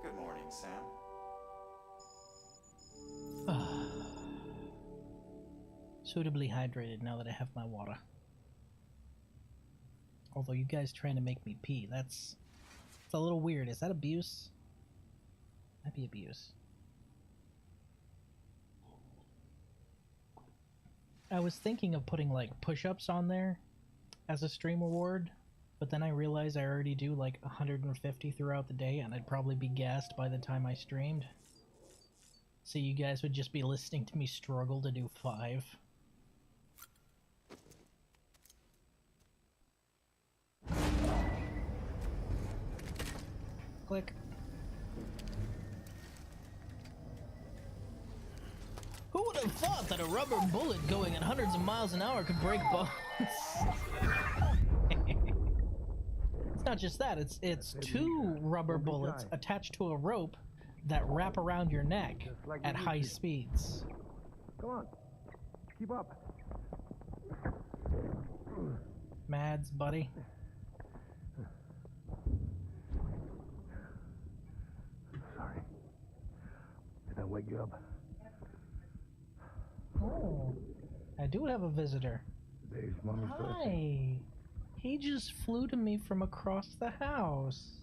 Good morning, Sam. Suitably hydrated now that I have my water. Although you guys trying to make me pee, it's a little weird. Is that abuse? That'd be abuse. I was thinking of putting like push-ups on there as a stream reward, but then I realized I already do like 150 throughout the day and I'd probably be gassed by the time I streamed. So you guys would just be listening to me struggle to do 5. Click. Who would have thought that a rubber bullet going at hundreds of miles an hour could break bones? It's not just that, it's 2 rubber bullets attached to a rope that wrap around your neck at high speeds. Come on. Keep up. Mads, buddy. Sorry. Did I wake you up? Oh, I do have a visitor. Today's Mommy's birthday. Hi. He just flew to me from across the house.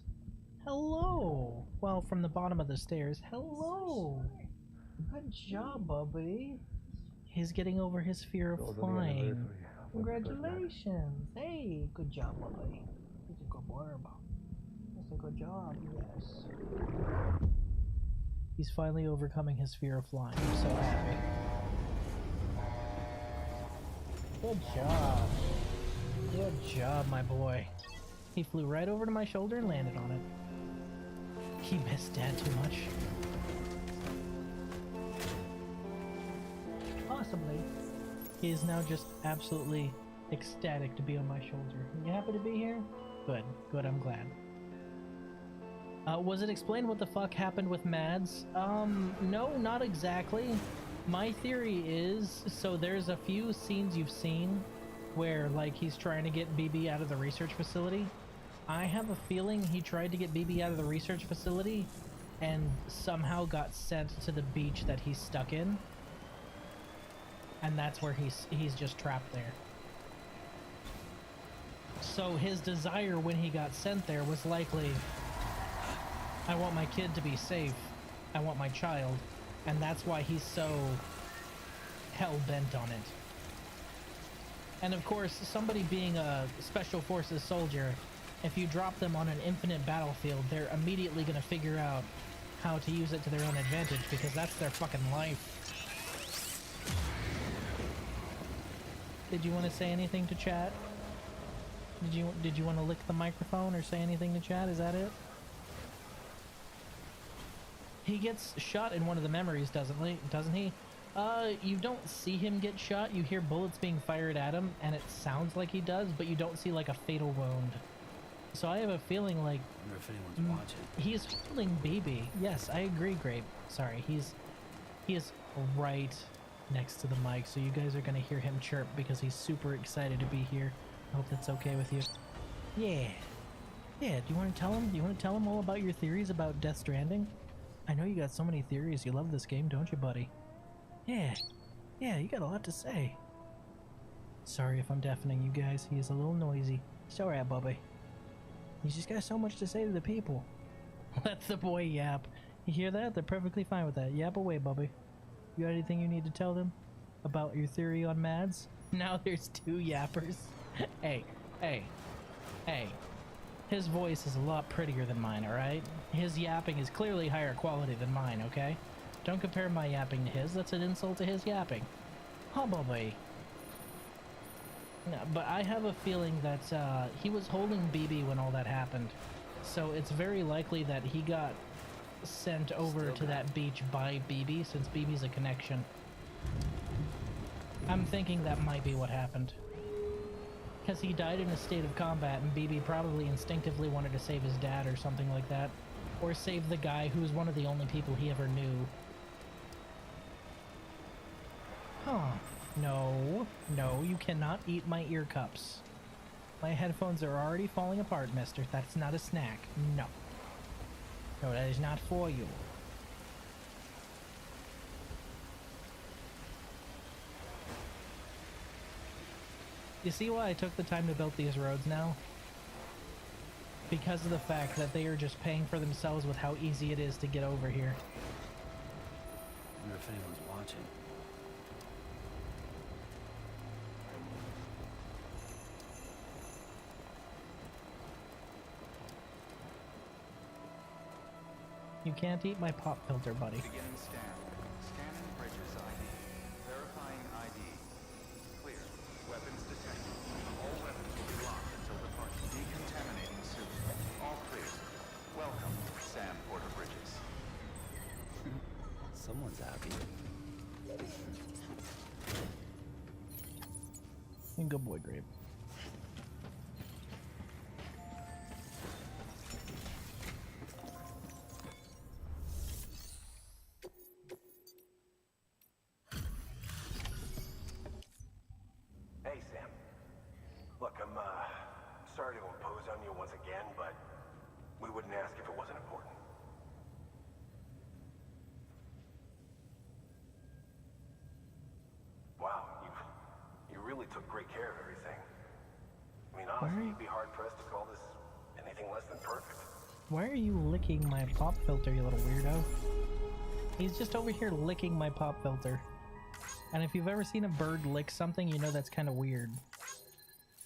Hello. Well, from the bottom of the stairs. Hello. Good job, Bubby. He's getting over his fear of flying. Congratulations. Hey, good job, Bubby. He's a good boy. That's a good job, yes. He's finally overcoming his fear of flying. I'm so happy. Good job. Good job, my boy. He flew right over to my shoulder and landed on it. He missed Dad too much. Possibly. He is now just absolutely ecstatic to be on my shoulder. You happy to be here? Good. Good, I'm glad. Was it explained what the fuck happened with Mads? No, not exactly. My theory is, so there's a few scenes you've seen where, like, he's trying to get BB out of the research facility. I have a feeling he tried to get BB out of the research facility and somehow got sent to the beach that he's stuck in. And that's where he's just trapped there. So his desire when he got sent there was likely, I want my kid to be safe. I want my child. And that's why he's so hell-bent on it. And of course, somebody being a Special Forces soldier, if you drop them on an infinite battlefield, they're immediately going to figure out how to use it to their own advantage, because that's their fucking life. Did you want to say anything to chat? Did you want to lick the microphone or say anything to chat? Is that it? He gets shot in one of the memories, doesn't he? You don't see him get shot. You hear bullets being fired at him, and it sounds like he does, but you don't see like a fatal wound. So I have a feeling like I wonder if anyone's watching. He's holding BB. Yes, I agree, Grape. Sorry, he is right next to the mic, so you guys are gonna hear him chirp because he's super excited to be here. I hope that's okay with you. Yeah. Yeah, do you want to tell him? Do you want to tell him all about your theories about Death Stranding? I know you got so many theories. You love this game, don't you, buddy? Yeah. Yeah, you got a lot to say. Sorry if I'm deafening you guys. He's a little noisy. It's alright, Bubby. He's just got so much to say to the people. Let the boy yap. You hear that? They're perfectly fine with that. Yap away, Bubby. You got anything you need to tell them about your theory on Mads? Now there's two yappers. Hey. His voice is a lot prettier than mine, alright? His yapping is clearly higher quality than mine, okay? Don't compare my yapping to his. That's an insult to his yapping. Oh, Bubby. No, but I have a feeling that he was holding BB when all that happened. So it's very likely that he got sent over to that beach by BB, since BB's a connection. I'm thinking that might be what happened. Because he died in a state of combat, and BB probably instinctively wanted to save his dad or something like that. Or save the guy who's one of the only people he ever knew. Huh. No, you cannot eat my ear cups. My headphones are already falling apart, mister. That's not a snack. No. No, that is not for you. You see why I took the time to build these roads now? Because of the fact that they are just paying for themselves with how easy it is to get over here. I wonder if anyone's watching. You can't eat my pop filter, buddy. Beginning scan. Scanning bridges ID. Verifying ID. Clear. Weapons detected. All weapons will be locked until departure. Decontaminating suit. All clear. Welcome, Sam Porter Bridges. Someone's happy. And good boy, Grape. Hey, Sam. Look, I'm sorry to impose on you once again, but we wouldn't ask if it wasn't important. Wow, you really took great care of everything. I mean, honestly, you'd be hard-pressed to call this anything less than perfect. Why are you licking my pop filter, you little weirdo? He's just over here licking my pop filter. And if you've ever seen a bird lick something, you know that's kind of weird.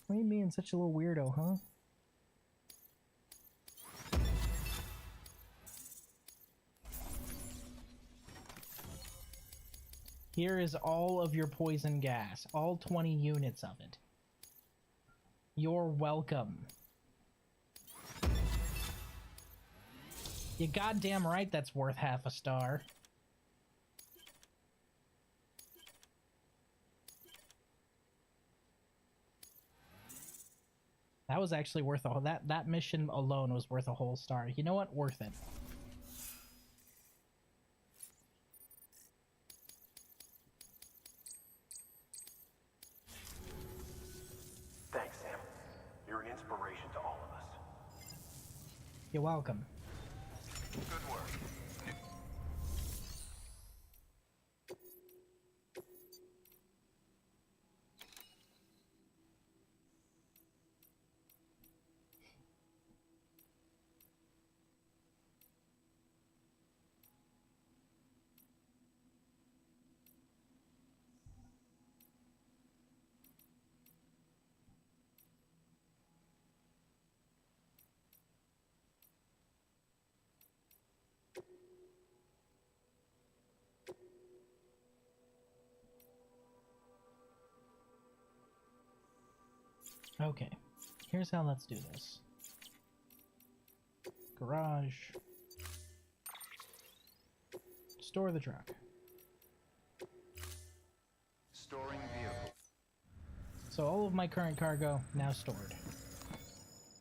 What are you being such a little weirdo, huh? Here is all of your poison gas. All 20 units of it. You're welcome. You goddamn right that's worth half a star. That was actually worth a whole... That mission alone was worth a whole star. You know what? Worth it. Thanks, Sam. You're an inspiration to all of us. You're welcome. Good work. Okay, here's how let's do this. Garage. Store the truck. Storing vehicle. So all of my current cargo now stored.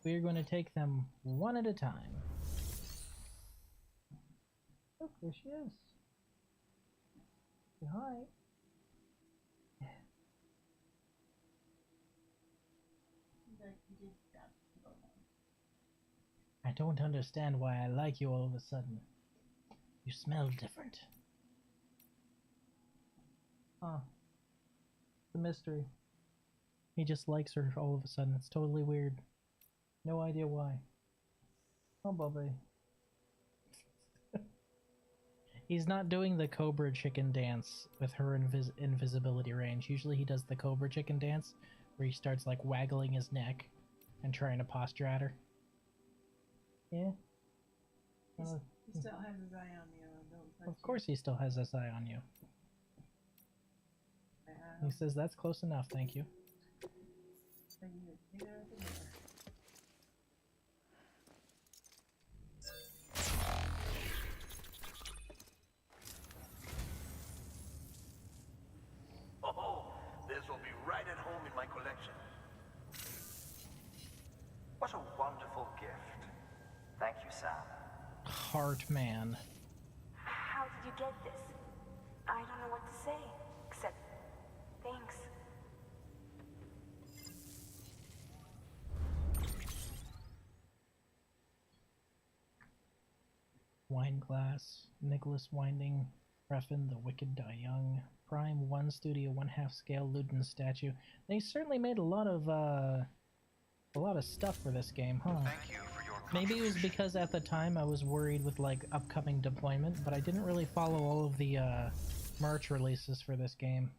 We are going to take them one at a time. Look, there she is. Say hi. I don't understand why I like you all of a sudden. You smell different. Huh. The mystery. He just likes her all of a sudden. It's totally weird. No idea why. Oh, Bobby. He's not doing the Cobra chicken dance with her invisibility range. Usually he does the Cobra chicken dance where he starts like waggling his neck and trying to posture at her. Yeah? He still has his eye on you. Don't touch Of course he still has his eye on you. He says that's close enough, thank you. Oh, this will be right at home in my collection. What a wonderful gift. Thank you, Sam. Heartman. How did you get this? I don't know what to say, except thanks. Wine Glass, Nicholas Winding, Refn, The Wicked Die Young, Prime 1 Studio 1/2 scale Ludin statue. They certainly made a lot of stuff for this game, huh? Thank you for your Maybe it was because at the time I was worried with like upcoming deployment, but I didn't really follow all of the merch releases for this game.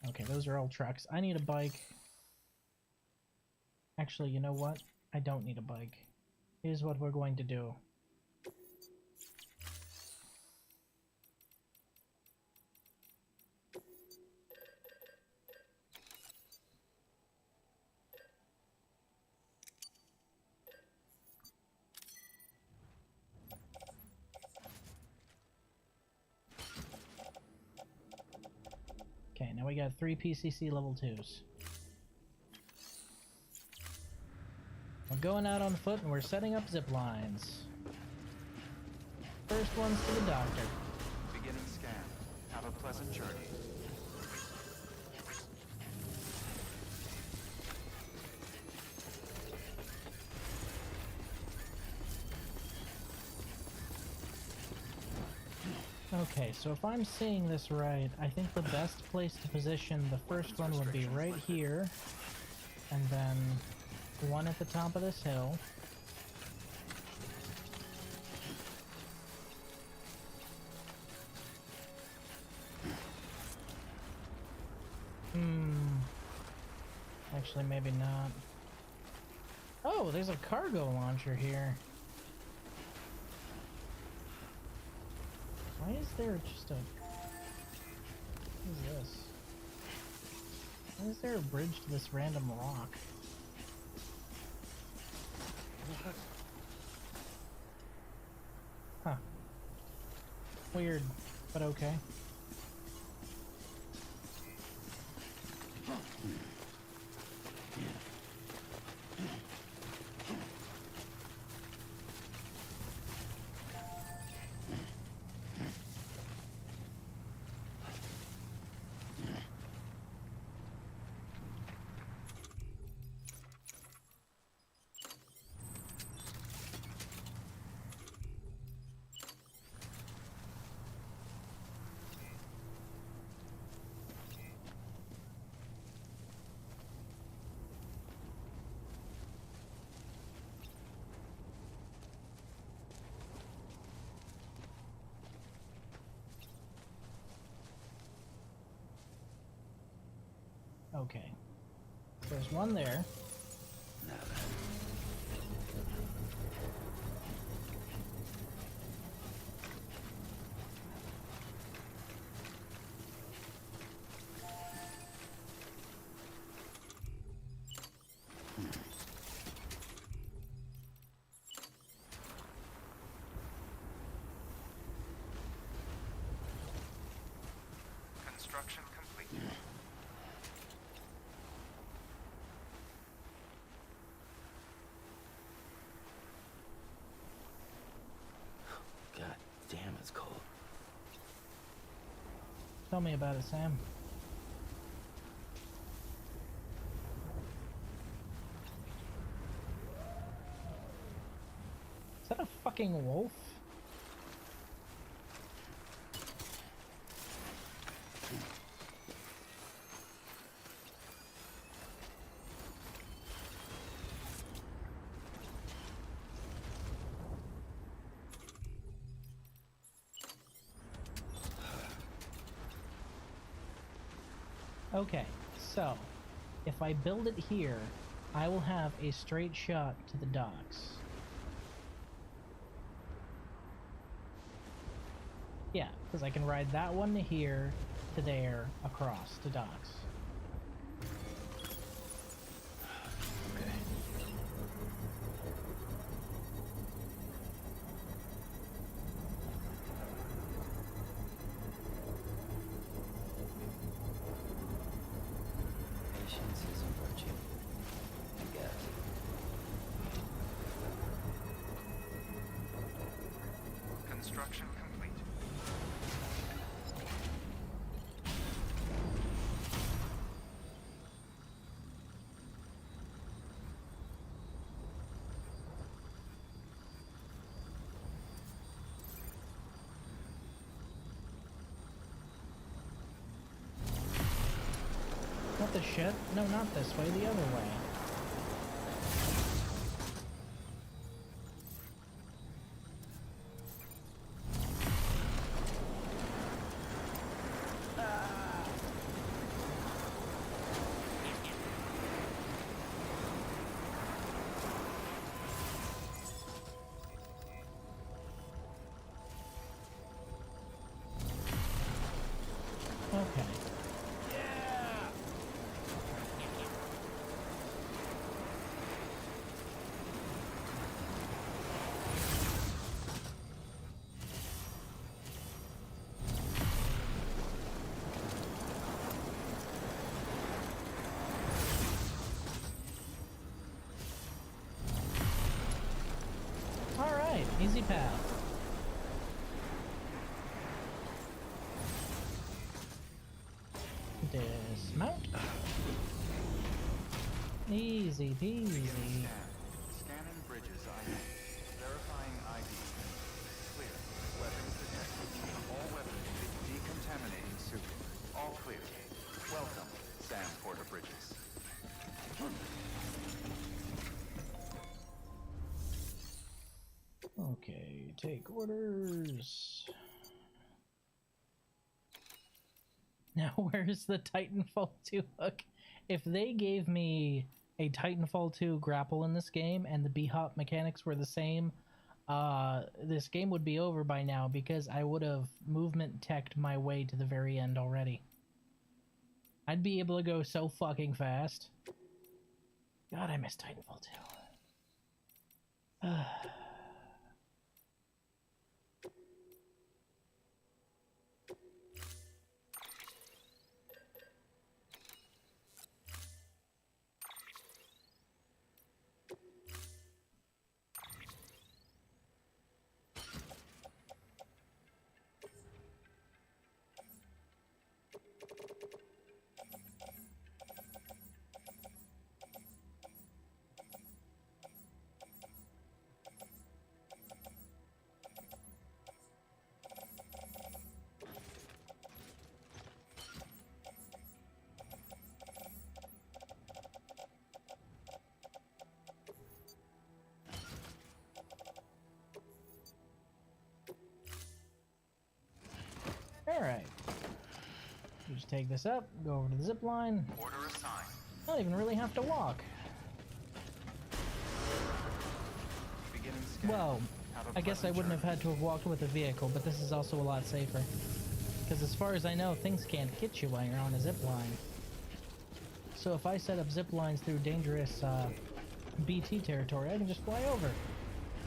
Okay, those are all trucks. I need a bike. Actually, you know what? I don't need a bike. Here's what we're going to do. Okay, now we got 3 PCC level 2s. We're going out on foot and we're setting up zip lines. First one's to the doctor. beginning scan. Have a pleasant journey. Okay, so if I'm seeing this right, I think the best place to position the first one would be right here, and then one at the top of this hill. Actually, maybe not. Oh, there's a cargo launcher here. Why is there just a... What is this? Why is there a bridge to this random rock? Huh. Weird, but okay. Okay. There's one there. Construction complete. God damn, it's cold. Tell me about it, Sam. Is that a fucking wolf? Okay, so if I build it here, I will have a straight shot to the docks. Yeah, because I can ride that one to here, to there, across to docks. Okay. Patience is a virtue, I guess. Construction complete. What the shit? No, not this way, the other way. Okay. Alright, easy path. Dismount. Easy peasy. Scanning bridges ID. Verifying ID. Clear. Weapons detected. All weapons decontaminating suit. All clear. Welcome, Sam Porter Bridges. Okay, take orders. Now, where's the Titanfall 2 hook? If they gave me a Titanfall 2 grapple in this game and the B-hop mechanics were the same, this game would be over by now because I would have movement teched my way to the very end already. I'd be able to go so fucking fast. God, I miss Titanfall 2. Alright. Just take this up, go over to the zip line. Order assigned. Don't even really have to walk. Beginning scan. Well, Have a I guess I pleasant wouldn't have journey. had to have walked with a vehicle, but this is also a lot safer. Because as far as I know, things can't get you while you're on a zip line. So if I set up zip lines through dangerous BT territory, I can just fly over.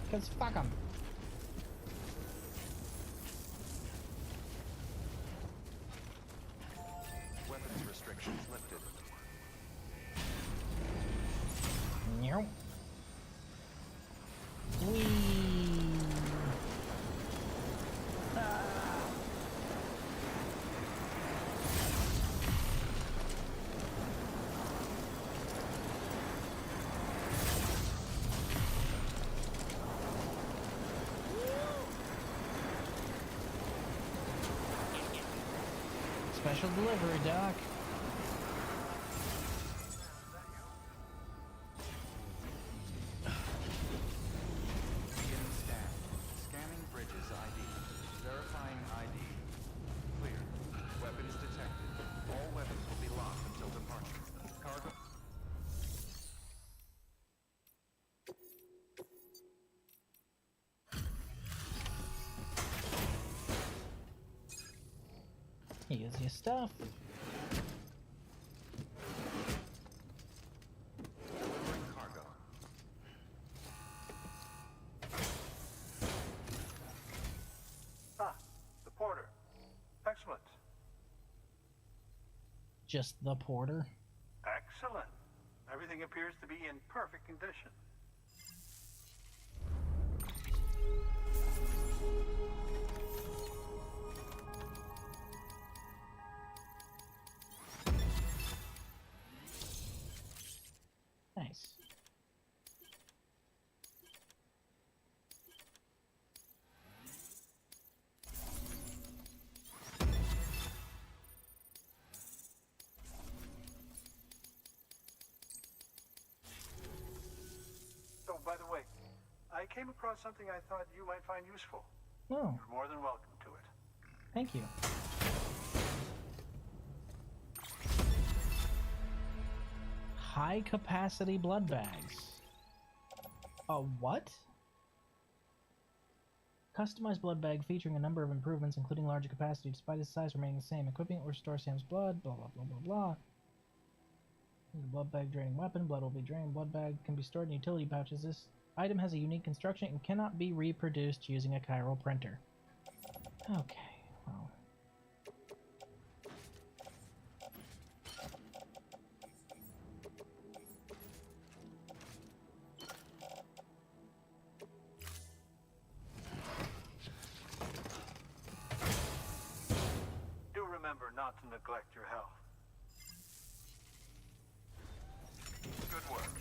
Because fuck them. Special delivery, Doc. Beginning scan. Scanning bridges ID. Verifying ID. Clear. Weapons detected. All weapons will be locked until departure. Cargo. Here's your stuff. Delivering cargo. Ah, the porter. Excellent. Just the porter. Excellent. Everything appears to be in perfect condition. Nice. Oh, by the way, I came across something I thought you might find useful. Oh, You're more than welcome to it. thank you. High capacity blood bags. A what? Customized blood bag featuring a number of improvements, including larger capacity despite its size remaining the same. Equipping or restore Sam's blood, blah blah blah blah blah. The blood bag draining weapon. Blood will be drained. Blood bag can be stored in utility pouches. This item has a unique construction and cannot be reproduced using a chiral printer. Okay, well. Do remember not to neglect your health. Good work.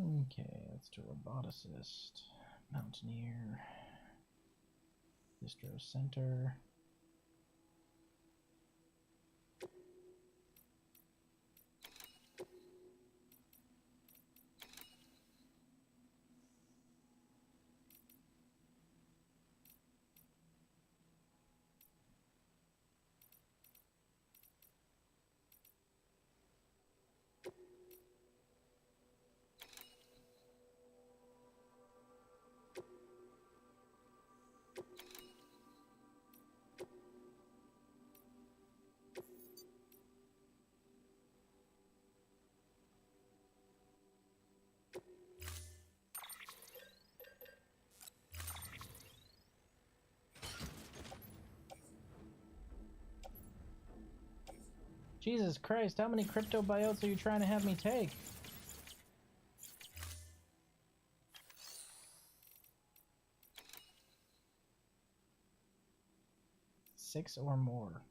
Okay, let's do roboticist, mountaineer, distro center. Jesus Christ, how many cryptobiotes are you trying to have me take? 6 or more.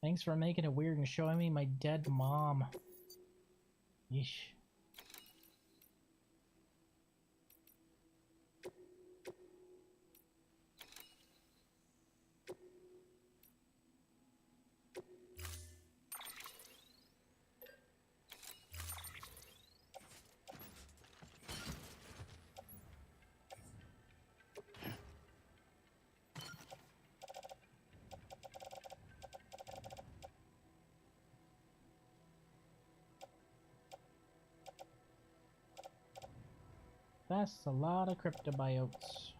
Thanks for making it weird and showing me my dead mom. Yeesh. That's a lot of cryptobiotes.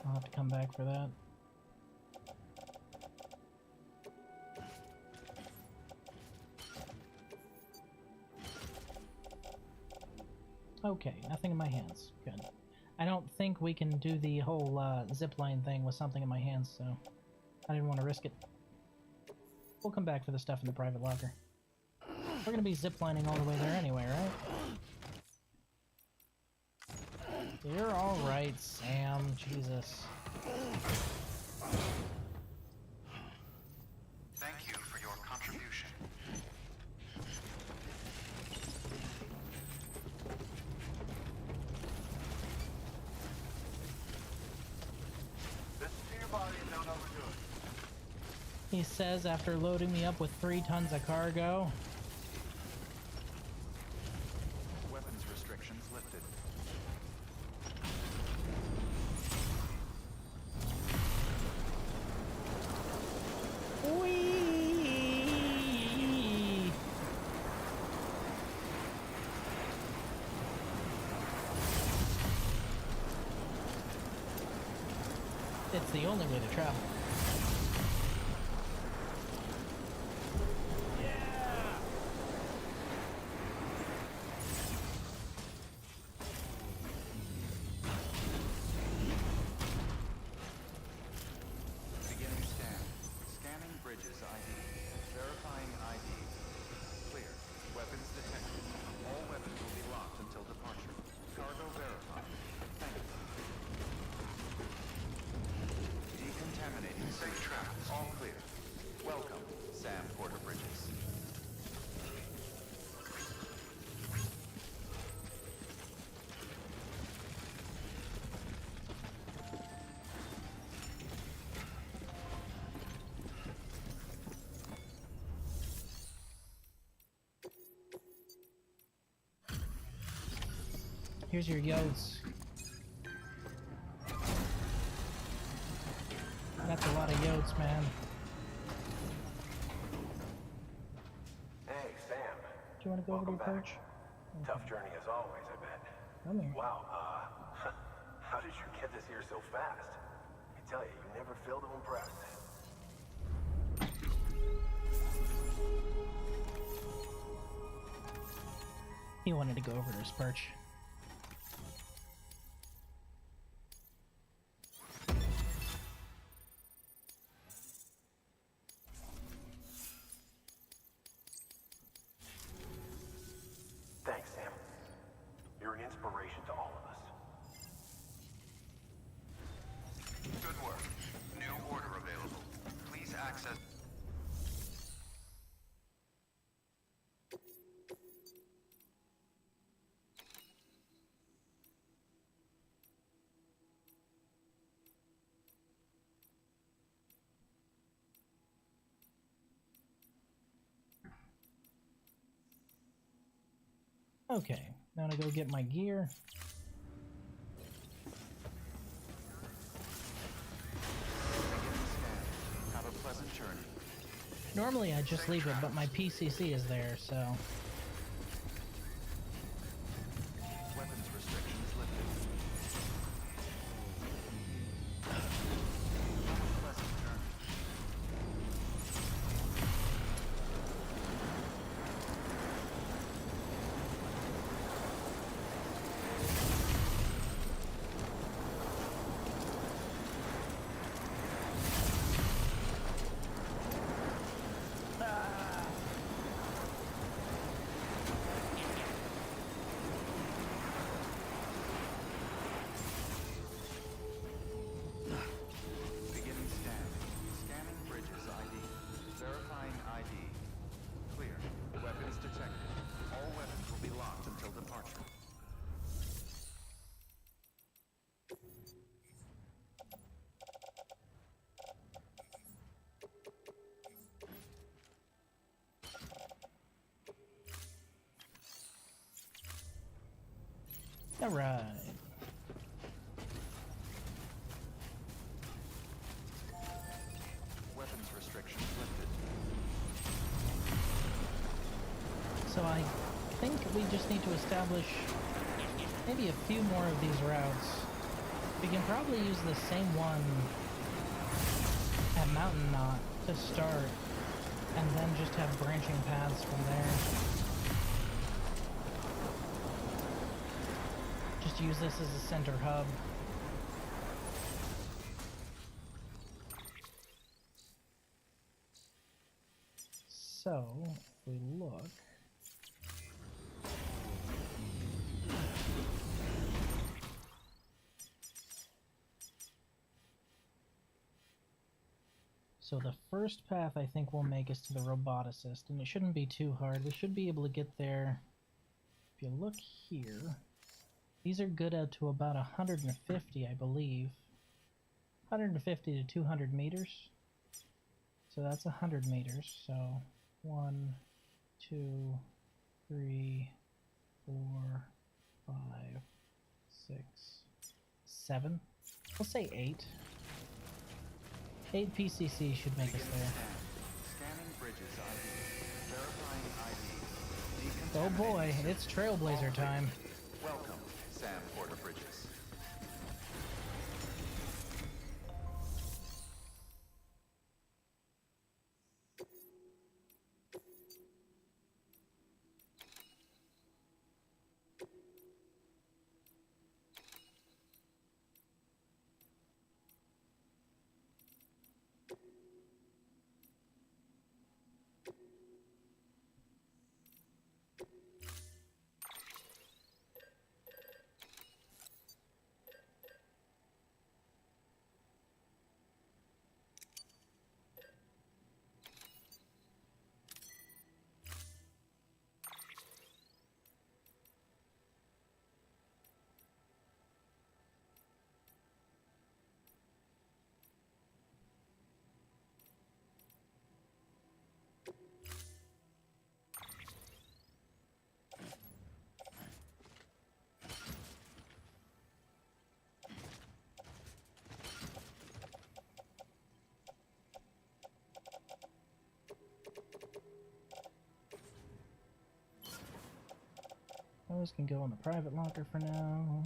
I'll have to come back for that. Okay, nothing in my hands. Good. I don't think we can do the whole zipline thing with something in my hands, so I didn't want to risk it. We'll come back for the stuff in the private locker. We're gonna be ziplining all the way there anyway, right? You're alright, Sam. Jesus. Thank you for your contribution. Listen to your body and don't overdo it. He says after loading me up with 3 tons of cargo. Weapons restrictions lifted. Whee! It's the only way to travel. Beginning scan. Scanning bridges ID. Verifying ID. Clear. Weapons detected. All weapons will be locked until departure. Cargo verified. Thank you. Decontaminating safe travels. All clear. Welcome, Sam Porter Bridges. Here's your yotes. That's a lot of yotes, man. Hey, Sam. Do you want to go over to your Welcome back. perch? Tough journey as always, I bet. Come here. Wow, how did you get this here so fast? I tell you, you never fail to impress. He wanted to go over to his perch. Thanks, Sam. You're an inspiration to all of us. Good work. New order available. Please access. Okay, now to go get my gear. Have a pleasant journey. Normally I just leave it, but my PCC is there, so... Weapons restrictions lifted. Have a pleasant journey. Beginning scan. Scanning bridges ID. Verifying ID. Clear. Weapons detected. All weapons will be locked until departure. Alright. Weapons restrictions lifted. So I think we just need to establish maybe a few more of these routes We can probably use the same one at Mountain Knot to start, and then just have branching paths from there. Just use this as a center hub. So, if we look... So the first path I think will make us to the roboticist, and it shouldn't be too hard. We should be able to get there. If you look here, these are good out to about 150, I believe. 150 to 200 meters. So that's 100 meters. So 1, 2, 3, 4, 5, 6, 7. We'll say 8. 8 PCC should make us there. Scanning bridges ID. Verifying ID. Oh boy, it's Trailblazer time. Welcome, Sam Porter Bridges. Those can go in the private locker for now.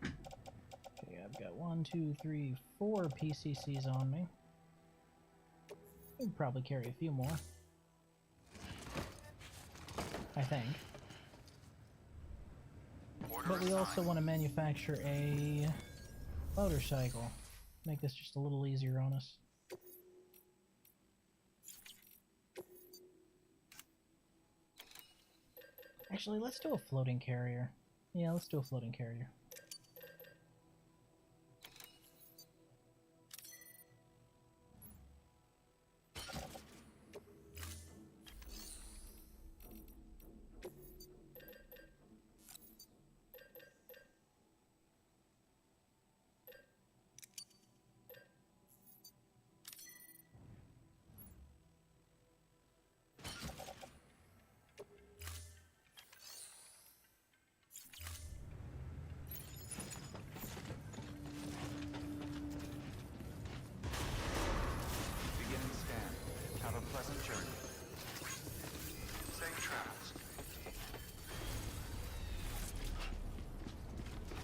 Okay, I've got 1, 2, 3, 4 PCCs on me. I can probably carry a few more. I think. But we also want to manufacture a motorcycle. Make this just a little easier on us. Actually, let's do a floating carrier. Yeah, let's do a floating carrier.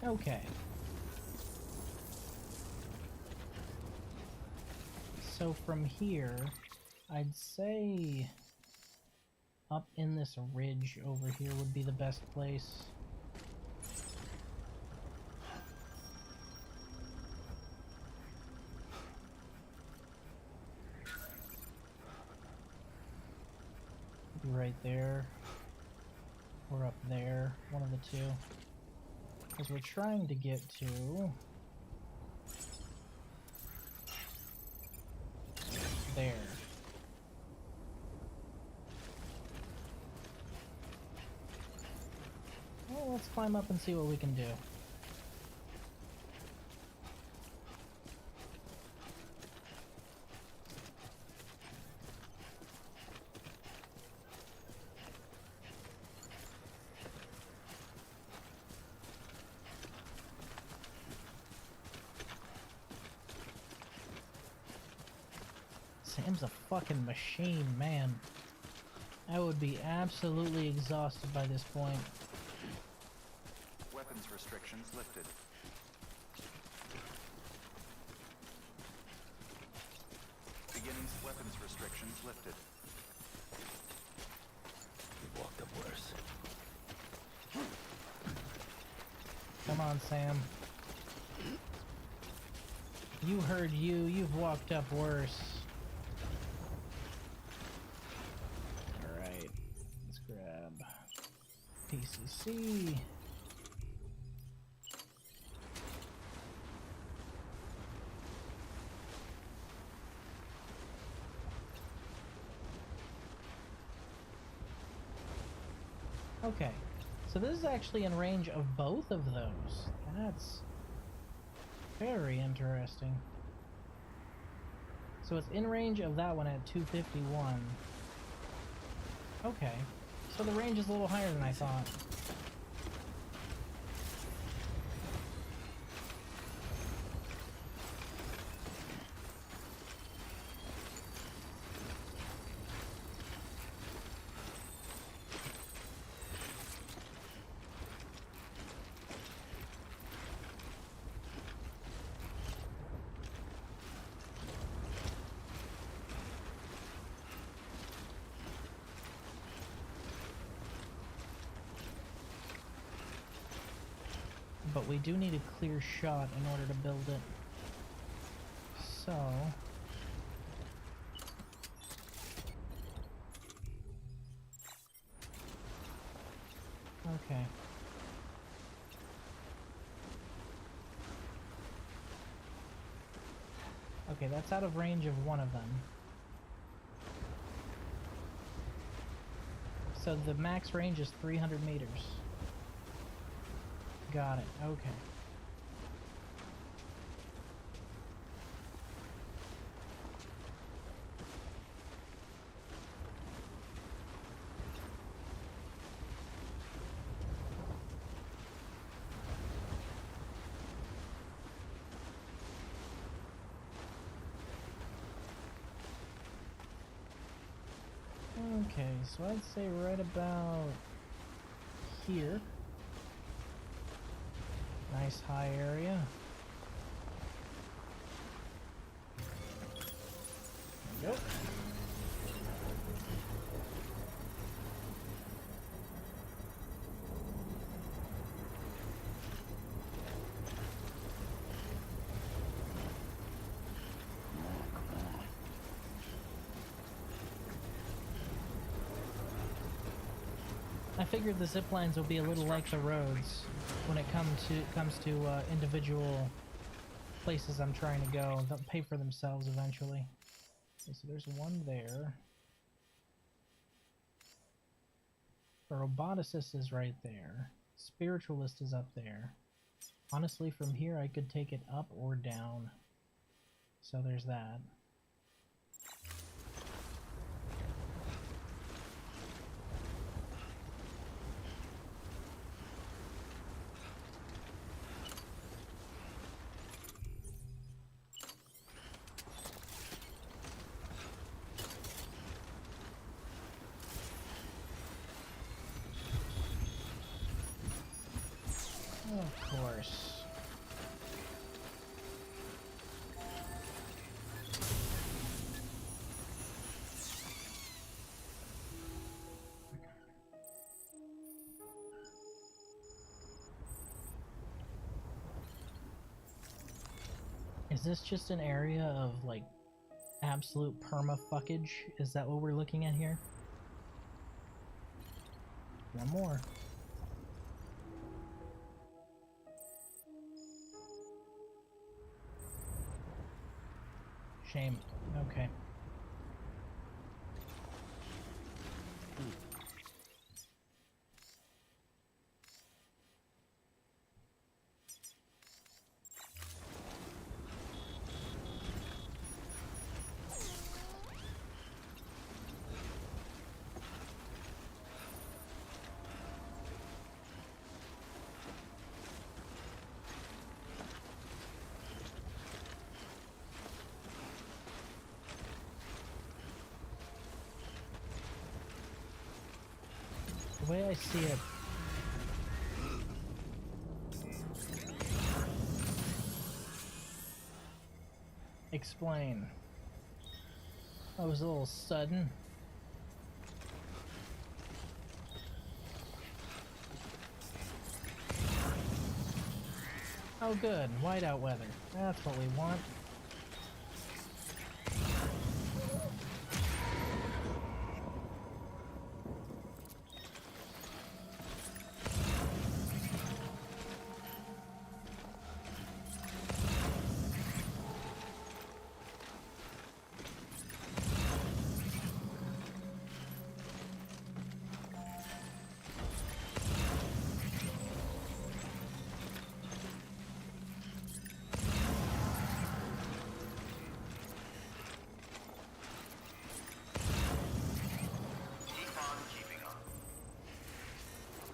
Okay. So from here, I'd say up in this ridge over here would be the best place. Be right there, or up there, one of the two. Because we're trying to get to there. Well, let's climb up and see what we can do. Sam's a fucking machine, man. I would be absolutely exhausted by this point. Weapons restrictions lifted. Beginning weapons restrictions lifted. You've walked up worse. Come on, Sam. You heard you. You've walked up worse. Alright. Let's grab PCC. Okay. So this is actually in range of both of those. That's very interesting. So it's in range of that one at 251. Okay. So the range is a little higher than I thought. But we do need a clear shot in order to build it. So... okay. Okay, that's out of range of one of them. So the max range is 300 meters. Got it, okay. Okay, so I'd say right about here. Nice high area. There we go. I figured the zip lines will be a little like the roads when it comes to individual places I'm trying to go. They'll pay for themselves eventually. Okay, so there's one there. The roboticist is right there. Spiritualist is up there. Honestly, from here I could take it up or down. So there's that. Of course. Is this just an area of, like, absolute perma-fuckage? Is that what we're looking at here? One more. Shame. Okay. The way I see it, Explain. That was a little sudden. Oh good, whiteout weather. That's what we want.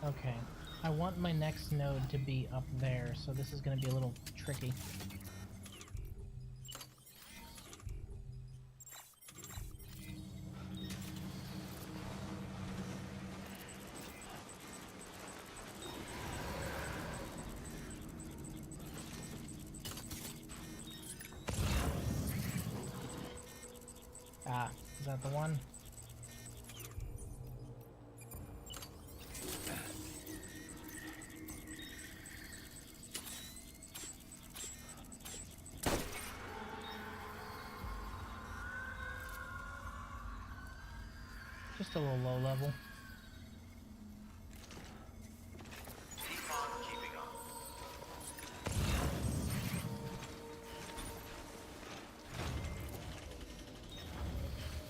Okay, I want my next node to be up there, so this is going to be a little tricky. Ah, is that the one? Just a little low level.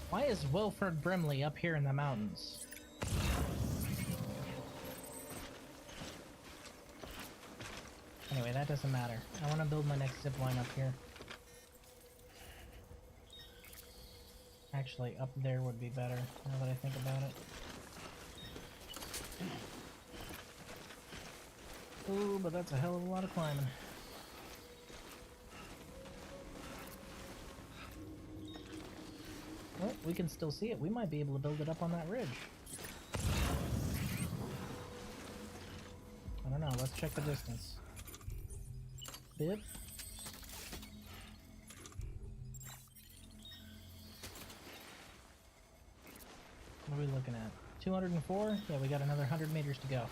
Why is Wilford Brimley up here in the mountains? Anyway, that doesn't matter. I want to build my next zip line up here. Actually, up there would be better, now that I think about it. Ooh, but that's a hell of a lot of climbing. Well, we can still see it. We might be able to build it up on that ridge. I don't know. Let's check the distance. Bip. What are we looking at? 204? Yeah, we got another 100 meters to go.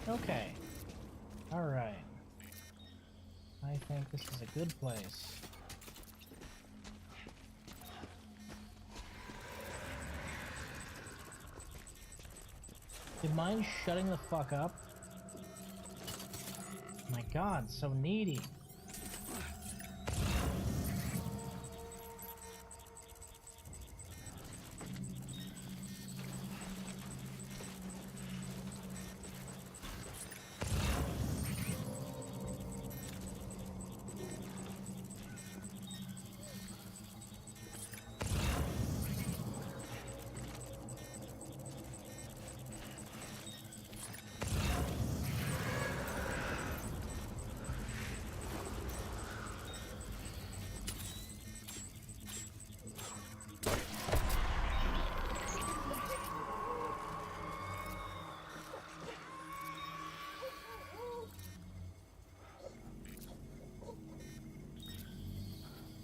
Okay. Alright. I think this is a good place. Do you mind shutting the fuck up? My god, so needy.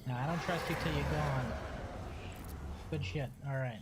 No, I don't trust you till you're gone. Good shit. Alright.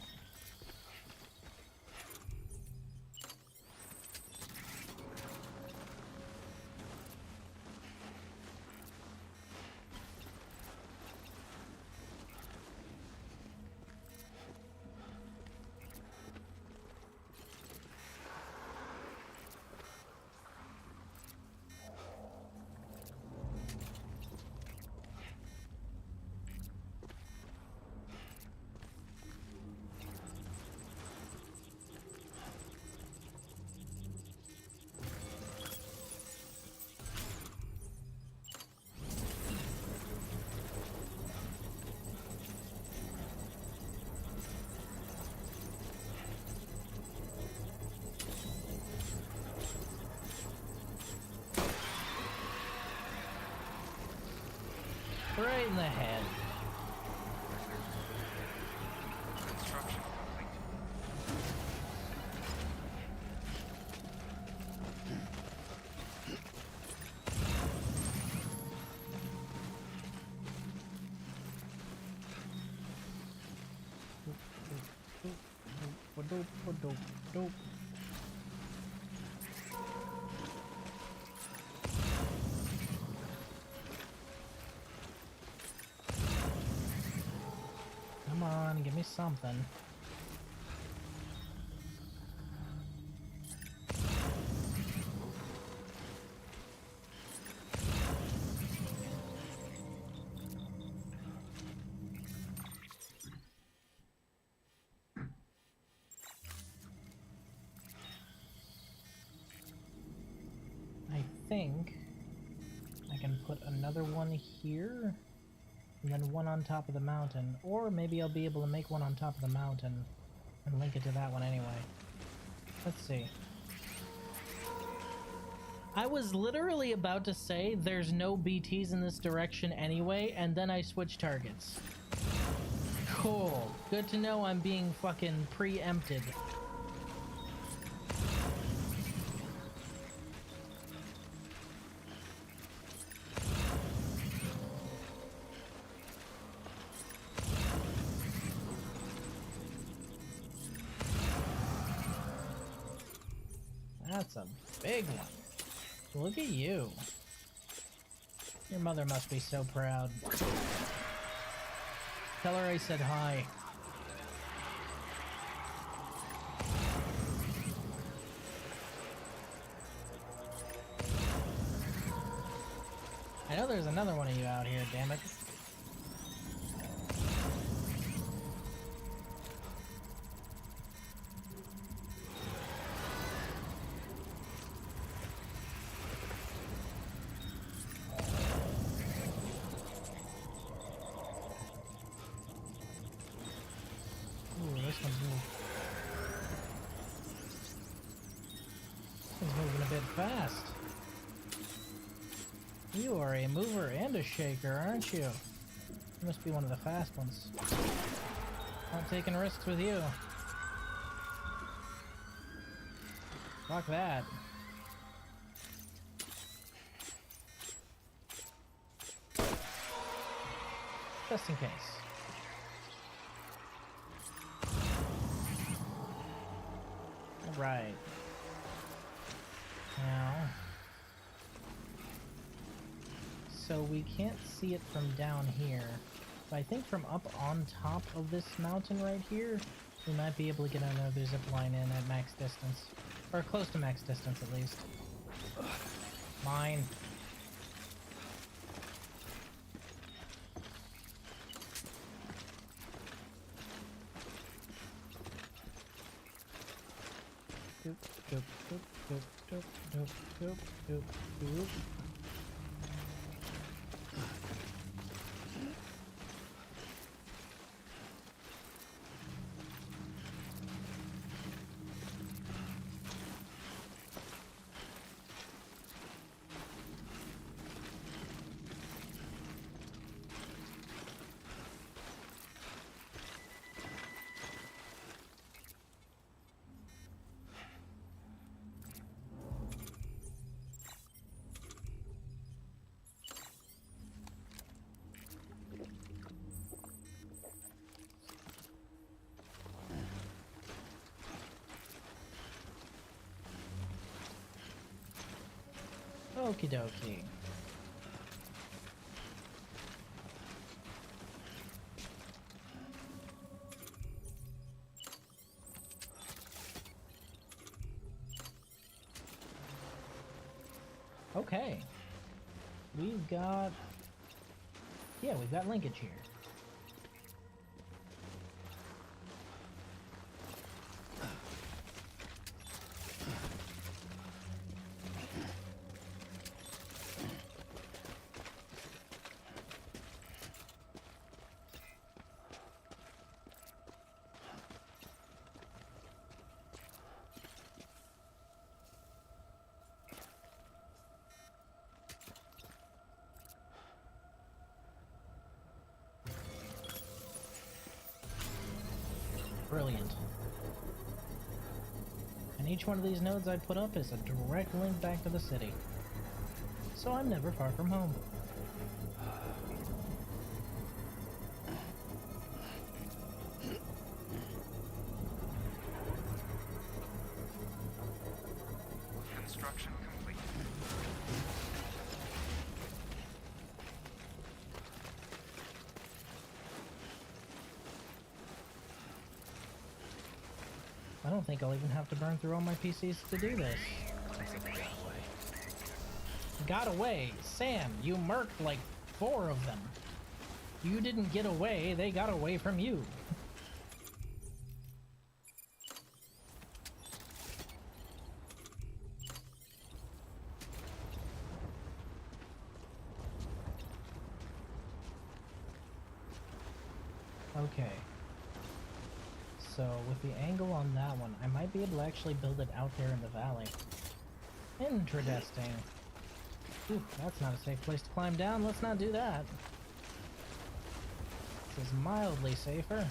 Right in the head. Construction complete. Dope. Come on, give me something. I think I can put another one here, and then one on top of the mountain. Or maybe I'll be able to make one on top of the mountain and link it to that one anyway. Let's see. I was literally about to say there's no BTs in this direction anyway, and then I switched targets. Cool. Good to know I'm being fucking preempted. That's a big one. Look at you. Your mother must be so proud. Tell her I said hi. I know there's another one of you out here, damn it. Fast. You are a mover and a shaker, aren't you? You must be one of the fast ones. Not taking risks with you. Fuck that. Just in case. Alright. Now, so we can't see it from down here, but I think from up on top of this mountain right here, we might be able to get another zip line in at max distance, or close to max distance at least. Mine. Doop, doop, doop, doop, doop, doop, doop, doop, doop. Okie dokie. Okay. We've got... Yeah, we've got linkage here. brilliant. And each one of these nodes I put up is a direct link back to the city. So I'm never far from home. Construction complete. I don't think I'll even have to burn through all my PCs to do this. Got away? Sam, you murked like 4 of them. You didn't get away, they got away from you. Okay. So, with the angle on that one, I might be able to actually build it out there in the valley. Interesting. Ooh, that's not a safe place to climb down. Let's not do that. This is mildly safer.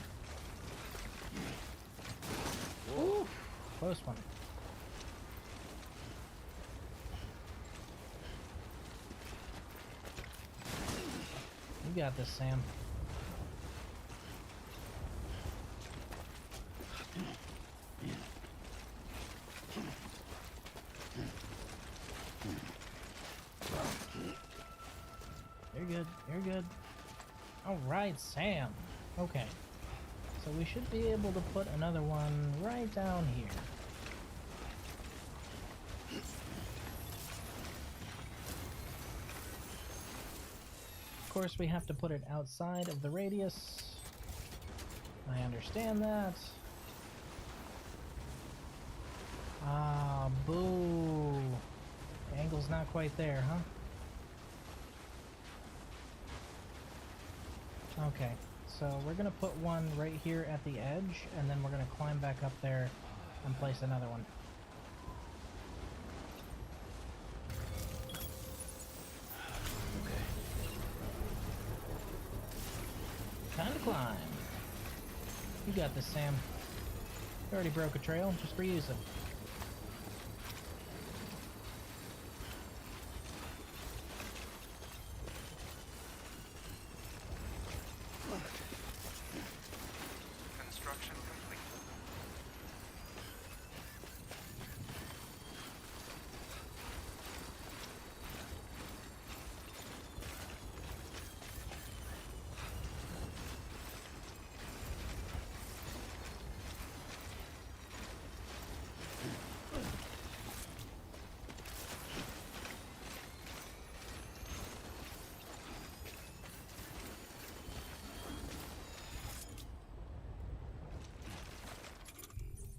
Ooh, close one. You got this, Sam. You're good. You're good. Alright, Sam. Okay. So we should be able to put another one right down here. Of course, we have to put it outside of the radius. I understand that. Ah, boo. The angle's not quite there, huh? Okay, so we're gonna put one right here at the edge, and then we're gonna climb back up there and place another one. Okay. Time to climb. You got this, Sam. You already broke a trail, just reuse it. Construction complete.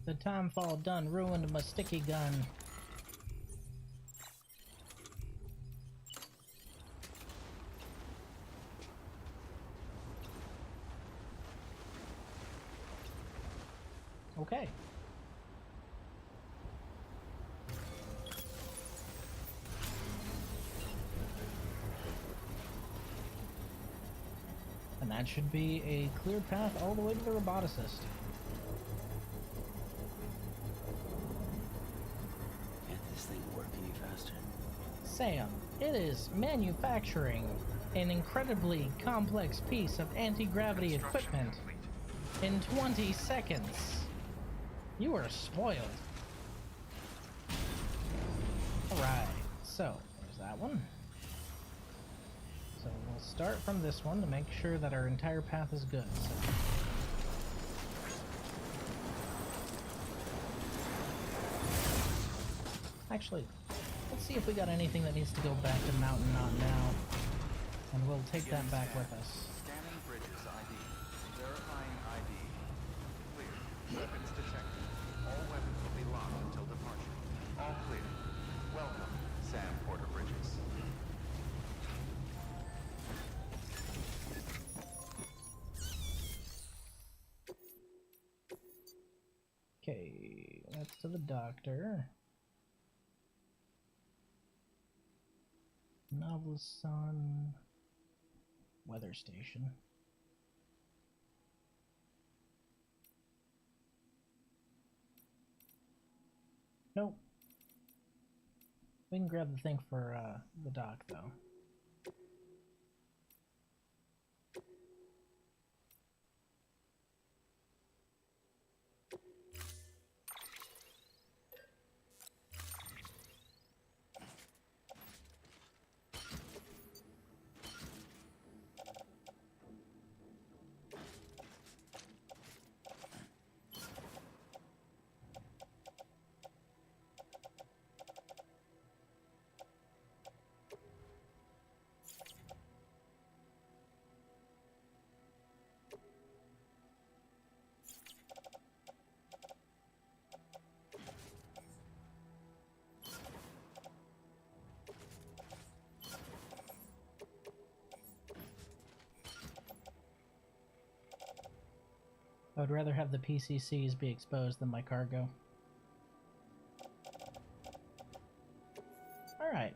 The timefall done ruined my sticky gun. Okay. And that should be a clear path all the way to the roboticist. Sam, it is manufacturing an incredibly complex piece of anti-gravity equipment in 20 seconds. You are spoiled. Alright, so there's that one. So we'll start from this one to make sure that our entire path is good. So. Actually, let's see if we got anything that needs to go back to Mountain Knot now. And we'll take that back with us. Scanning bridges ID. Verifying ID. Clear. Weapons detected. All weapons will be locked until departure. All clear. Welcome, Sam Porter Bridges. Okay, that's to the doctor. Novelist Sun. Weather station. Nope. We can grab the thing for the dock, though. I would rather have the PCCs be exposed than my cargo. Alright.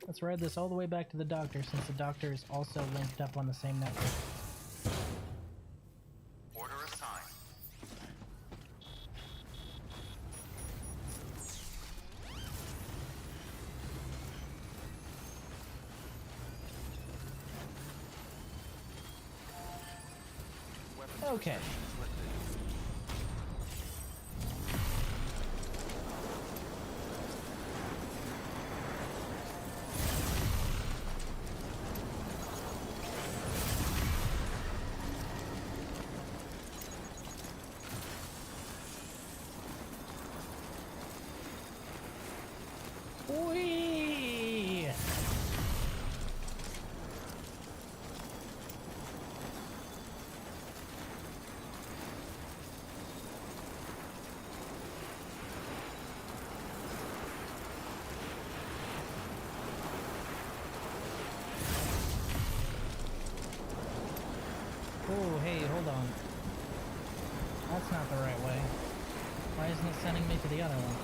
Let's ride this all the way back to the doctor, since the doctor is also linked up on the same network. Order assigned. Okay. Whee! Oh, hey, hold on. That's not the right way. Why isn't it sending me to the other one?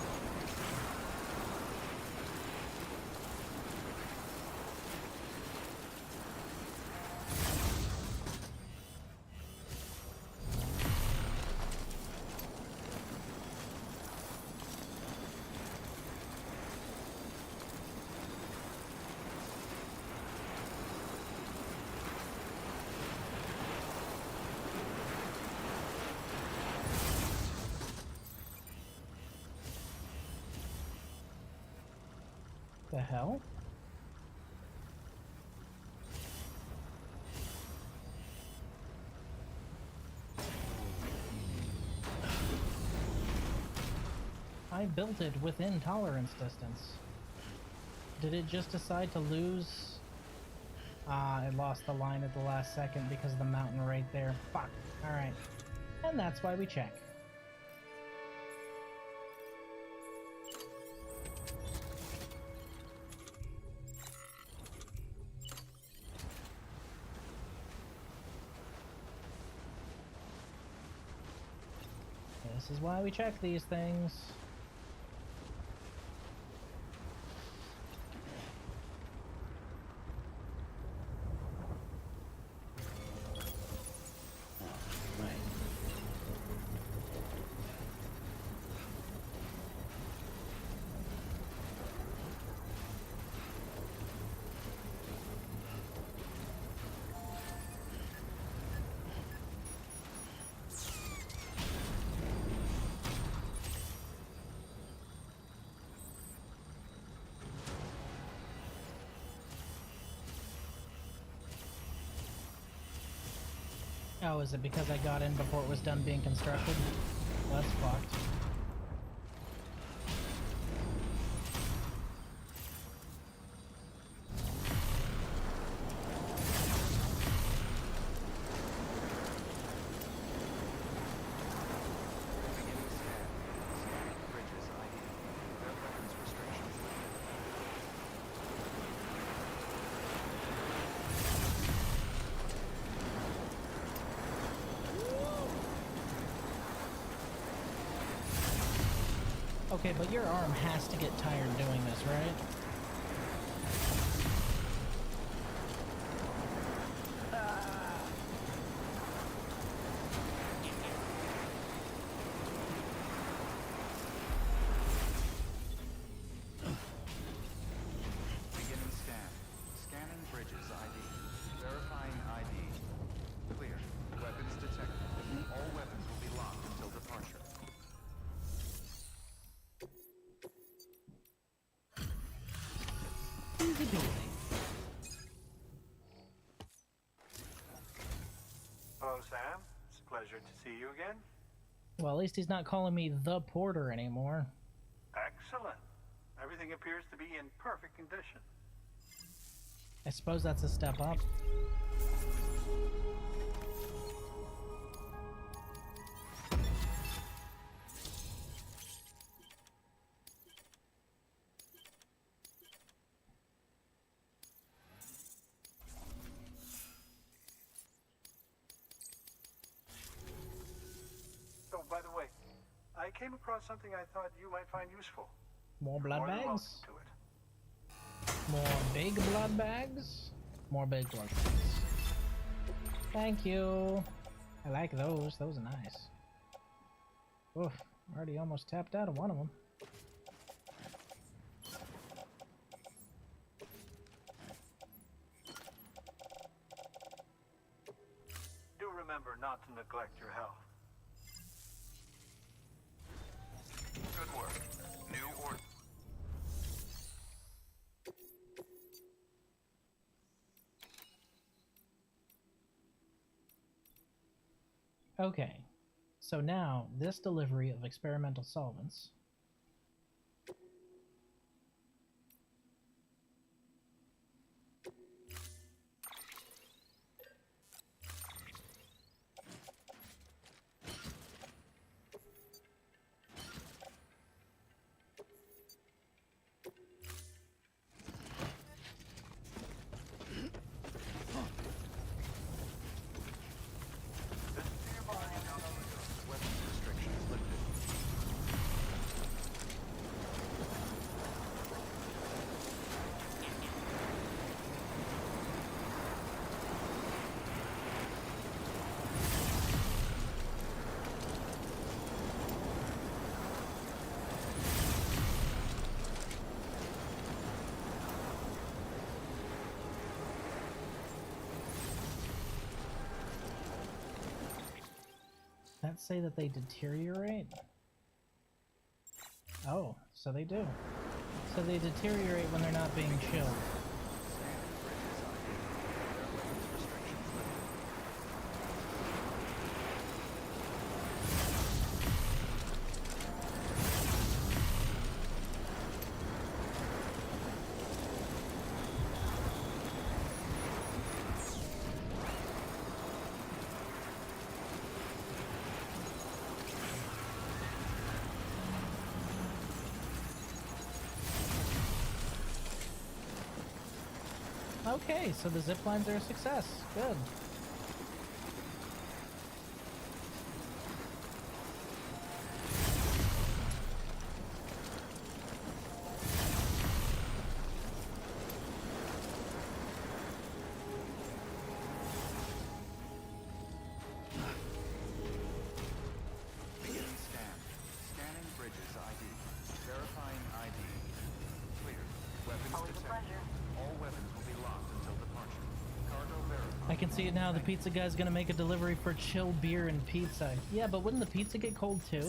The hell? I built it within tolerance distance. Did it just decide to lose? Ah, it lost the line at the last second because of the mountain right there. Fuck. Alright. And that's why we check. This is why we check these things. Oh, is it because I got in before it was done being constructed? That's fucked. Beginning scan. Scanning bridges ID. Their weapons restrictions lifted. Okay, but your arm has to get tired doing this, right? Easy peasy. Hello, Sam. It's a pleasure to see you again. Well, at least he's not calling me the porter anymore. Excellent. Everything appears to be in perfect condition. I suppose that's a step up. Oh, by the way, I came across something I thought you might find useful. More blood More than welcome bags? to it. More big blood bags? More big blood bags. Thank you. I like those. Those are nice. Oof. Already almost tapped out of one of them. Do remember not to neglect your health. Good work. New order. Okay. So now, this delivery of experimental solvents. Weapons restrictions lifted. Let's say that they deteriorate. Oh, so they do. So they deteriorate when they're not being chilled. Okay, so the zip lines are a success. Good. Beginning scan. Scanning bridges ID. Verifying ID. Clear. Weapons Always a detected. pleasure. All weapons will be locked until departure. Cargo verified. I can see it now. The pizza guy's gonna make a delivery for chilled beer and pizza. Yeah, but wouldn't the pizza get cold too?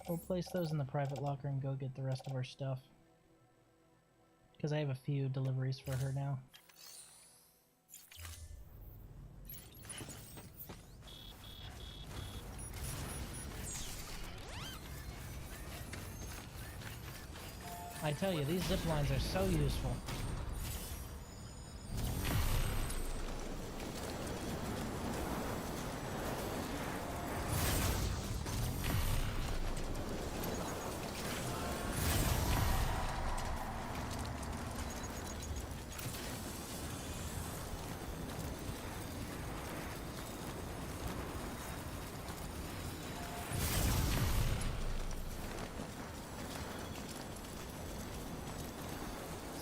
We'll place those in the private locker and go get the rest of our stuff. Because I have a few deliveries for her now. I tell you, these zip lines are so useful.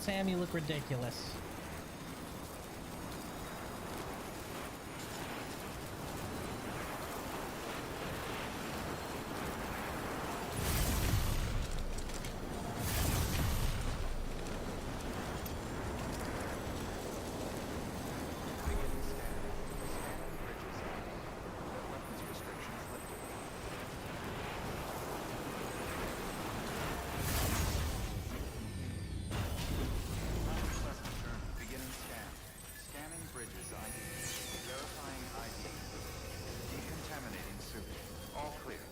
Sam, you look ridiculous. Beginning scan. Scanning bridges. Weapons restrictions lifted. Mount Pleasant journey. Beginning scan. Scanning bridges ID. Verifying ID. Decontaminating suit. All clear.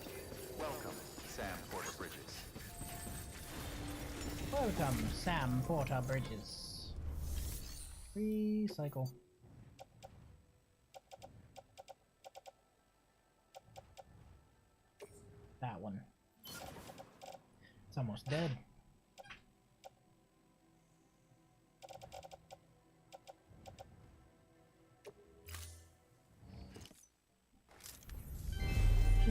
Welcome, Sam Porter Bridges. Welcome, Sam Porter Bridges. Recycle. That one. It's almost dead.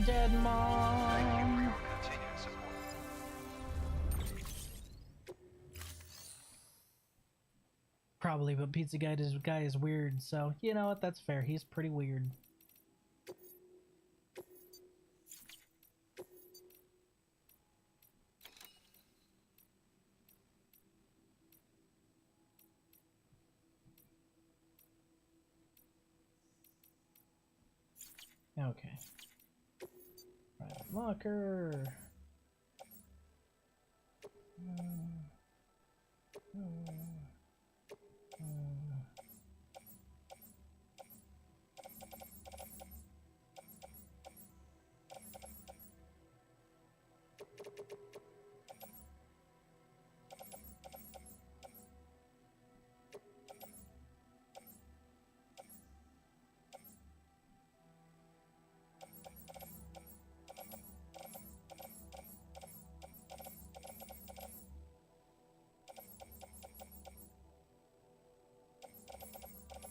Dead mom. Continued support. Probably, but Pizza guy is weird, so you know what? That's fair. He's pretty weird. Okay. Private locker.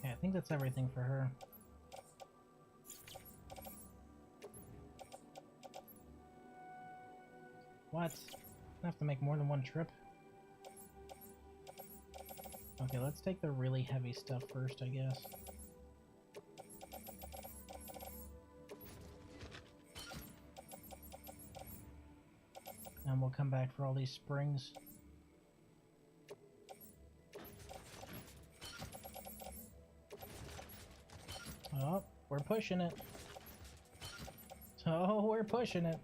Yeah, I think that's everything for her. What? I have to make more than one trip? Okay, let's take the really heavy stuff first, I guess. And we'll come back for all these springs. Oh, we're pushing it. Oh, we're pushing it.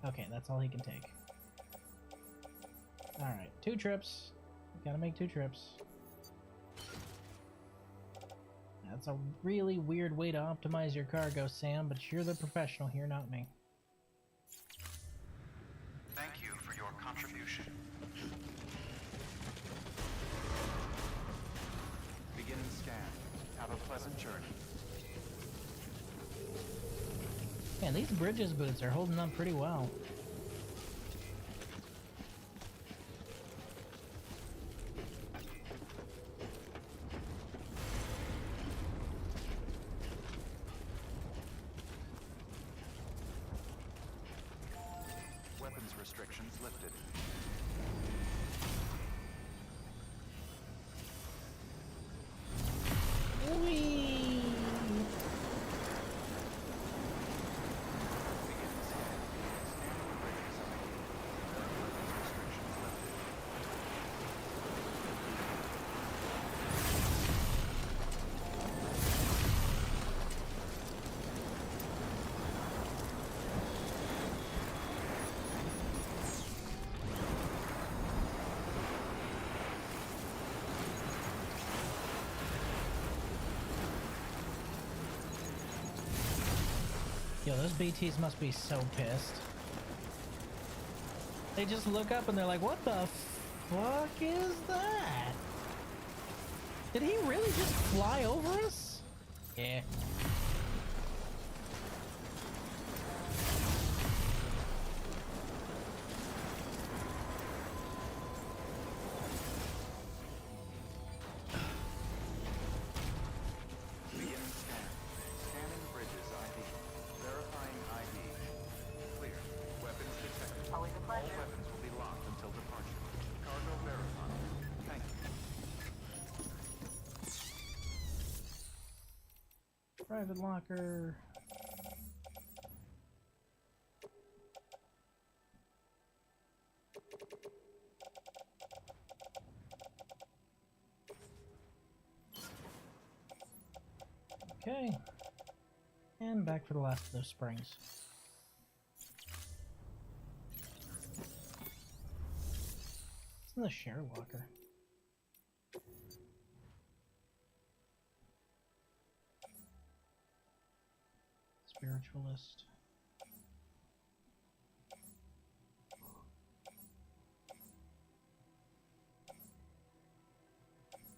Okay, that's all he can take. Alright, 2 trips. Gotta make 2 trips. That's a really weird way to optimize your cargo, Sam, but you're the professional here, not me. Thank you for your contribution. Beginning scan. Have a pleasant journey. Man, these bridges boots are holding up pretty well. Weapons restrictions lifted. Whee! Beginning scan. Scanning bridges ID. Weapons restrictions lifted. Yo, those BTs must be so pissed. They just look up and they're like, what the fuck is that? Did he really just fly over us? Yeah. Beginning scan. Scanning bridges ID. Verifying ID. Clear. Weapons detected. Always a All pleasure. weapons will be locked until departure. Cargo verified. Private locker. Okay. And back for the last of those springs. It's in the share locker. Spiritualist.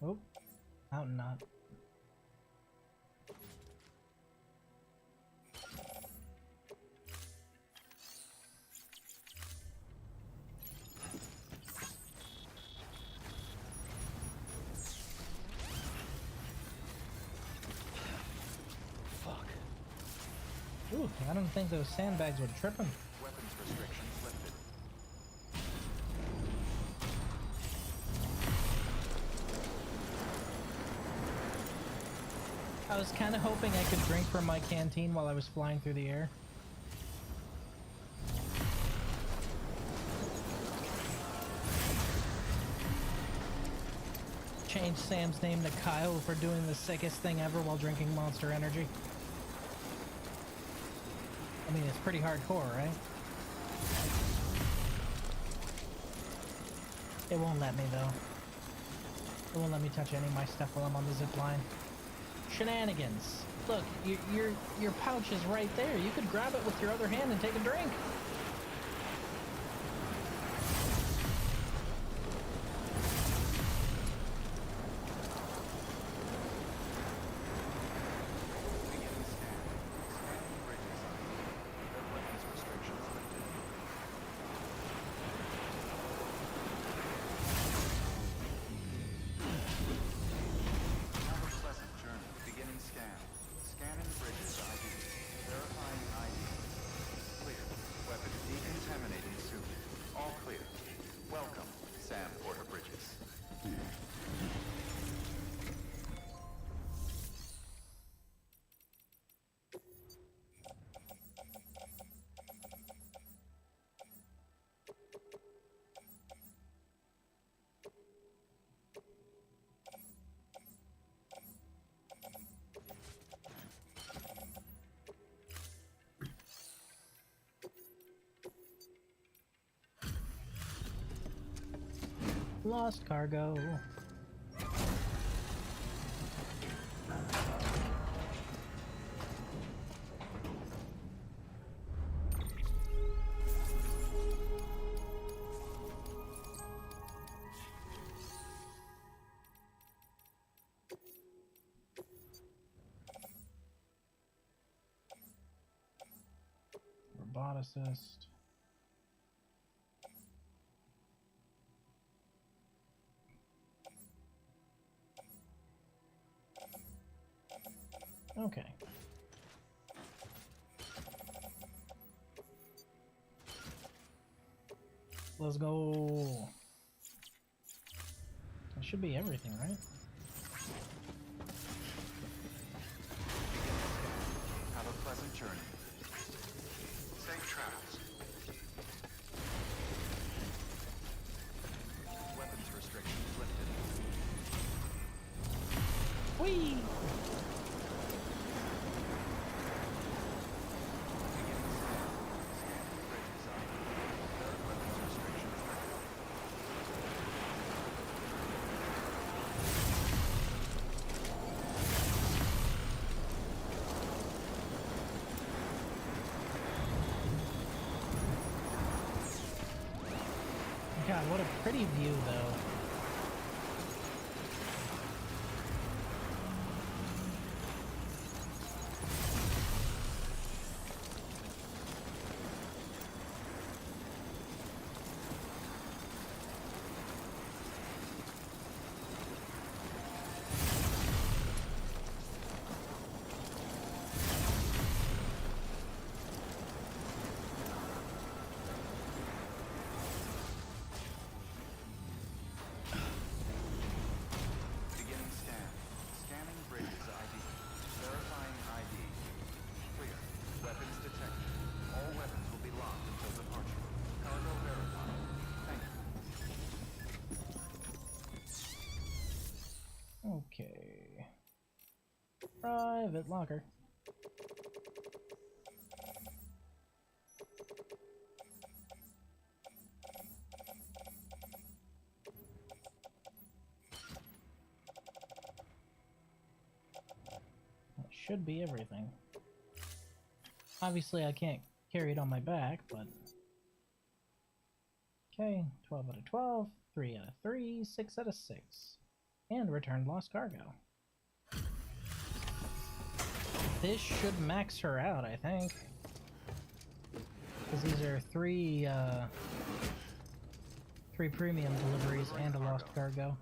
Oh, mountain knot. Ooh, I don't think those sandbags would trip him. Weapons restrictions lifted. I was kind of hoping I could drink from my canteen while I was flying through the air. Change Sam's name to Kyle for doing the sickest thing ever while drinking Monster Energy. I mean, it's pretty hardcore, right? It won't let me, though. It won't let me touch any of my stuff while I'm on the zip line. Shenanigans. Look, your pouch is right there. You could grab it with your other hand and take a drink. Weapons restrictions lifted. Have a pleasant journey. Beginning scan. Scanning bridges ID. Verifying ID. Clear. Weapon decontaminating suit. All clear. Welcome, Sam Porter Bridges. Lost cargo. Roboticist. Okay. Let's go. That should be everything, right? Have a pleasant journey. Safe travels. Weapons restrictions lifted. Whee! God, what a pretty view, though. Private locker. That should be everything. Obviously, I can't carry it on my back, but... Okay, 12 out of 12, 3 out of 3, 6 out of 6. And returned lost cargo. This should max her out, I think. Because these are three premium deliveries and a lost cargo.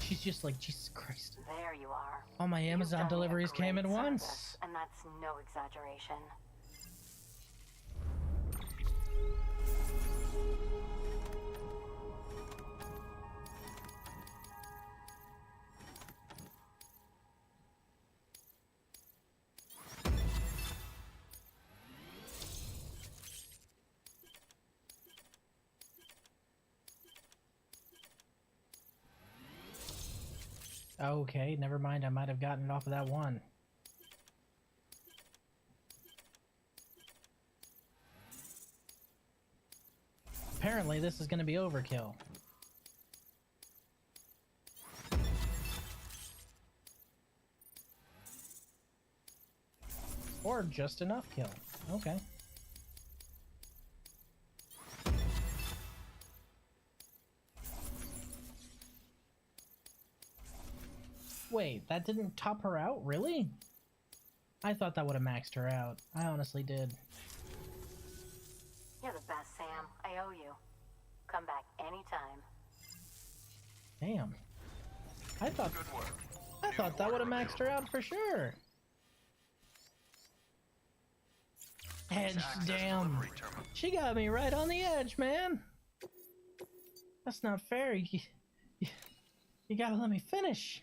She's just like, Jesus Christ. There you are. All my Amazon You've done me a deliveries came great at once. service, and that's no exaggeration. Okay, never mind. I might have gotten it off of that one. Apparently, this is going to be overkill. Or just enough kill. Okay. Wait, that didn't top her out? Really? I thought that would have maxed her out. I honestly did. You're the best, Sam. I owe you. Come back anytime. Damn. I thought that would have maxed her out for sure. Edge, damn. She got me right on the edge, man. That's not fair. You gotta let me finish.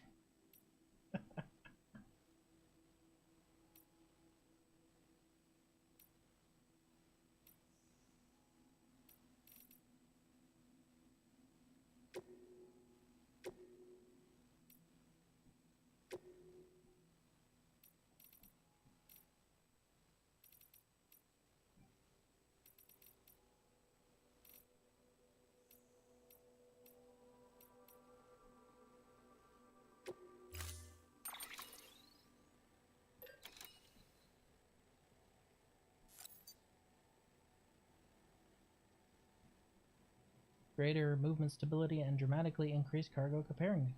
Greater movement stability and dramatically increased cargo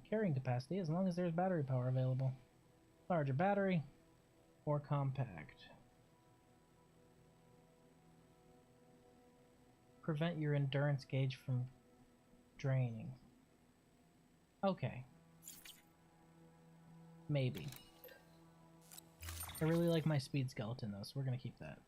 carrying capacity as long as there's battery power available. Larger battery, more compact. Prevent your endurance gauge from draining. Okay. Maybe. I really like my speed skeleton though, so we're gonna keep that.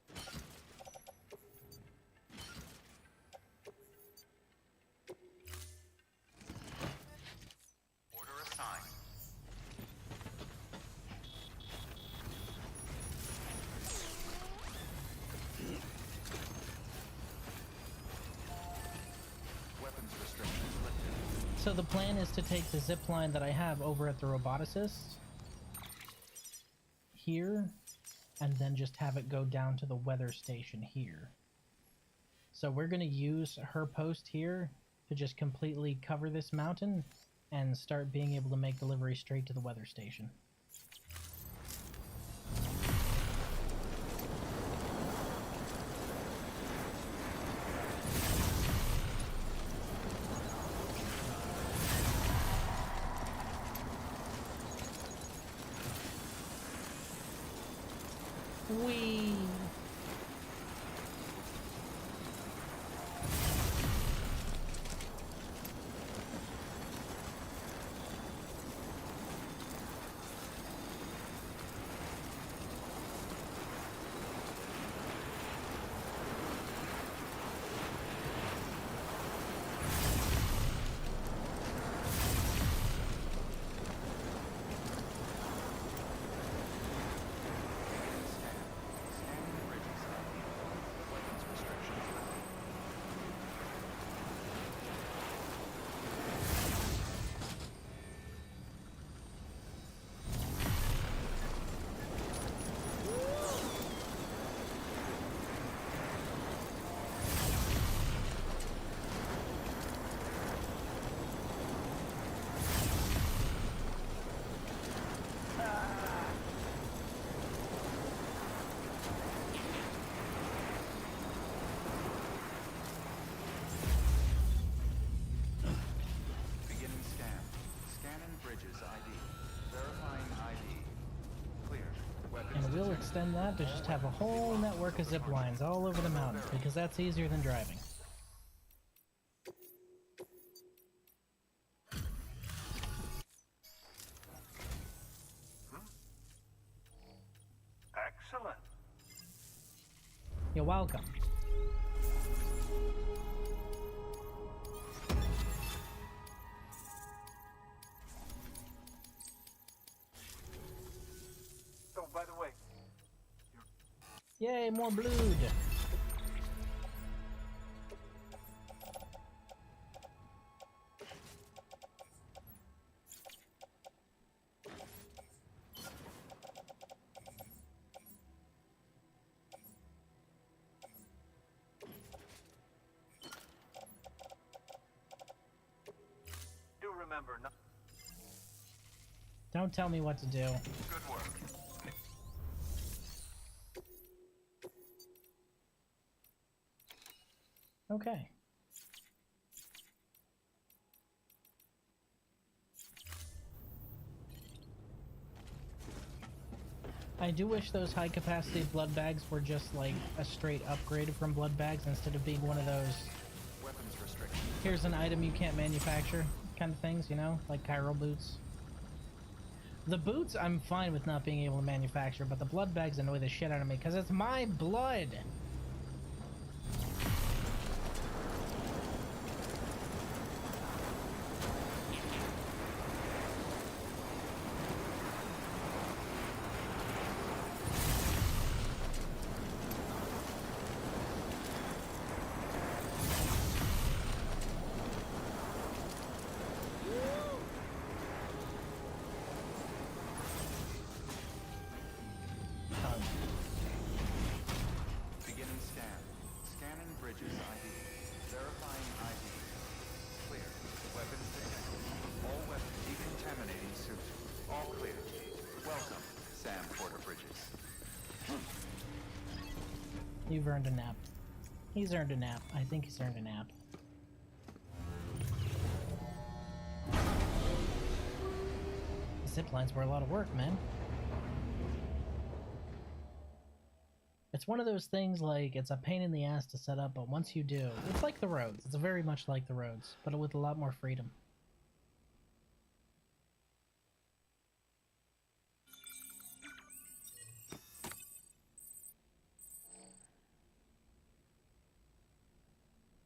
So the plan is to take the zip line that I have over at the roboticist here and then just have it go down to the weather station here. So we're going to use her post here to just completely cover this mountain and start being able to make delivery straight to the weather station. Whee! And we'll extend that to just have a whole network of zip lines all over the mountains, because that's easier than driving. Excellent. You're welcome. Oh, by the way, Yay, more blood. do remember not. Don't tell me what to do. Good work. Okay. I do wish those high capacity blood bags were just like a straight upgrade from blood bags instead of being one of those Weapons restriction. here's an item you can't manufacture kind of things, you know, like chiral boots. The boots I'm fine with not being able to manufacture, but the blood bags annoy the shit out of me because it's my blood. Beginning scan. Scanning bridges ID. Verifying ID. Clear. Weapons detected. All weapons decontaminating suit. All clear. Welcome, Sam Porter Bridges. You've earned a nap. He's earned a nap. I think he's earned a nap. Zip lines were a lot of work, man. It's one of those things like it's a pain in the ass to set up, but once you do, it's like the roads. It's very much like the roads, but with a lot more freedom.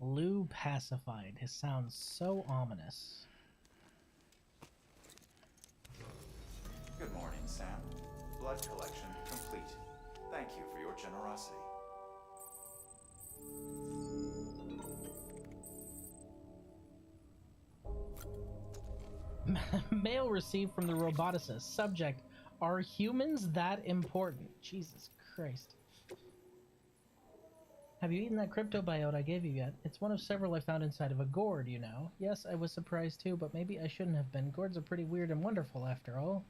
Lou pacified. His sounds so ominous. Good morning, Sam. Blood collection complete. Thank you for your generosity. Mail received from the roboticist. Subject: are humans that important? Jesus Christ. Have you eaten that crypto biote I gave you yet? It's one of several I found inside of a gourd, you know. Yes, I was surprised too, but maybe I shouldn't have been. Gourds are pretty weird and wonderful after all.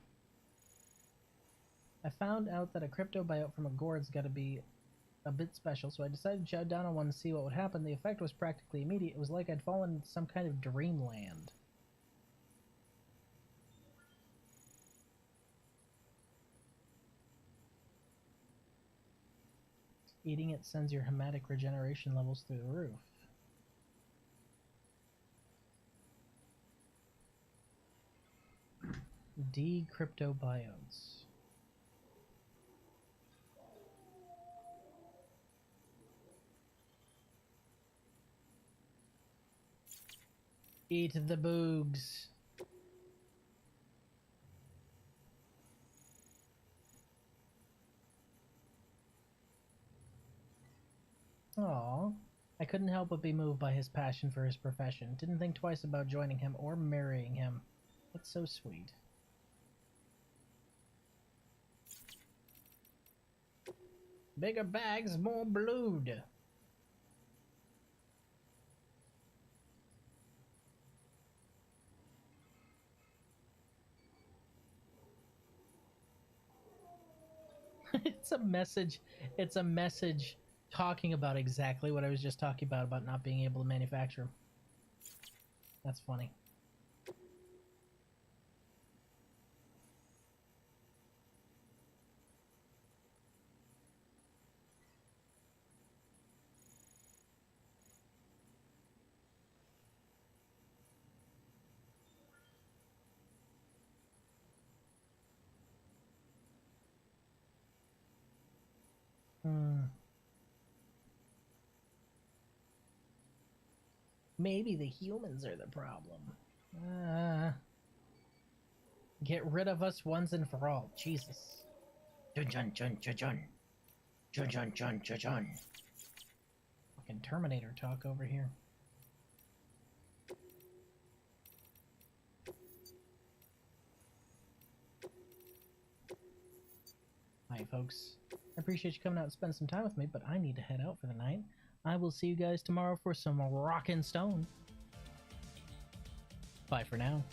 I found out that a crypto biote from a gourd's gotta be a bit special, so I decided to chow down on one to see what would happen. The effect was practically immediate. It was like I'd fallen into some kind of dreamland. Eating it sends your hematic regeneration levels through the roof. Decryptobiotes. Eat the boogs. Aww. I couldn't help but be moved by his passion for his profession. Didn't think twice about joining him or marrying him. That's so sweet. Bigger bags, more blood. It's a message. It's a message talking about exactly what I was just talking about not being able to manufacture them. That's funny. Maybe the humans are the problem. Get rid of us once and for all. Jesus. Jun jun jun jun jun. Jun jun jun jun jun. Fucking Terminator talk over here. Hi, folks. I appreciate you coming out and spending some time with me, but I need to head out for the night. I will see you guys tomorrow for some rockin' stone. Bye for now.